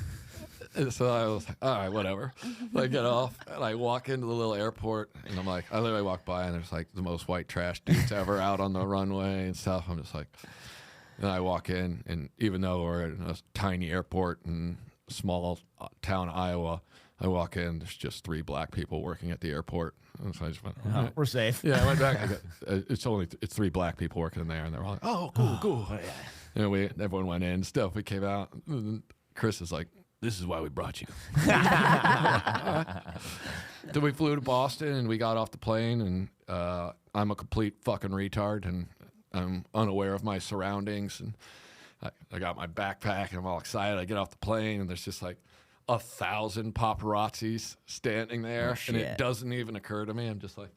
[SPEAKER 1] And so I was like, all right, whatever. So I get off and I walk into the little airport and I'm like, I literally walk by and there's like the most white trash dudes ever out on the runway and stuff. I'm just like, and I walk in, and even though we're in a tiny airport in a small town, Iowa, I walk in, there's just 3 black people working at the airport. And so I just went,
[SPEAKER 2] Oh, we're safe.
[SPEAKER 1] yeah, I went back. I go, it's 3 black people working in there, and they're all like, "Oh, cool." And everyone went in. Stuff. We came out. And Chris is like, "This is why we brought you." Then we flew to Boston, and we got off the plane. And I'm a complete fucking retard, and I'm unaware of my surroundings. And I got my backpack, and I'm all excited. I get off the plane, and there's just like 1,000 paparazzis standing there, and it doesn't even occur to me. I'm just like,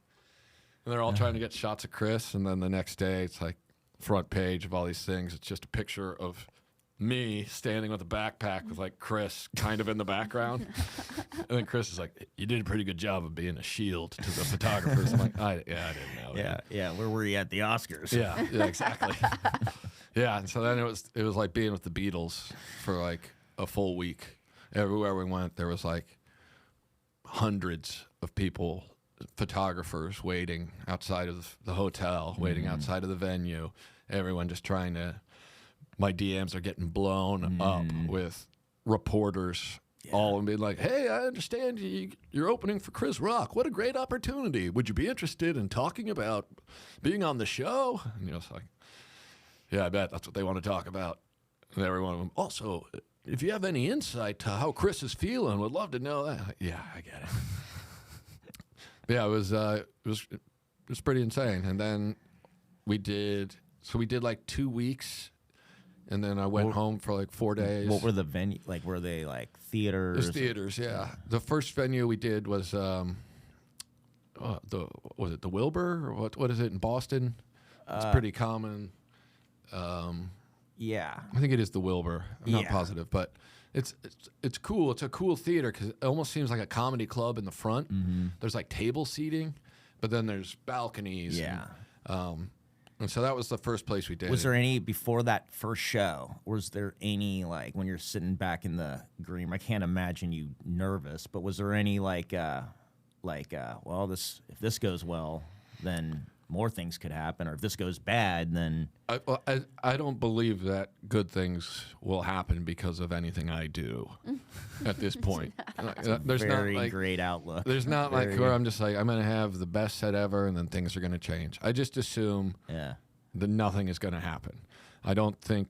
[SPEAKER 1] and they're all trying to get shots of Chris, and then the next day it's like front page of all these things. It's just a picture of me standing with a backpack with like Chris kind of in the background, and then Chris is like, "You did a pretty good job of being a shield to the photographers." I'm like, I didn't know.
[SPEAKER 2] Yeah. Where were you at the Oscars?
[SPEAKER 1] Yeah, exactly. Yeah, and so then it was like being with the Beatles for like a full week. Everywhere we went, there was like hundreds of people, photographers waiting outside of the hotel, waiting outside of the venue. Everyone just trying to. My DMs are getting blown up with reporters, all and being like, "Hey, I understand you're opening for Chris Rock. What a great opportunity! Would you be interested in talking about being on the show?" And it's like, "Yeah, I bet that's what they want to talk about." And every one of them also. If you have any insight to how Chris is feeling, would love to know that. Yeah, I get it. Yeah, it was pretty insane. And then we did like 2 weeks, and then I went home for like 4 days.
[SPEAKER 2] What were the venue? Like, were they like theaters?
[SPEAKER 1] It was theaters, yeah. The first venue we did was was it the Wilbur or what is it in Boston? It's pretty common.
[SPEAKER 2] Yeah,
[SPEAKER 1] I think it is the Wilbur. I'm not positive, but it's cool. It's a cool theater because it almost seems like a comedy club in the front. There's like table seating, but then there's balconies.
[SPEAKER 2] Yeah.
[SPEAKER 1] And so that was the first place we did.
[SPEAKER 2] Was there any before that first show? Was there any like when you're sitting back in the green room? I can't imagine you nervous, but was there any well, if this goes well, then more things could happen, or if this goes bad, then
[SPEAKER 1] I don't believe that good things will happen because of anything I do at this point. There's
[SPEAKER 2] very
[SPEAKER 1] not like
[SPEAKER 2] great outlook.
[SPEAKER 1] There's not like where I'm just like I'm going to have the best set ever, and then things are going to change. I just assume that nothing is going to happen. I don't think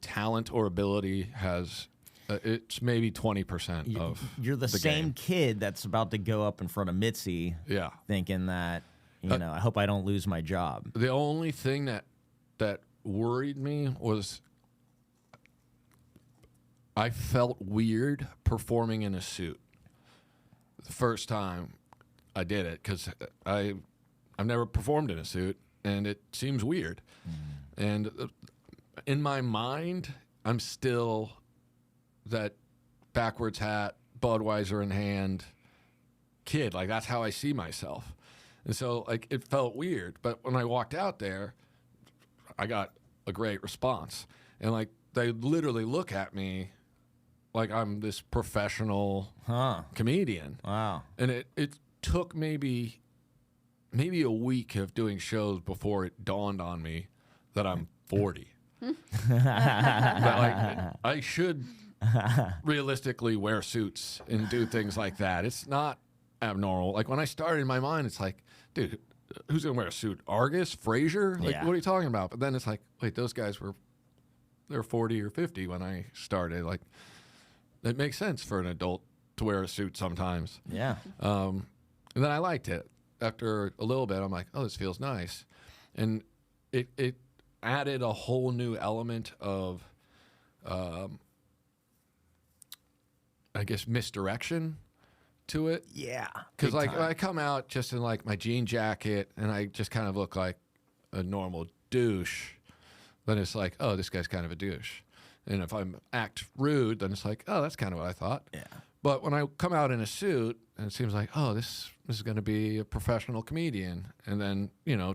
[SPEAKER 1] talent or ability has. It's maybe 20% of.
[SPEAKER 2] You're the same
[SPEAKER 1] game.
[SPEAKER 2] kid that's about to go up in front of Mitzi, thinking that. I hope I don't lose my job.
[SPEAKER 1] The only thing that worried me was I felt weird performing in a suit. The first time I did it, because I've never performed in a suit, and it seems weird. And in my mind, I'm still that backwards hat, Budweiser in hand kid. Like, that's how I see myself. And so, like, it felt weird. But when I walked out there, I got a great response. And, like, they literally look at me like I'm this professional comedian.
[SPEAKER 2] Wow.
[SPEAKER 1] And it took maybe a week of doing shows before it dawned on me that I'm 40. But, like, I should realistically wear suits and do things like that. It's not abnormal. Like, when I started, in my mind, it's like, dude, who's gonna wear a suit? Argus, Frasier? Like, what are you talking about? But then it's like, wait, those guys they're 40 or 50 when I started. Like, it makes sense for an adult to wear a suit sometimes.
[SPEAKER 2] Yeah.
[SPEAKER 1] And then I liked it. After a little bit, I'm like, oh, this feels nice. And it added a whole new element of, I guess, misdirection to it.
[SPEAKER 2] Yeah.
[SPEAKER 1] Because, like, when I come out just in, like, my jean jacket and I just kind of look like a normal douche, then it's like, oh, this guy's kind of a douche. And if I act rude, then it's like, oh, that's kind of what I thought.
[SPEAKER 2] Yeah.
[SPEAKER 1] But when I come out in a suit, and it seems like, oh, this is going to be a professional comedian, and then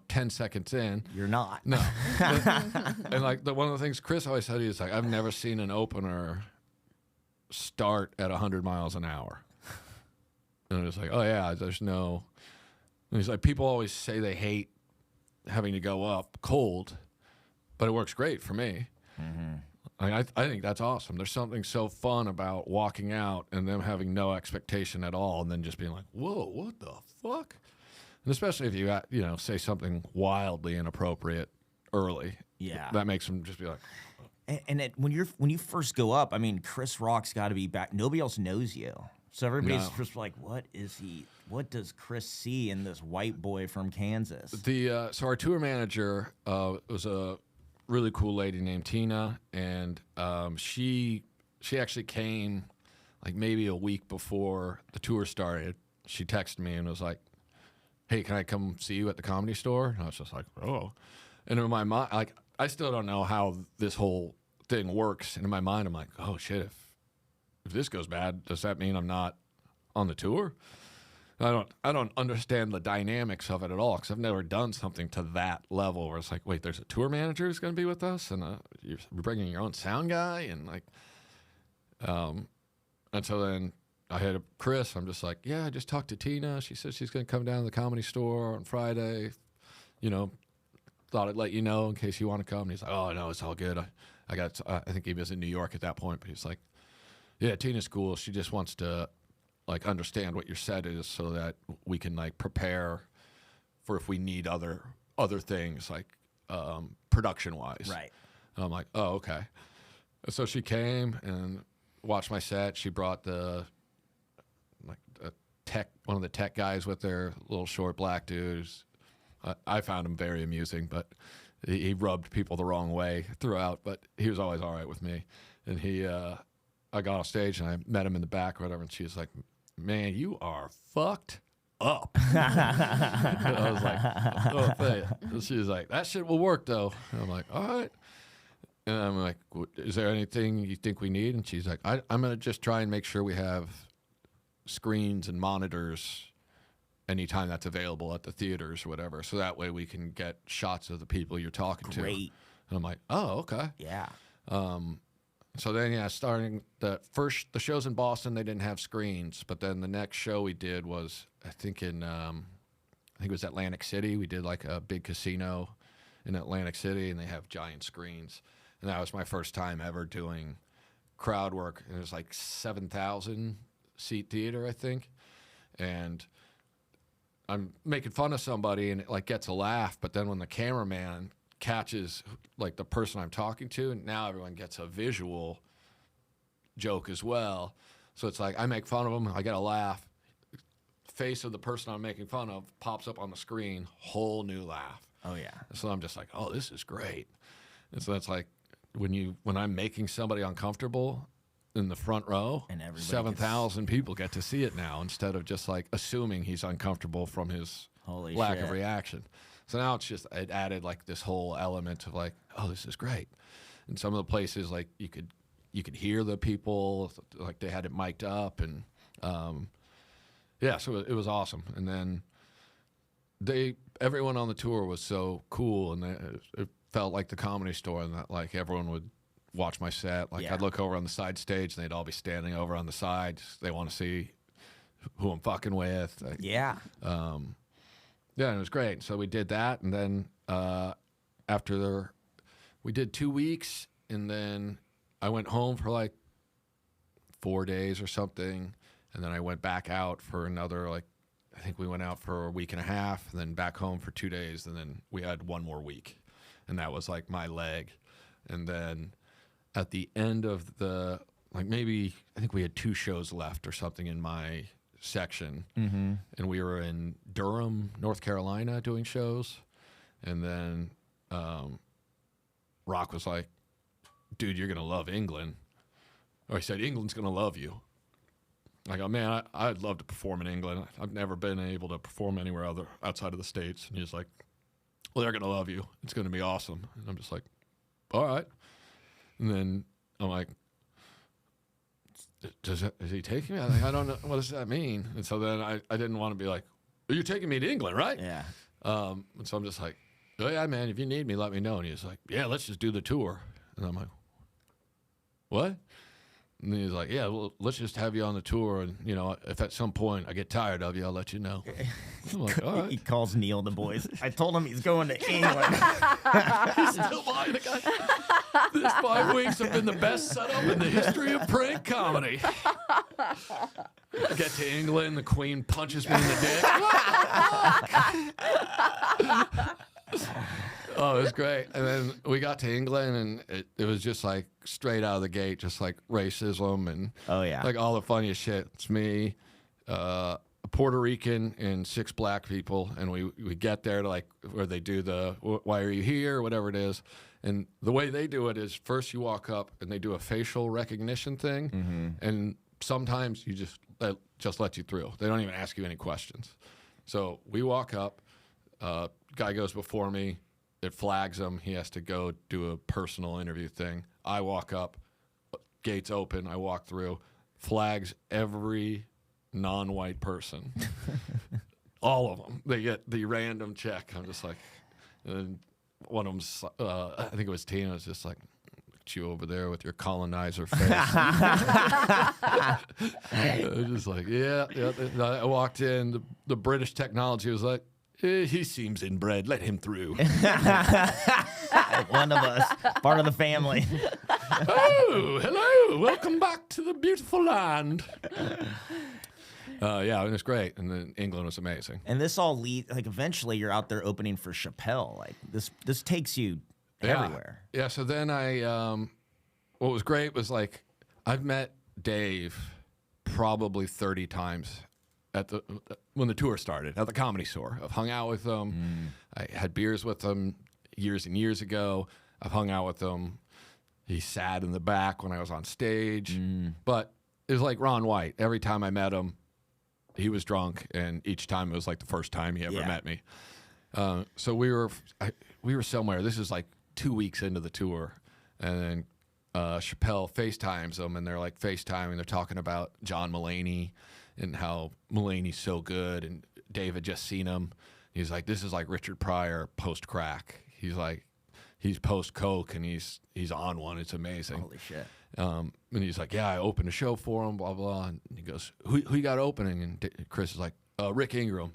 [SPEAKER 1] 10 seconds in,
[SPEAKER 2] You're not.
[SPEAKER 1] no. And like one of the things Chris always said, he's like, I've never seen an opener start at 100 miles an hour. And it's like, oh yeah, there's no. And he's like, people always say they hate having to go up cold, but it works great for me. Mm-hmm. I think that's awesome. There's something so fun about walking out and them having no expectation at all, and then just being like, whoa, what the fuck? And especially if you say something wildly inappropriate early,
[SPEAKER 2] Yeah,
[SPEAKER 1] that makes them just be like.
[SPEAKER 2] And when you first go up, I mean, Chris Rock's got to be back. Nobody else knows you, so everybody's just like, "What is he? What does Chris see in this white boy from Kansas?"
[SPEAKER 1] So our tour manager was a really cool lady named Tina, and she actually came like maybe a week before the tour started. She texted me and was like, "Hey, can I come see you at the Comedy Store?" And I was just like, "Oh," and in my mind, like. I still don't know how this whole thing works. And in my mind, I'm like, oh, shit, if this goes bad, does that mean I'm not on the tour? I don't understand the dynamics of it at all because I've never done something to that level where it's like, wait, there's a tour manager who's going to be with us and you're bringing your own sound guy and like, and so then I had Chris. I'm just like, yeah, I just talked to Tina. She said she's going to come down to the Comedy Store on Friday, thought I'd let you know in case you want to come. And he's like, oh, no, it's all good. I think he was in New York at that point, but he's like, yeah, Tina's cool. She just wants to, like, understand what your set is so that we can, like, prepare for if we need other things, like, production-wise.
[SPEAKER 2] Right.
[SPEAKER 1] And I'm like, oh, okay. And so she came and watched my set. She brought one of the tech guys with her, little short black dudes. I found him very amusing, but he rubbed people the wrong way throughout, but he was always all right with me. And I got off stage and I met him in the back or whatever, and she was like, man, you are fucked up. I was like, oh, thank you. She was like, that shit will work though. And I'm like, all right. And I'm like, is there anything you think we need? And she's like, I'm going to just try and make sure we have screens and monitors anytime that's available at the theaters or whatever. So that way we can get shots of the people you're talking to.
[SPEAKER 2] Great.
[SPEAKER 1] And I'm like, oh, okay.
[SPEAKER 2] Yeah.
[SPEAKER 1] So then, starting the shows in Boston, they didn't have screens. But then the next show we did was, I think it was Atlantic City. We did like a big casino in Atlantic City, and they have giant screens. And that was my first time ever doing crowd work. And it was like 7,000 seat theater, I think. And I'm making fun of somebody and it like gets a laugh, but then when the cameraman catches like the person I'm talking to, now everyone gets a visual joke as well. So it's like I make fun of them, I get a laugh. Face of the person I'm making fun of pops up on the screen, whole new laugh.
[SPEAKER 2] Oh yeah.
[SPEAKER 1] So I'm just like, oh, this is great. And so that's like when I'm making somebody uncomfortable in the front row, and 7,000 people get to see it now instead of just like assuming he's uncomfortable from his lack of reaction. So now it added like this whole element of like, oh, this is great. And some of the places like you could hear the people, like they had it mic'd up, and so it was awesome. And then everyone on the tour was so cool, and it felt like the Comedy Store, and that like everyone would watch my set. Like I'd look over on the side stage and they'd all be standing over on the side. They want to see who I'm fucking with.
[SPEAKER 2] Yeah.
[SPEAKER 1] And it was great. So we did that. And then we did 2 weeks, and then I went home for like 4 days or something. And then I went back out for another, like, I think we went out for a week and a half, and then back home for 2 days. And then we had one more week, and that was like my leg. And then at the end of I think we had 2 shows left or something in my section. Mm-hmm. And we were in Durham, North Carolina doing shows. And then Rock was like, dude, you're going to love England. Or he said, England's going to love you. I go, man, I'd love to perform in England. I've never been able to perform anywhere outside of the States. And he's like, well, they're going to love you. It's going to be awesome. And I'm just like, all right. And then I'm like, is he taking me? I don't know. What does that mean? And so then I didn't want to be like, you're taking me to England, right?
[SPEAKER 2] Yeah.
[SPEAKER 1] And so I'm just like, oh, yeah, man, if you need me, let me know. And he's like, yeah, let's just do the tour. And I'm like, what? And he's like, yeah, well, let's just have you on the tour. And, you know, if at some point I get tired of you, I'll let you know. I'm like, all right.
[SPEAKER 2] He calls Neil the boys. I told him he's going to England.
[SPEAKER 1] He's still buying the guy. This 5 weeks have been the best setup in the history of prank comedy. I get to England, the Queen punches me in the dick. Oh, it was great. And then we got to England, and it was just like straight out of the gate, just like racism and like all the funniest shit. It's me, a Puerto Rican, and 6 black people, and we get there to like where they do the "Why are you here?" or whatever it is. And the way they do it is first you walk up and they do a facial recognition thing, and sometimes you just let you through. They don't even ask you any questions. So we walk up, guy goes before me. It flags him. He has to go do a personal interview thing. I walk up, gates open. I walk through, flags every non-white person. All of them. They get the random check. I'm just like, and then one of them's, I think it was Tina, was just like, look at you over there with your colonizer face. I was just like, yeah. I walked in. The British technology was like, he seems inbred. Let him through.
[SPEAKER 2] One of us, part of the family.
[SPEAKER 1] Oh, hello. Welcome back to the beautiful land. Yeah, it was great. And then England was amazing.
[SPEAKER 2] And this all leads, like, eventually you're out there opening for Chappelle. Like, this takes you everywhere.
[SPEAKER 1] Yeah, so then what was great was, like, I've met Dave probably 30 times when the tour started at the Comedy Store. I've hung out with him. I had beers with him years and years ago. I've hung out with him. He sat in the back when I was on stage. But it was like Ron White. Every time I met him, he was drunk, and each time it was like the first time he ever met me. So we were somewhere. This is like 2 weeks into the tour, and then Chappelle FaceTimes them, and they're like FaceTiming. They're talking about John Mulaney and how Mulaney's so good, and Dave had just seen him. He's like, this is like Richard Pryor post crack. He's like, he's post coke, and he's on one. It's amazing.
[SPEAKER 2] Holy shit.
[SPEAKER 1] And he's like, yeah, I opened a show for him, blah blah. And he goes, who you got opening? And Chris is like, Rick Ingraham.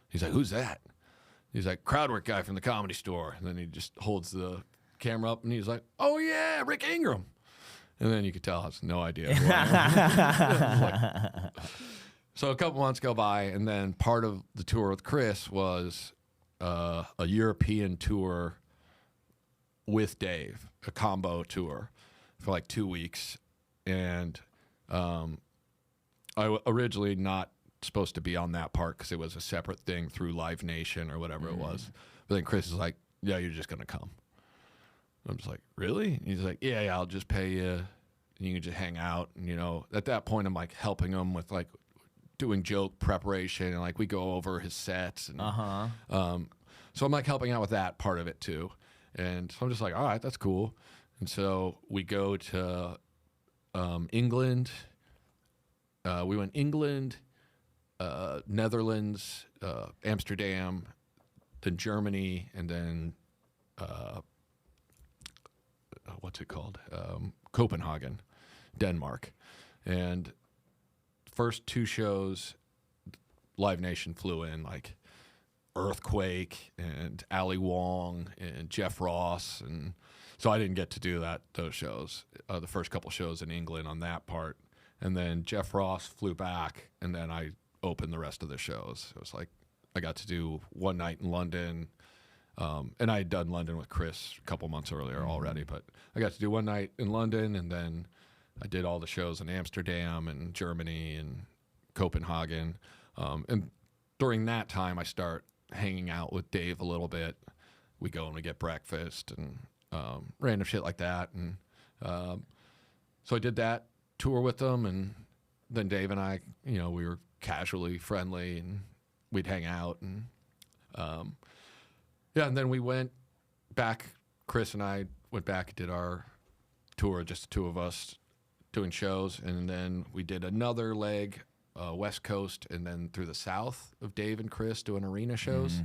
[SPEAKER 1] He's like, who's that? He's like, crowd work guy from the Comedy Store. And then he just holds the camera up, and he's like, oh yeah, Rick Ingraham. And then you could tell I has no idea who I am. So a couple months go by, and then part of the tour with Chris was a European tour with Dave, a combo tour for like 2 weeks. And I originally not supposed to be on that part because it was a separate thing through Live Nation or whatever it was. But then Chris is like, yeah, you're just going to come. I'm just like, really? And he's like, yeah, I'll just pay you. And you can just hang out. And, you know, at that point, I'm like helping him with like doing joke preparation. And like we go over his sets. And, so I'm like helping out with that part of it too. And so I'm just like, all right, that's cool. And so we go to England. We went England, Netherlands, Amsterdam, then Germany, and then what's it called? Copenhagen, Denmark. And first 2 shows, Live Nation flew in, like Earthquake and Ali Wong and Jeff Ross. And so I didn't get to do those shows, the first couple shows in England on that part. And then Jeff Ross flew back, and then I opened the rest of the shows. It was like I got to do one night in London. And I had done London with Chris a couple months earlier already, but I got to do one night in London, and then I did all the shows in Amsterdam and Germany and Copenhagen. And during that time, I start hanging out with Dave a little bit. We go and we get breakfast and random shit like that. And so I did that tour with them, and then Dave and I, you know, we were casually friendly, and we'd hang out. And yeah, and then we went back. Chris and I went back and did our tour, just the 2 of us, doing shows, and then we did another leg, West Coast, and then through the South of Dave and Chris doing arena shows,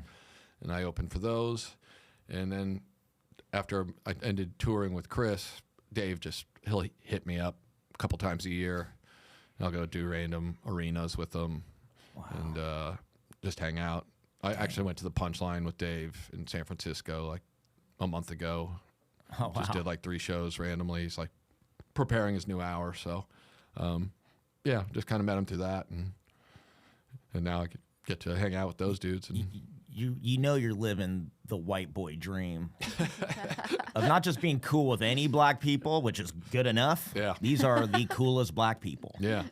[SPEAKER 1] and I opened for those. And then after I ended touring with Chris, Dave he'll hit me up a couple times a year, and I'll go do random arenas with him, and just hang out. I actually went to the Punchline with Dave in San Francisco like a month ago.
[SPEAKER 2] Oh, wow.
[SPEAKER 1] Just did like 3 shows randomly. He's like preparing his new hour, so yeah, just kind of met him through that, and now I get to hang out with those dudes. And
[SPEAKER 2] you know you're living the white boy dream of not just being cool with any black people, which is good enough.
[SPEAKER 1] Yeah.
[SPEAKER 2] These are the coolest black people.
[SPEAKER 1] yeah,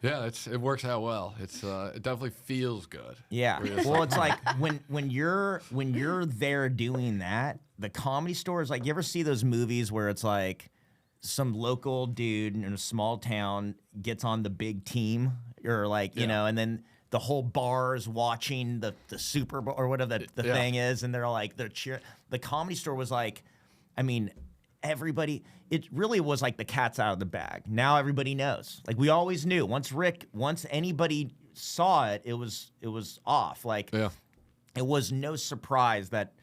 [SPEAKER 1] yeah, it works out well. It definitely feels good.
[SPEAKER 2] Yeah.
[SPEAKER 1] Where it's
[SPEAKER 2] Well, it's like when you're there doing that, the Comedy Store is like, you ever see those movies where it's like some local dude in a small town gets on the big team, or like, you know, and then the whole bar is watching the Super Bowl or whatever the thing is, and they're cheering. The Comedy Store was like, I mean, everybody, it really was like the cat's out of the bag. Now everybody knows. Like, we always knew. Once anybody saw it, it was off. Like, it was no surprise that,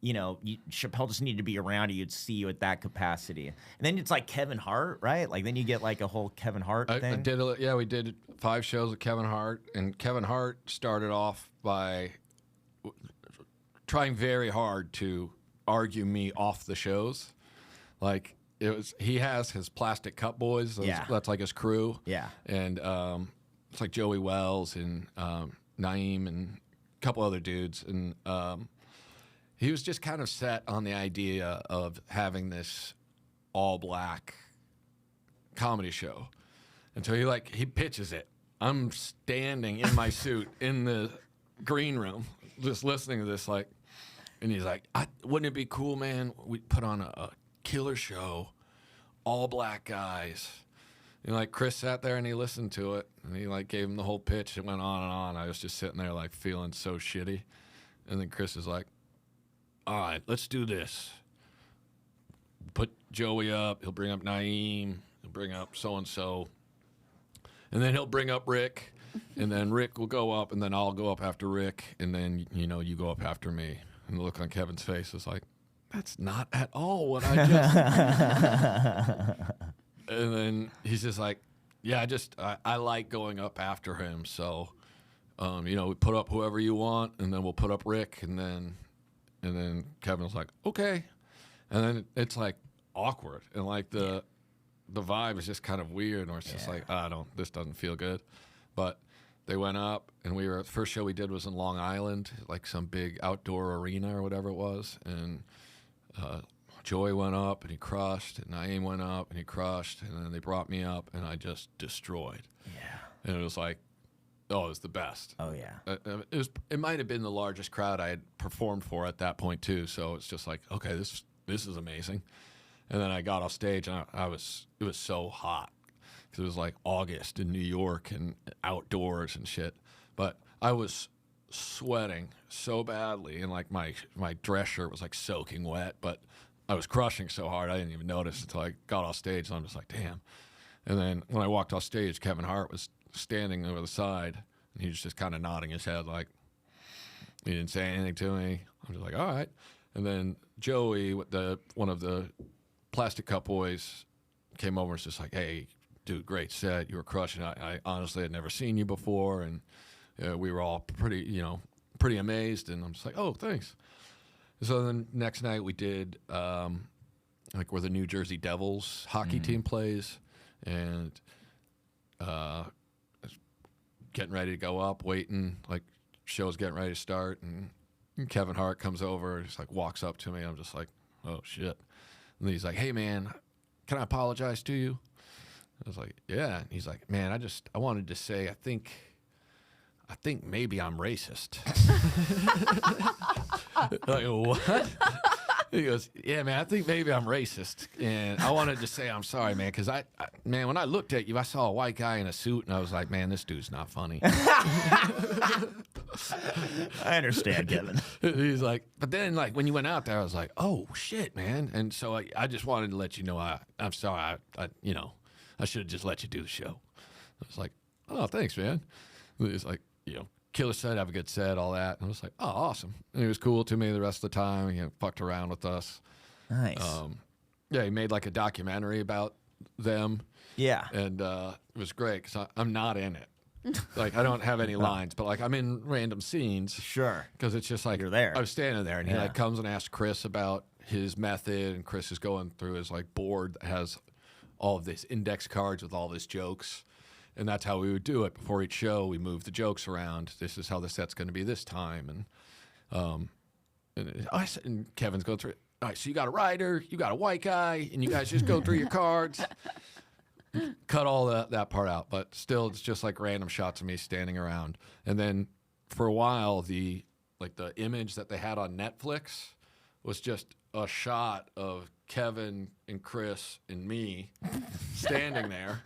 [SPEAKER 2] you know, Chappelle just needed to be around you. You'd see you at that capacity. And then it's like Kevin Hart, right? Like, then you get like a whole Kevin Hart thing.
[SPEAKER 1] We did 5 shows with Kevin Hart, and Kevin Hart started off by trying very hard to argue me off the shows. Like, he has his Plastic Cup Boys. That's like his crew.
[SPEAKER 2] Yeah.
[SPEAKER 1] And it's like Joey Wells and Naeem and a couple other dudes. And he was just kind of set on the idea of having this all-black comedy show. And so he pitches it. I'm standing in my suit in the green room just listening to this, like, and he's like, wouldn't it be cool, man? We put on a killer show, all black guys. And like, Chris sat there and he listened to it, and he like gave him the whole pitch. It went on and on. I was just sitting there like feeling so shitty. And then Chris is like, all right, let's do this. Put Joey up. He'll bring up Naeem. He'll bring up so-and-so. And then he'll bring up Rick. And then Rick will go up, and then I'll go up after Rick. And then, you know, you go up after me. And the look on Kevin's face was like, that's not at all what I just... And then he's just like, yeah, I like going up after him. So, you know, we put up whoever you want, and then we'll put up Rick. And then Kevin was like, okay. And then it's like awkward. And like the vibe is just kind of weird, or it's just like, this doesn't feel good. But they went up, and the first show we did was in Long Island, like some big outdoor arena or whatever it was. And Joey went up, and he crushed, and Naeem went up, and he crushed, and then they brought me up, and I just destroyed. Yeah. And it was like, it was the best.
[SPEAKER 2] Oh, yeah.
[SPEAKER 1] It might have been the largest crowd I had performed for at that point, too. So it's just like, okay, this is amazing. And then I got off stage, and it was so hot because it was like August in New York and outdoors and shit. But I was sweating so badly, and like my dress shirt was like soaking wet, but I was crushing so hard I didn't even notice until I got off stage, and I'm just like, damn. And then when I walked off stage, Kevin Hart was standing over the side, and he was just kind of nodding his head like he didn't say anything to me. I'm just like, all right. And then Joey, one of the Plastic Cup Boys, came over and was just like, hey, dude, great set. You were crushing. I honestly had never seen you before, and we were all pretty amazed. And I'm just like, oh, thanks. So then next night we did like where the New Jersey Devils hockey team plays, and getting ready to go up, waiting, like show's getting ready to start, and Kevin Hart comes over and just like walks up to me. I'm just like, oh shit. And he's like, hey man, can I apologize to you? I was like, yeah. And he's like, man, I wanted to say I think maybe I'm racist. Like, what? He goes, yeah, man, I think maybe I'm racist. And I wanted to say I'm sorry, man, because man, when I looked at you, I saw a white guy in a suit, and I was like, man, this dude's not funny.
[SPEAKER 2] I understand, Kevin.
[SPEAKER 1] He's like, but then, like, when you went out there, I was like, oh, shit, man. And so I just wanted to let you know I'm sorry. I should have just let you do the show. I was like, oh, thanks, man. He's like, killer set, have a good set, all that. And I was like, oh, awesome. And he was cool to me the rest of the time. He fucked around with us.
[SPEAKER 2] Nice.
[SPEAKER 1] Yeah, he made like a documentary about them.
[SPEAKER 2] Yeah.
[SPEAKER 1] And it was great because I'm not in it. Like, I don't have any lines, but like I'm in random scenes.
[SPEAKER 2] Sure.
[SPEAKER 1] Because it's just like
[SPEAKER 2] You're there.
[SPEAKER 1] I was standing there, and he like comes and asks Chris about his method, and Chris is going through his like board that has all of these index cards with all his jokes. And that's how we would do it before each show. We move the jokes around. This is how the set's going to be this time. And Kevin's going through it. All right, so you got a writer, you got a white guy, and you guys just go through your cards. Cut all that part out, but still, it's just like random shots of me standing around. And then for a while, the image that they had on Netflix was just a shot of Kevin and Chris and me standing there.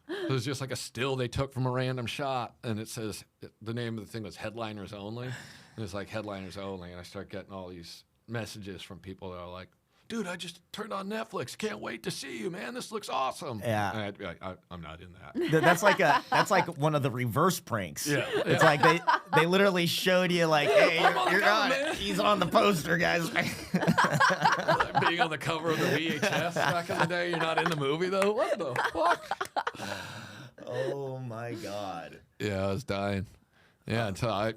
[SPEAKER 1] It was just like a still they took from a random shot, and it says the name of the thing was Headliners Only. And it's like Headliners Only, and I start getting all these messages from people that are like, dude, I just turned on Netflix. Can't wait to see you, man. This looks awesome.
[SPEAKER 2] Yeah.
[SPEAKER 1] And I'd be like, I'm not in that.
[SPEAKER 2] That's like one of one of the reverse pranks.
[SPEAKER 1] Yeah.
[SPEAKER 2] It's like they literally showed you like, hey, you're
[SPEAKER 1] cover,
[SPEAKER 2] on
[SPEAKER 1] man.
[SPEAKER 2] it. He's on the poster, guys.
[SPEAKER 1] Like being on the cover of the VHS back in the day. You're not in the movie, though? What the fuck?
[SPEAKER 2] Oh, my God.
[SPEAKER 1] Yeah, I was dying. Yeah, until I'm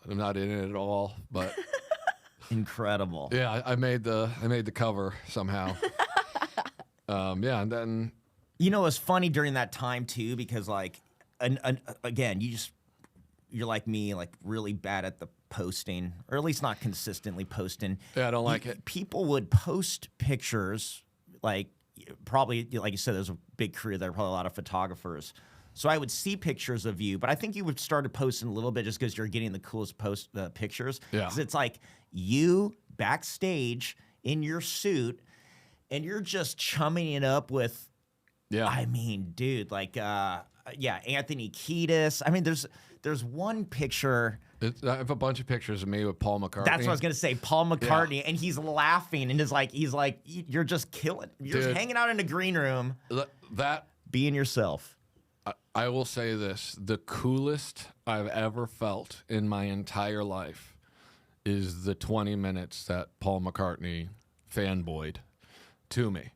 [SPEAKER 1] not in it at all, but...
[SPEAKER 2] Incredible.
[SPEAKER 1] Yeah, I made the cover somehow. Yeah, and then
[SPEAKER 2] You know, it was funny during that time too, because like, again, you're like me, like really bad at the posting, or at least not consistently posting.
[SPEAKER 1] Yeah, I don't like it.
[SPEAKER 2] People would post pictures, like probably like you said, there's a big career there, probably a lot of photographers. So I would see pictures of you, but I think you would start posting a little bit just because you're getting the coolest pictures.
[SPEAKER 1] Yeah.
[SPEAKER 2] Because it's like you backstage in your suit, and you're just chumming it up with.
[SPEAKER 1] yeah,
[SPEAKER 2] I mean, dude, like, Anthony Kiedis. I mean, there's one picture.
[SPEAKER 1] I have a bunch of pictures of me with Paul McCartney.
[SPEAKER 2] That's what I was gonna say, Paul McCartney, and he's laughing, and he's like, you're just killing. You're just
[SPEAKER 1] Dude.
[SPEAKER 2] hanging out in a green room,
[SPEAKER 1] That
[SPEAKER 2] being yourself.
[SPEAKER 1] I will say this: the coolest I've ever felt in my entire life is the 20 minutes that Paul McCartney fanboyed to me.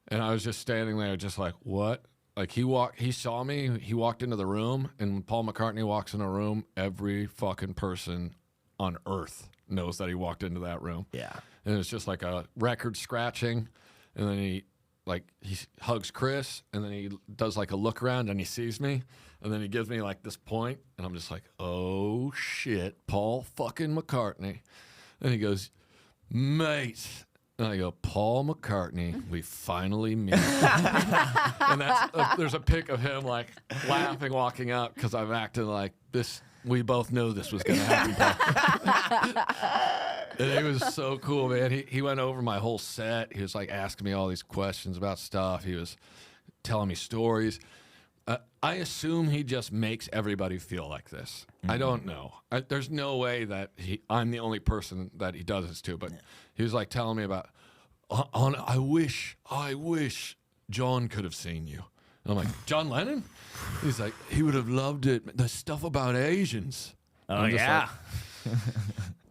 [SPEAKER 1] And I was just standing there just like, what? Like he saw me, he walked into the room, and when Paul McCartney walks in a room, every fucking person on earth knows that he walked into that room.
[SPEAKER 2] Yeah.
[SPEAKER 1] And it's just like a record scratching, and then he hugs Chris, and then he does like a look around, and he sees me, and then he gives me like this point, and I'm just like, oh shit, Paul fucking McCartney. And he goes, mate. And I go, Paul McCartney, we finally meet. And there's a pic of him like laughing, walking up, because I'm acting like this. We both know this was going to happen, Paul. And it was so cool, man. He went over my whole set. He was like asking me all these questions about stuff. He was telling me stories. I assume he just makes everybody feel like this. Mm-hmm. I don't know. There's no way that I'm the only person that he does this to. But he was like telling me about, I wish John could have seen you. And I'm like, John Lennon? He's like, he would have loved it. The stuff about Asians.
[SPEAKER 2] Oh, yeah.
[SPEAKER 1] Like,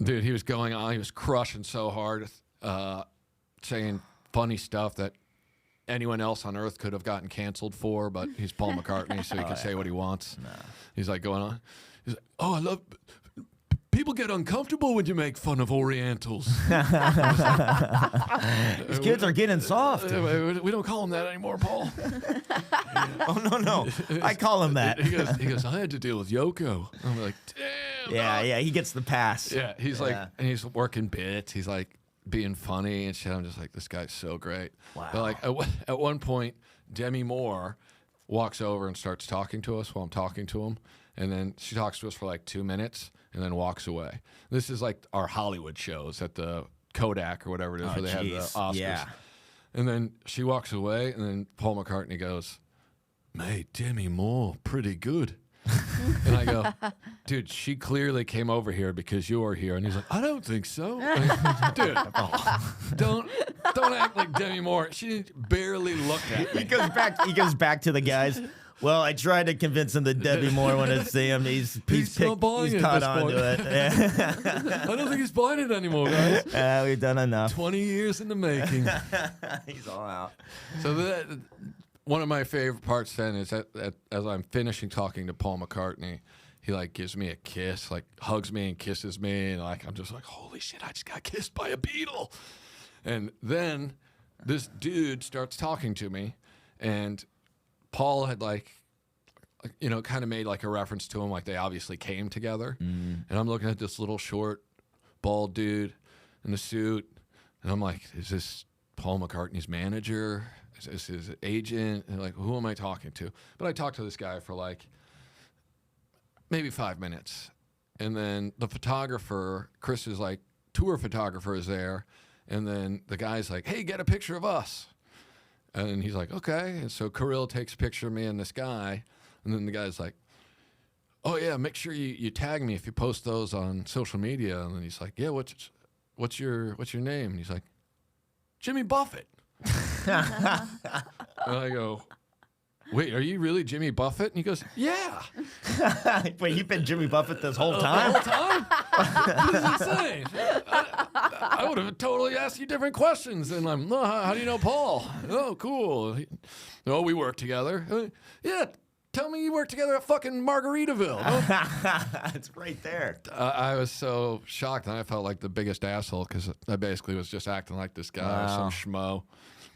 [SPEAKER 1] dude, he was going on. He was crushing so hard, saying funny stuff that anyone else on earth could have gotten canceled for, but he's Paul McCartney, so he can say what he wants. No. He's like going on. He's like, oh, I love... People get uncomfortable when you make fun of Orientals.
[SPEAKER 2] These kids are getting soft.
[SPEAKER 1] We don't call them that anymore, Paul.
[SPEAKER 2] Oh, no. I call him that.
[SPEAKER 1] He goes, I had to deal with Yoko. I'm like, damn.
[SPEAKER 2] Yeah, he gets the pass.
[SPEAKER 1] Yeah, he's like, and he's working bits. He's like being funny and shit. I'm just like, this guy's so great.
[SPEAKER 2] Wow.
[SPEAKER 1] But like at one point, Demi Moore walks over and starts talking to us while I'm talking to him. And then she talks to us for like 2 minutes and then walks away. This is like our Hollywood shows at the Kodak or whatever it is where they have the Oscars.
[SPEAKER 2] Yeah.
[SPEAKER 1] And then she walks away, and then Paul McCartney goes, mate, Demi Moore, pretty good. And I go, dude, she clearly came over here because you were here. And he's like, I don't think so. Dude, don't act like Demi Moore. She barely looked at me.
[SPEAKER 2] He goes back to the guys. Well, I tried to convince him that Debbie Moore wanted to see him. He's
[SPEAKER 1] still buying it
[SPEAKER 2] caught
[SPEAKER 1] at
[SPEAKER 2] on
[SPEAKER 1] this
[SPEAKER 2] to it.
[SPEAKER 1] I don't think he's buying it anymore, guys.
[SPEAKER 2] We've done enough.
[SPEAKER 1] 20 years in the making.
[SPEAKER 2] He's all out.
[SPEAKER 1] So one of my favorite parts then is that as I'm finishing talking to Paul McCartney, he like gives me a kiss, like hugs me and kisses me, and like I'm just like, holy shit, I just got kissed by a Beatle. And then this dude starts talking to me, and Paul had kind of made like a reference to him, like they obviously came together. And I'm looking at this little short, bald dude in the suit, and I'm like, is this Paul McCartney's manager? Is this his agent? And like, who am I talking to? But I talked to this guy for like maybe 5 minutes. And then the photographer, Chris is like, tour photographer is there. And then the guy's like, hey, get a picture of us. And he's like, okay. And so Kirill takes a picture of me and this guy. And then the guy's like, oh, yeah, make sure you tag me if you post those on social media. And then he's like, yeah, what's your name? And he's like, Jimmy Buffett. And I go, wait, are you really Jimmy Buffett? And he goes, yeah.
[SPEAKER 2] Wait, you've been Jimmy Buffett this whole time?
[SPEAKER 1] The whole time? This is insane. I would have totally asked you different questions. And I'm, oh, how do you know Paul? Oh, cool. Oh, we work together. Yeah, tell me you work together at fucking Margaritaville.
[SPEAKER 2] It's right there.
[SPEAKER 1] I was so shocked, and I felt like the biggest asshole because I basically was just acting like this guy, some schmo.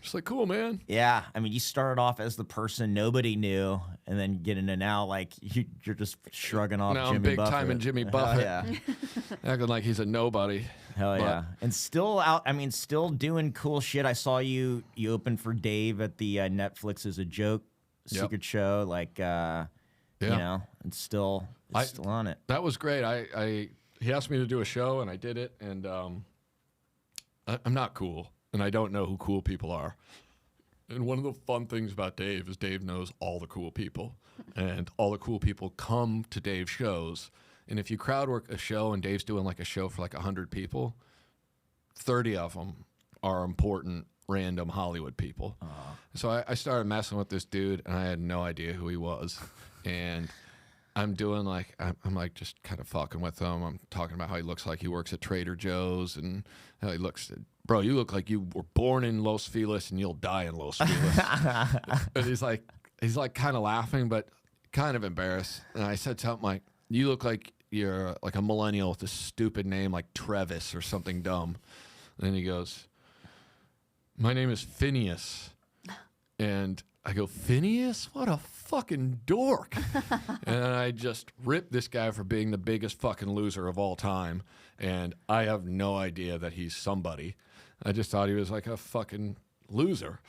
[SPEAKER 1] Just like, cool, man.
[SPEAKER 2] Yeah, I mean, you started off as the person nobody knew, and then get into now like you're just shrugging off.
[SPEAKER 1] Now
[SPEAKER 2] Jimmy
[SPEAKER 1] I'm big
[SPEAKER 2] Buffett.
[SPEAKER 1] time in Jimmy Buffett.
[SPEAKER 2] Yeah.
[SPEAKER 1] Acting like he's a nobody.
[SPEAKER 2] Hell yeah. And still out, I mean, still doing cool shit. I saw you opened for Dave at the Netflix as a joke secret show. Like, you know, it's still on it.
[SPEAKER 1] That was great. He asked me to do a show, and I did it. And I'm not cool, and I don't know who cool people are. And one of the fun things about Dave is Dave knows all the cool people, and all the cool people come to Dave's shows. And if you crowd work a show and Dave's doing like a show for like 100 people, 30 of them are important, random Hollywood people. So I started messing with this dude, and I had no idea who he was. And I'm doing like, I'm like just kind of fucking with him. I'm talking about how he looks like he works at Trader Joe's, and how he looks, bro, you look like you were born in Los Feliz and you'll die in Los Feliz. And he's like kind of laughing, but kind of embarrassed. And I said something like, you look like you're like a millennial with a stupid name like Trevis or something dumb. And then he goes, my name is Phineas. And I go, Phineas? What a fucking dork. And I just ripped this guy for being the biggest fucking loser of all time. And I have no idea that he's somebody. I just thought he was like a fucking loser.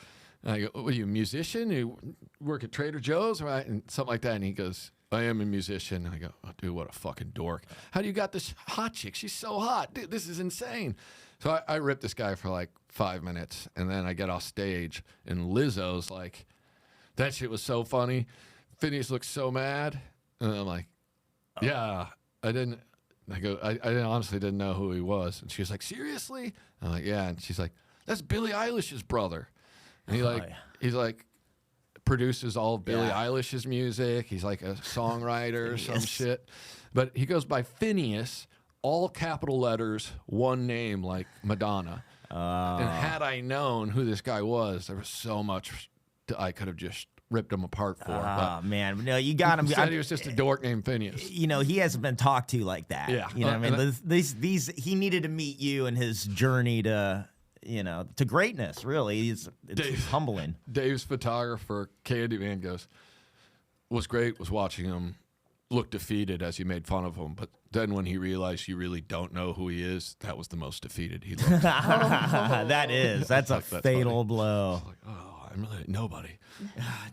[SPEAKER 1] And I go, what are you, a musician? You work at Trader Joe's? Right? And something like that. And he goes, I am a musician. And I go, oh, dude, what a fucking dork. How do you got this hot chick? She's so hot. Dude, this is insane. So I ripped this guy for like 5 minutes. And then I get off stage, and Lizzo's like, that shit was so funny. Phineas looks so mad. And I'm like, yeah, I didn't. I go, I honestly didn't know who he was. And she was like, seriously? I'm like, yeah. And she's like, that's Billie Eilish's brother. And he's like, produces all of Billie Eilish's music. He's like a songwriter or some shit. But he goes by Phineas, all capital letters, one name, like Madonna. And had I known who this guy was, there was so much I could have just ripped him apart for.
[SPEAKER 2] Oh, man. No, you got him.
[SPEAKER 1] He said he was just a dork named Phineas.
[SPEAKER 2] You know, he hasn't been talked to like that.
[SPEAKER 1] Yeah.
[SPEAKER 2] You know what I mean? He needed to meet you and his journey to, you know, to greatness, really. It's humbling.
[SPEAKER 1] Dave's photographer, Candyman, goes, was great, was watching him look defeated as you made fun of him. But then when he realized you really don't know who he is, that was the most defeated he looked.
[SPEAKER 2] That's a fatal blow.
[SPEAKER 1] I was like, oh, I'm really nobody.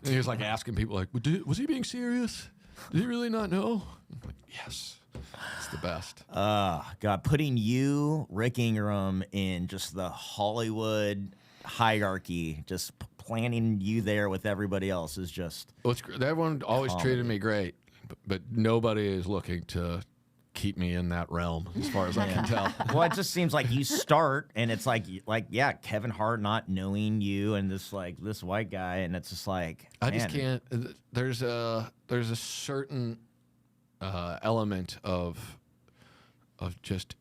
[SPEAKER 1] And he was like asking people, like, was he being serious? Did he really not know? I'm like, yes. It's the best.
[SPEAKER 2] God, putting you, Rick Ingraham, in just the Hollywood hierarchy, just planting you there with everybody else is just...
[SPEAKER 1] Well, everyone always treated me great. but nobody is looking to keep me in that realm, as far as I can tell.
[SPEAKER 2] Well, it just seems like you start, and it's like yeah, Kevin Hart not knowing you, and this white guy, and it's just like,
[SPEAKER 1] I just can't. There's a certain element of just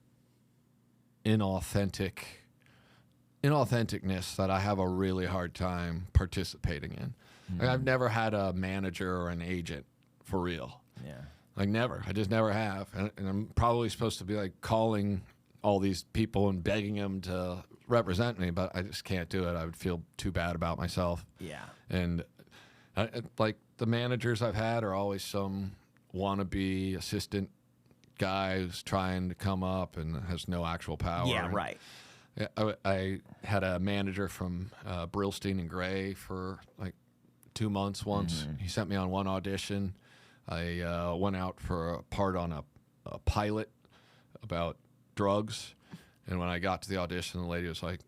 [SPEAKER 1] inauthenticness that I have a really hard time participating in. Like, I've never had a manager or an agent for real.
[SPEAKER 2] Yeah.
[SPEAKER 1] Like, never. I just never have. And I'm probably supposed to be like calling all these people and begging them to represent me, but I just can't do it. I would feel too bad about myself.
[SPEAKER 2] Yeah.
[SPEAKER 1] And like, the managers I've had are always some wannabe assistant guy who's trying to come up and has no actual power.
[SPEAKER 2] Yeah, right.
[SPEAKER 1] I had a manager from Brillstein and Gray for like 2 months once. He sent me on one audition. I went out for a part on a pilot about drugs. And when I got to the audition, the lady was like,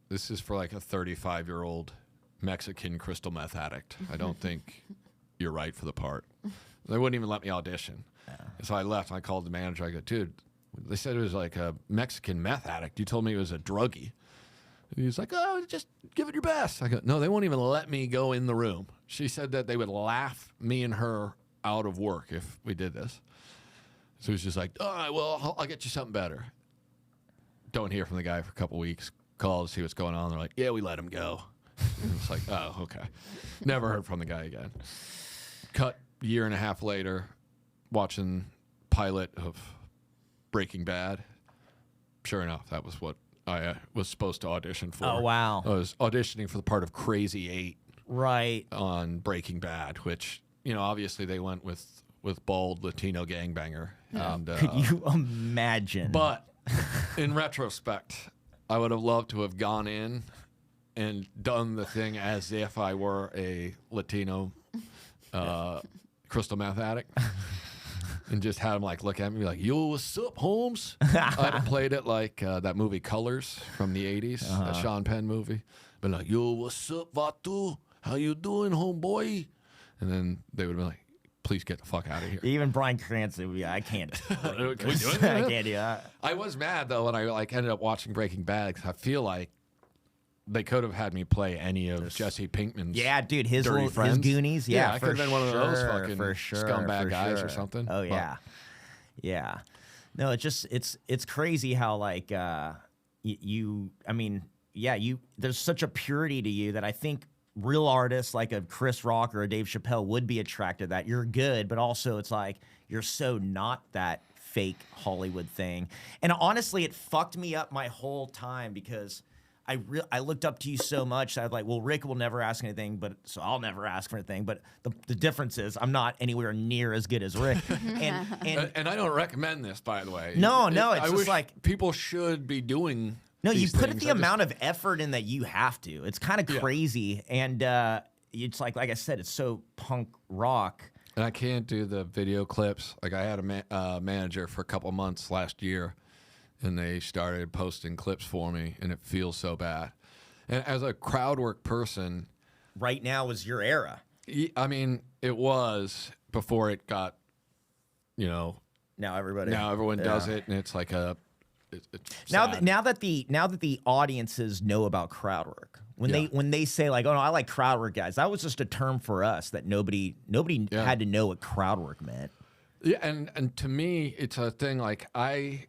[SPEAKER 1] this is for like a 35-year-old Mexican crystal meth addict. I don't think you're right for the part. They wouldn't even let me audition. And so I left, and I called the manager. I go, dude, they said it was like a Mexican meth addict. You told me it was a druggie. And he was like, oh, just give it your best. I go, no, they won't even let me go in the room. She said that they would laugh me and her out of work if we did this. So he was just like, all right, well, I'll get you something better. Don't hear from the guy for a couple weeks. Call to see what's going on. They're like, yeah, we let him go. It's like, oh, okay. Never heard from the guy again. Cut a year and a half later, watching pilot of Breaking Bad. Sure enough, that was what I was supposed to audition for.
[SPEAKER 2] Oh, wow.
[SPEAKER 1] I was auditioning for the part of Crazy 8
[SPEAKER 2] Right.
[SPEAKER 1] on Breaking Bad, which, you know, obviously they went with bald Latino gangbanger. And,
[SPEAKER 2] Could you imagine?
[SPEAKER 1] but in retrospect, I would have loved to have gone in and done the thing as if I were a Latino crystal meth addict. And just had him like look at me like, yo, what's up, Holmes? I'd have played it like that movie Colors from the 80s, that Sean Penn movie. But like, yo, what's up, Vatu? How you doing, homeboy? And then they would be like, please get the fuck out of here.
[SPEAKER 2] Even Bryan Cranston would be, I can't.
[SPEAKER 1] Can we do it?
[SPEAKER 2] I can't do that.
[SPEAKER 1] I was mad though when I like ended up watching Breaking Bad because I feel like they could have had me play any of Jesse Pinkman's
[SPEAKER 2] Yeah, dude, his
[SPEAKER 1] dirty friends.
[SPEAKER 2] his Goonies. Yeah,
[SPEAKER 1] I could have been one of those fucking scumbag guys or
[SPEAKER 2] sure.
[SPEAKER 1] something.
[SPEAKER 2] Oh yeah, yeah. No, it's crazy how like you. I mean, yeah, there's such a purity to you that I think real artists like a Chris Rock or a Dave Chappelle would be attracted to that. You're good, but also it's like you're so not that fake Hollywood thing. And honestly, it fucked me up my whole time because I looked up to you so much. I was like, well, Rick will never ask anything, so I'll never ask for anything. But the difference is I'm not anywhere near as good as Rick.
[SPEAKER 1] And I don't recommend this, by the way.
[SPEAKER 2] No, it's
[SPEAKER 1] I
[SPEAKER 2] just
[SPEAKER 1] wish
[SPEAKER 2] like
[SPEAKER 1] people should be doing.
[SPEAKER 2] No, you
[SPEAKER 1] these
[SPEAKER 2] put
[SPEAKER 1] things.
[SPEAKER 2] the amount of effort in that you have to. It's kind of
[SPEAKER 1] Yeah.
[SPEAKER 2] crazy, and it's like I said, it's so punk rock.
[SPEAKER 1] And I can't do the video clips. Like I had a manager for a couple months last year, and they started posting clips for me, and it feels so bad. And as a crowd work person,
[SPEAKER 2] Right now is your era.
[SPEAKER 1] I mean, it was before it got,
[SPEAKER 2] Now everybody.
[SPEAKER 1] now everyone does it, and it's like it's
[SPEAKER 2] Now
[SPEAKER 1] sad.
[SPEAKER 2] that the audiences know about crowd work, when they say like, oh no, I like crowd work guys, that was just a term for us that nobody had to know what crowd work meant.
[SPEAKER 1] Yeah, and to me, it's a thing like I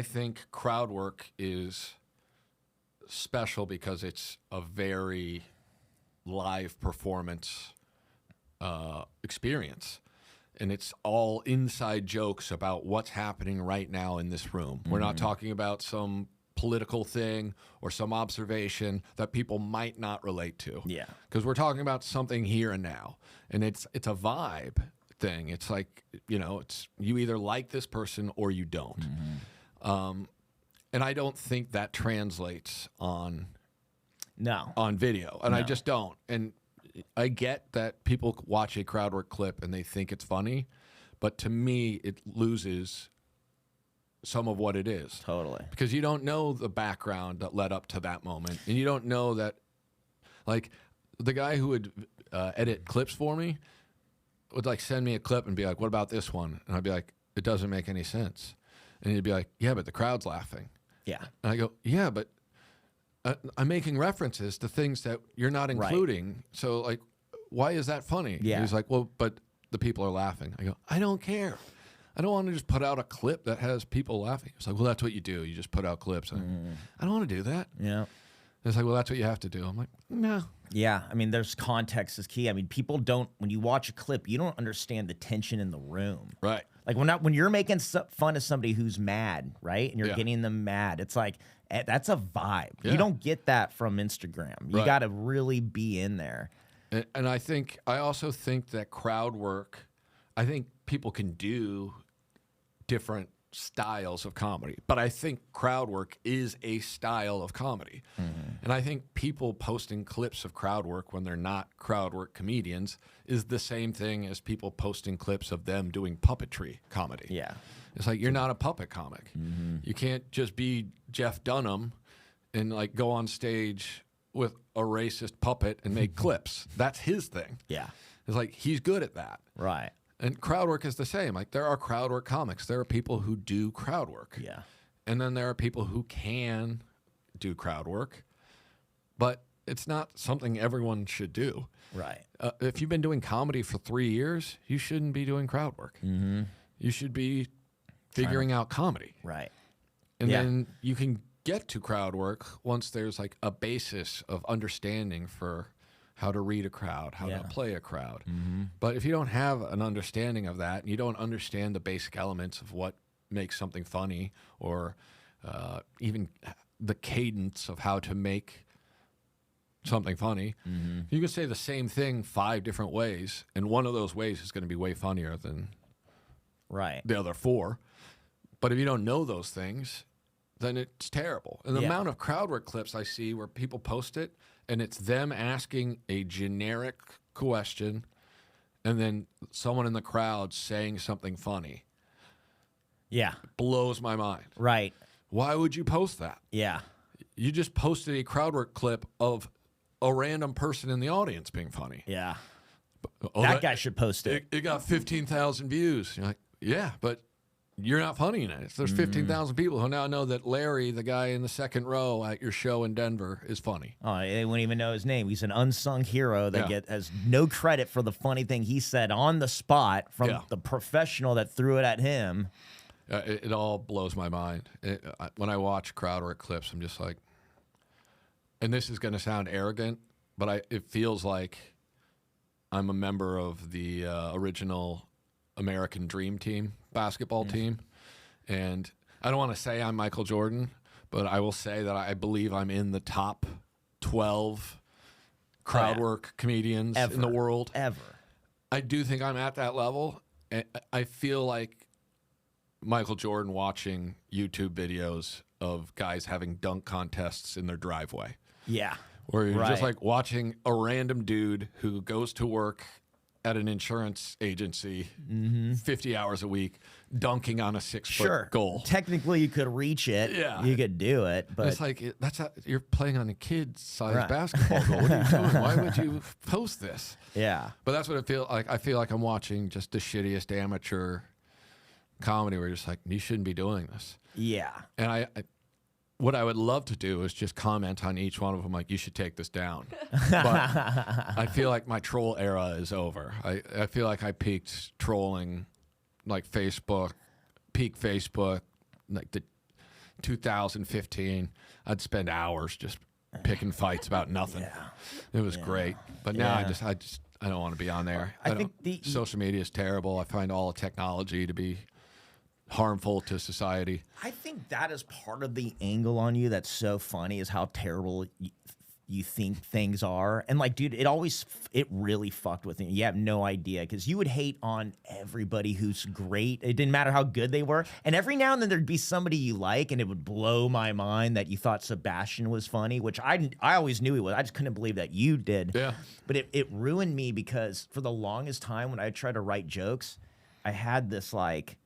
[SPEAKER 1] think crowd work is special because it's a very live performance experience. And it's all inside jokes about what's happening right now in this room. We're not talking about some political thing or some observation that people might not relate to.
[SPEAKER 2] Yeah.
[SPEAKER 1] Because we're talking about something here and now. And it's a vibe thing. It's like, it's you either like this person or you don't. And I don't think that translates on video. And I just don't. And I get that people watch a crowd work clip and they think it's funny, but to me, it loses some of what it is.
[SPEAKER 2] Totally.
[SPEAKER 1] Because you don't know the background that led up to that moment. And you don't know that, like, the guy who would edit clips for me would like send me a clip and be like, "What about this one?" And I'd be like, "It doesn't make any sense." And he'd be like, "Yeah, but the crowd's laughing."
[SPEAKER 2] Yeah.
[SPEAKER 1] And I go, "Yeah, but I'm making references to things that you're not including. So like, why is that funny?"
[SPEAKER 2] Yeah.
[SPEAKER 1] And he's like, "Well, but the people are laughing." I go, "I don't care. I don't want to just put out a clip that has people laughing." It's like, "Well, that's what you do. You just put out clips." I don't want to do that.
[SPEAKER 2] Yeah.
[SPEAKER 1] It's like, "Well, that's what you have to do." I'm like, "No."
[SPEAKER 2] Yeah, I mean, there's context is key. I mean, people don't, when you watch a clip, you don't understand the tension in the room.
[SPEAKER 1] Right.
[SPEAKER 2] Like when you're making fun of somebody who's mad, right? And you're
[SPEAKER 1] Yeah.
[SPEAKER 2] getting them mad, it's like, that's a vibe.
[SPEAKER 1] Yeah.
[SPEAKER 2] You don't get that from Instagram. You
[SPEAKER 1] Right.
[SPEAKER 2] got to really be in there.
[SPEAKER 1] And I also think that crowd work, I think people can do different styles of comedy, but I think crowd work is a style of comedy. And I think people posting clips of crowd work when they're not crowd work comedians is the same thing as people posting clips of them doing puppetry comedy.
[SPEAKER 2] Yeah.
[SPEAKER 1] It's like, you're not a puppet comic. You can't just be Jeff Dunham and like go on stage with a racist puppet and make clips. That's his thing.
[SPEAKER 2] Yeah.
[SPEAKER 1] It's like, he's good at that.
[SPEAKER 2] Right.
[SPEAKER 1] And crowd work is the same. Like, there are crowd work comics. There are people who do crowd work.
[SPEAKER 2] Yeah.
[SPEAKER 1] And then there are people who can do crowd work, but it's not something everyone should do.
[SPEAKER 2] Right.
[SPEAKER 1] If you've been doing comedy for 3 years, you shouldn't be doing crowd work. You should be figuring out comedy.
[SPEAKER 2] Right.
[SPEAKER 1] And
[SPEAKER 2] Yeah.
[SPEAKER 1] then you can get to crowd work once there's like a basis of understanding for how to read a crowd, how
[SPEAKER 2] Yeah.
[SPEAKER 1] to play a crowd. But if you don't have an understanding of that, and you don't understand the basic elements of what makes something funny, or even the cadence of how to make something funny, you can say the same thing 5 different ways, and one of those ways is going to be way funnier than
[SPEAKER 2] Right.
[SPEAKER 1] the other 4. But if you don't know those things, then it's terrible. And the
[SPEAKER 2] Yeah.
[SPEAKER 1] amount of crowd work clips I see where people post it, and it's them asking a generic question, and then someone in the crowd saying something funny,
[SPEAKER 2] Yeah.
[SPEAKER 1] blows my mind.
[SPEAKER 2] Right.
[SPEAKER 1] Why would you post that?
[SPEAKER 2] Yeah.
[SPEAKER 1] You just posted a crowd work clip of a random person in the audience being funny.
[SPEAKER 2] Yeah.
[SPEAKER 1] Oh,
[SPEAKER 2] That guy should post it.
[SPEAKER 1] It got 15,000 views. You're like, yeah, but you're not funny in it. There's 15,000 people who now know that Larry, the guy in the second row at your show in Denver, is funny.
[SPEAKER 2] Oh, they wouldn't even know his name. He's an unsung hero that
[SPEAKER 1] Yeah.
[SPEAKER 2] has no credit for the funny thing he said on the spot from
[SPEAKER 1] Yeah.
[SPEAKER 2] the professional that threw it at him.
[SPEAKER 1] It all blows my mind. When I watch crowd work clips, I'm just like, and this is going to sound arrogant, but it feels like I'm a member of the original American Dream Team basketball team. And I don't want to say I'm Michael Jordan, but I will say that I believe I'm in the top 12 crowd work comedians in the world.
[SPEAKER 2] Ever.
[SPEAKER 1] I do think I'm at that level. And I feel like Michael Jordan watching YouTube videos of guys having dunk contests in their driveway.
[SPEAKER 2] Yeah.
[SPEAKER 1] Or you're just
[SPEAKER 2] Right.
[SPEAKER 1] like watching a random dude who goes to work at an insurance agency 50 hours a week dunking on a 6-foot
[SPEAKER 2] Sure.
[SPEAKER 1] goal.
[SPEAKER 2] Technically, you could reach it.
[SPEAKER 1] Yeah.
[SPEAKER 2] You could do it, but
[SPEAKER 1] It's like, you're playing on a kid-sized
[SPEAKER 2] Right.
[SPEAKER 1] basketball goal. What are you doing? Why would you post this?
[SPEAKER 2] yeah.
[SPEAKER 1] But that's what it feels like. I feel like I'm watching just the shittiest amateur comedy where you're just like, you shouldn't be doing this.
[SPEAKER 2] Yeah.
[SPEAKER 1] And what I would love to do is just comment on each one of them, like, you should take this down. But I feel like my troll era is over. I feel like I peaked trolling, like peak Facebook, like the 2015. I'd spend hours just picking fights about nothing.
[SPEAKER 2] Yeah.
[SPEAKER 1] It was great. But now
[SPEAKER 2] Yeah.
[SPEAKER 1] I don't want to be on there.
[SPEAKER 2] I think
[SPEAKER 1] social media is terrible. I find all the technology to be harmful to society.
[SPEAKER 2] I think that is part of the angle on you that's so funny is how terrible you think things are. And like, dude, it really fucked with me. You have no idea because you would hate on everybody who's great. It didn't matter how good they were. And every now and then there'd be somebody you like and it would blow my mind that you thought Sebastian was funny, which I always knew he was. I just couldn't believe that you did.
[SPEAKER 1] Yeah.
[SPEAKER 2] But it ruined me because for the longest time when I tried to write jokes, I had this like,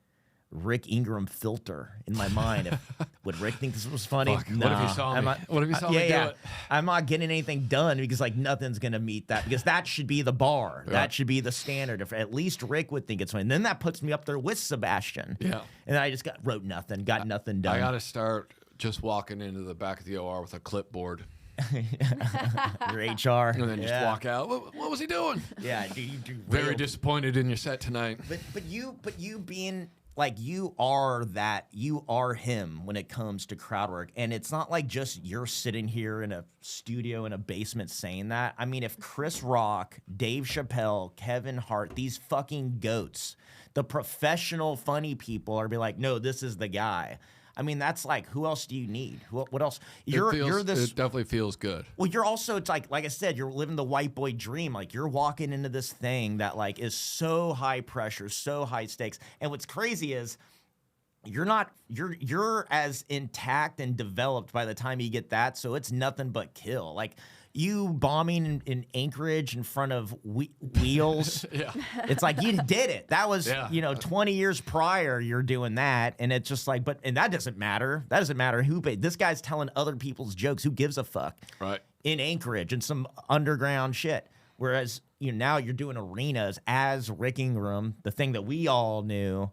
[SPEAKER 2] Rick Ingraham filter in my mind. Would Rick think this was funny?
[SPEAKER 1] Fuck, what if he saw me? What if he saw me do it?
[SPEAKER 2] I'm not getting anything done because like nothing's gonna meet that, because that should be the bar.
[SPEAKER 1] Yeah.
[SPEAKER 2] That should be the standard. If at least Rick would think it's funny. And then that puts me up there with Sebastian.
[SPEAKER 1] Yeah.
[SPEAKER 2] And I just got nothing done.
[SPEAKER 1] I got to start just walking into the back of the OR with a clipboard.
[SPEAKER 2] Your HR.
[SPEAKER 1] And then just walk out. What was he doing?
[SPEAKER 2] Yeah, dude, you do
[SPEAKER 1] Very disappointed in your set tonight.
[SPEAKER 2] But you being like, you are him when it comes to crowd work. And it's not like just you're sitting here in a studio in a basement saying that. I mean, if Chris Rock, Dave Chappelle, Kevin Hart, these fucking goats, the professional funny people are be like, no, this is the guy. I mean, that's like, who else do you need? What else? You're this.
[SPEAKER 1] It definitely feels good.
[SPEAKER 2] Well, you're also, it's like I said, you're living the white boy dream. Like, you're walking into this thing that like is so high pressure, so high stakes. And what's crazy is you're as intact and developed by the time you get that. So it's nothing but kill. Like, you bombing in Anchorage in front of wheels.
[SPEAKER 1] Yeah.
[SPEAKER 2] It's like, you did it. That was,
[SPEAKER 1] Yeah.
[SPEAKER 2] 20 years prior, you're doing that. And it's just like, and that doesn't matter. That doesn't matter who paid. This guy's telling other people's jokes. Who gives a fuck?
[SPEAKER 1] Right.
[SPEAKER 2] In Anchorage and some underground shit. Whereas, now you're doing arenas as Rick Ingraham, the thing that we all knew.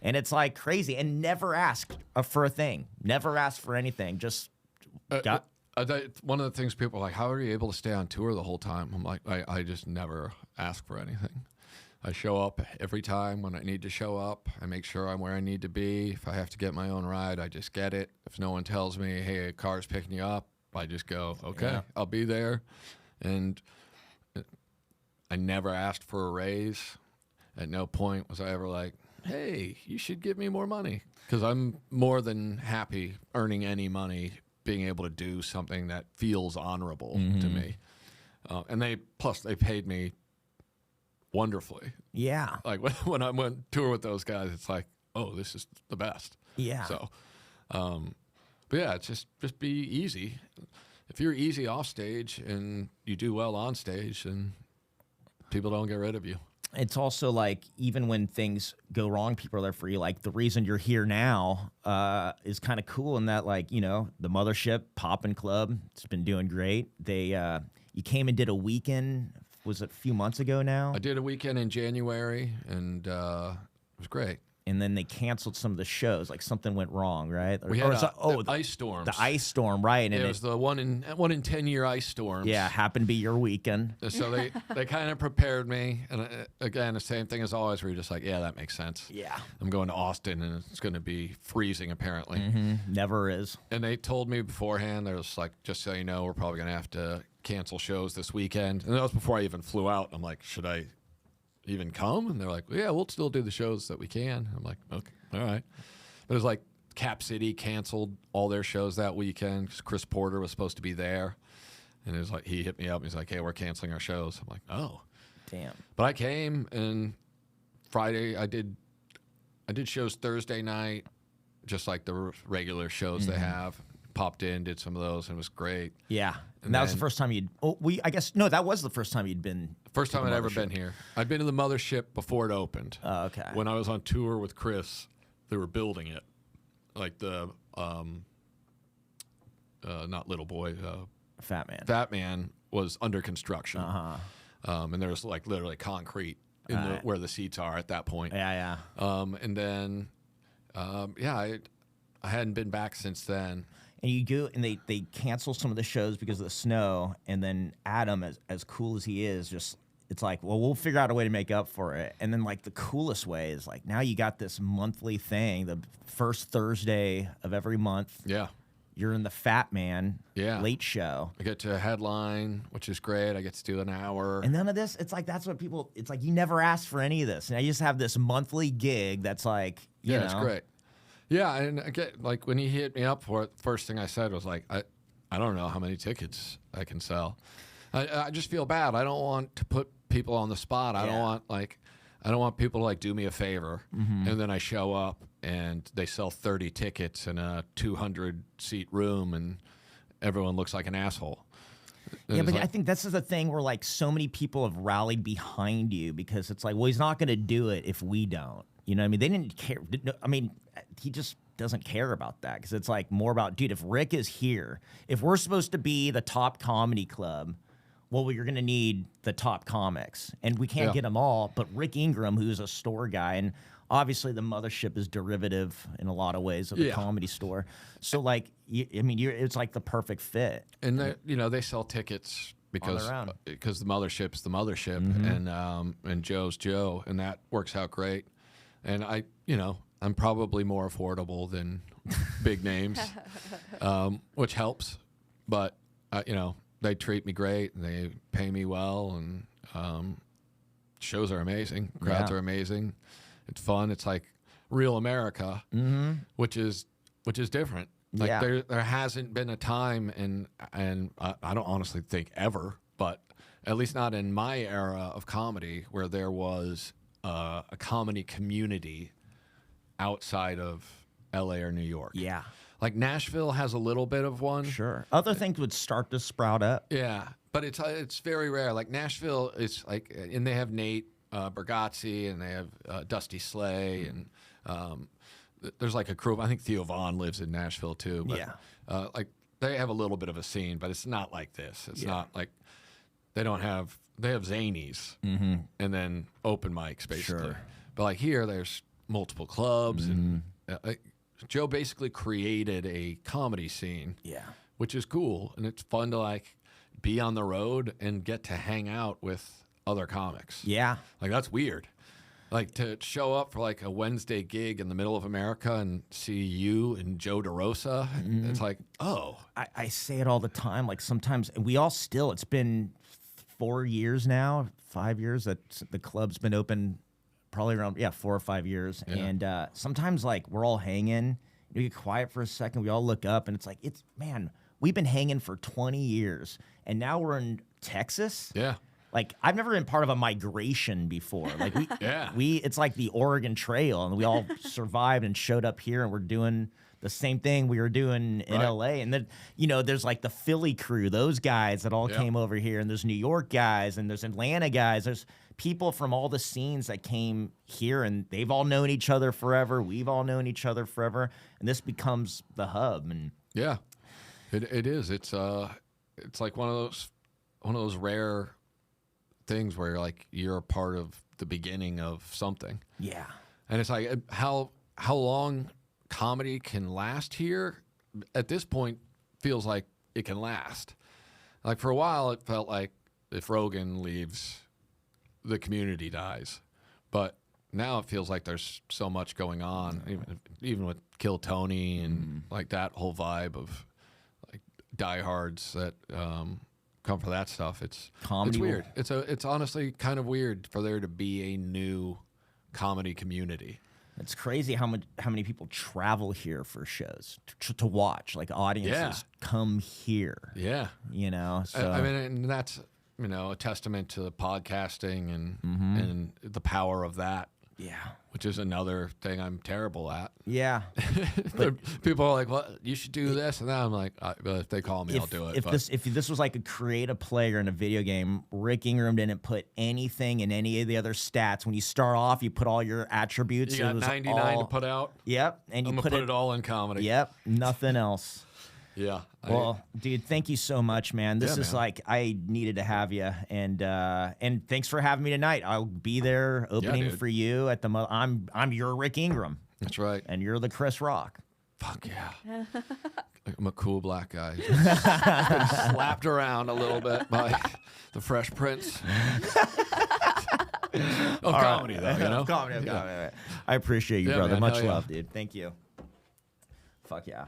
[SPEAKER 2] And it's like crazy. And never asked for a thing. Never asked for anything. Just got.
[SPEAKER 1] One of the things people are like, how are you able to stay on tour the whole time? I'm like, I just never ask for anything. I show up every time when I need to show up. I make sure I'm where I need to be. If I have to get my own ride, I just get it. If no one tells me, hey, a car's picking you up, I just go, okay,
[SPEAKER 2] Yeah.
[SPEAKER 1] I'll be there. And I never asked for a raise. At no point was I ever like, hey, you should give me more money. Because I'm more than happy earning any money, being able to do something that feels honorable to me. And they paid me wonderfully.
[SPEAKER 2] Yeah.
[SPEAKER 1] Like when I went tour with those guys, it's like, oh, this is the best.
[SPEAKER 2] Yeah.
[SPEAKER 1] So, but yeah, it's just be easy. If you're easy off stage and you do well on stage, then people don't get rid of you.
[SPEAKER 2] It's also like, even when things go wrong, people are there for you. Like, the reason you're here now is kind of cool in that, like, the Mothership Poppin' Club, it's been doing great. You came and did a weekend, was it a few months ago now?
[SPEAKER 1] I did a weekend in January, and it was great.
[SPEAKER 2] And then they canceled some of the shows, like something went wrong, right?
[SPEAKER 1] We had the ice storms.
[SPEAKER 2] The ice storm, right? And
[SPEAKER 1] it was the one in 10-year ice storms.
[SPEAKER 2] Yeah, happened to be your weekend.
[SPEAKER 1] So they kind of prepared me, and again, the same thing as always, where you're just like, yeah, that makes sense.
[SPEAKER 2] Yeah.
[SPEAKER 1] I'm going to Austin, and it's going to be freezing apparently.
[SPEAKER 2] Never is.
[SPEAKER 1] And they told me beforehand, they're just like, just so you know, we're probably going to have to cancel shows this weekend. And that was before I even flew out. I'm like, should I even come? And they're like, well, yeah, we'll still do the shows that we can. I'm like, okay, all right. But it was like Cap City canceled all their shows that weekend because Chris Porter was supposed to be there. And it was like, he hit me up. He's like, hey, we're canceling our shows. I'm like, oh.
[SPEAKER 2] Damn.
[SPEAKER 1] But I came, and Friday I did shows Thursday night, just like the regular shows they have. Popped in, did some of those, and it was great.
[SPEAKER 2] Yeah. And that was the first time that was the first time you'd been.
[SPEAKER 1] First time I'd ever been here. I'd been to the Mothership before it opened.
[SPEAKER 2] Oh, okay.
[SPEAKER 1] When I was on tour with Chris, they were building it. Like the, not Little Boy,
[SPEAKER 2] Fat Man.
[SPEAKER 1] Fat Man was under construction. And there was like literally concrete in where the seats are at that point.
[SPEAKER 2] Yeah.
[SPEAKER 1] And then, I hadn't been back since then.
[SPEAKER 2] And you go, and they cancel some of the shows because of the snow. And then Adam, as cool as he is, just, it's like, well, we'll figure out a way to make up for it. And then, like, the coolest way is, like, now you got this monthly thing, the first Thursday of every month.
[SPEAKER 1] Yeah.
[SPEAKER 2] You're in the Fat Man late show.
[SPEAKER 1] I get to headline, which is great. I get to do an hour.
[SPEAKER 2] And none of this, it's like, that's what people, it's like, you never asked for any of this. And I just have this monthly gig that's like, you know.
[SPEAKER 1] It's great. Yeah, and I get, like, when he hit me up for it, the first thing I said was like, I don't know how many tickets I can sell. I just feel bad. I don't want to put people on the spot. I don't want people to, like, do me a favor, and then I show up and they sell 30 tickets in a 200-seat room, and everyone looks like an asshole.
[SPEAKER 2] Yeah, but I think this is the thing where, like, so many people have rallied behind you because it's like, well, he's not going to do it if we don't. You know what I mean? They didn't care. I mean, he just doesn't care about that because it's like more about, dude, if Rick is here, if we're supposed to be the top comedy club, well, you're going to need the top comics. And we can't get them all. But Rick Ingraham, who's a store guy, and obviously the mothership is derivative in a lot of ways of the comedy store. So, like, it's like the perfect fit.
[SPEAKER 1] And, they sell tickets because the mothership's the mothership, and Joe's Joe, and that works out great. And I'm probably more affordable than big names, which helps. But they treat me great and they pay me well, and shows are amazing. Crowds are amazing. It's fun. It's like real America, which is different. Like there hasn't been a time, and I don't honestly think ever, but at least not in my era of comedy, where there was a comedy community outside of LA or New York.
[SPEAKER 2] Yeah.
[SPEAKER 1] Like Nashville has a little bit of one.
[SPEAKER 2] Sure. Other things would start to sprout up.
[SPEAKER 1] Yeah, but it's very rare. Like Nashville is like, and they have Nate Bargatze, and they have Dusty Slay, and there's like a crew. I think Theo Vaughn lives in Nashville too. But, like they have a little bit of a scene, but it's not like this. It's not like they have zanies and then open mics basically.
[SPEAKER 2] Sure.
[SPEAKER 1] But like here, there's multiple clubs, and Joe basically created a comedy scene.
[SPEAKER 2] Yeah.
[SPEAKER 1] Which is cool, and it's fun to like be on the road and get to hang out with other comics.
[SPEAKER 2] Yeah.
[SPEAKER 1] Like that's weird. Like to show up for like a Wednesday gig in the middle of America and see you and Joe DeRosa. It's like, oh.
[SPEAKER 2] I say it all the time. Like sometimes we all still, it's been 4 years now, 5 years that the club's been open, probably around 4 or 5 years. Yeah. And sometimes like we're all hanging, we get quiet for a second, we all look up and it's like, man, we've been hanging for 20 years and now we're in Texas.
[SPEAKER 1] Yeah.
[SPEAKER 2] Like I've never been part of a migration before. Like it's like the Oregon Trail, and we all survived and showed up here, and we're doing the same thing we were doing in LA. And then there's like the Philly crew, those guys that all came over here, and there's New York guys, and there's Atlanta guys. There's people from all the scenes that came here, and they've all known each other forever. We've all known each other forever, and this becomes the hub. And
[SPEAKER 1] yeah, it is. It's like one of those rare things where you're a part of the beginning of something.
[SPEAKER 2] Yeah.
[SPEAKER 1] And it's like how long comedy can last here at this point feels like it can last. Like for a while it felt like if Rogan leaves, the community dies. But now it feels like there's so much going on, even with Kill Tony and like that whole vibe of like diehards that come for that stuff. It's comedy. It's weird. It's honestly kind of weird for there to be a new comedy community.
[SPEAKER 2] It's crazy how many people travel here for shows to watch. Like audiences come here.
[SPEAKER 1] Yeah,
[SPEAKER 2] So
[SPEAKER 1] I mean, and that's a testament to podcasting and the power of that.
[SPEAKER 2] Yeah.
[SPEAKER 1] Which is another thing I'm terrible at.
[SPEAKER 2] Yeah.
[SPEAKER 1] People are like, well, you should do this. And then I'm like, if they call me, I'll do it.
[SPEAKER 2] If this was like a creative player in a video game, Rick Ingraham didn't put anything in any of the other stats. When you start off, you put all your attributes.
[SPEAKER 1] You got 99 to put out.
[SPEAKER 2] Yep. And
[SPEAKER 1] I'm going to put it all in comedy.
[SPEAKER 2] Yep. Nothing else.
[SPEAKER 1] Yeah.
[SPEAKER 2] Well, dude, thank you so much, man. This is like I needed to have you, and thanks for having me tonight. I'll be there opening for you at the. I'm your Rick Ingraham.
[SPEAKER 1] That's right.
[SPEAKER 2] And you're the Chris Rock.
[SPEAKER 1] Fuck yeah. I'm a cool black guy. Slapped around a little bit by the Fresh Prince. Comedy, though,
[SPEAKER 2] Comedy. I appreciate you, brother.
[SPEAKER 1] Man,
[SPEAKER 2] Much love, dude. Thank you. Fuck yeah.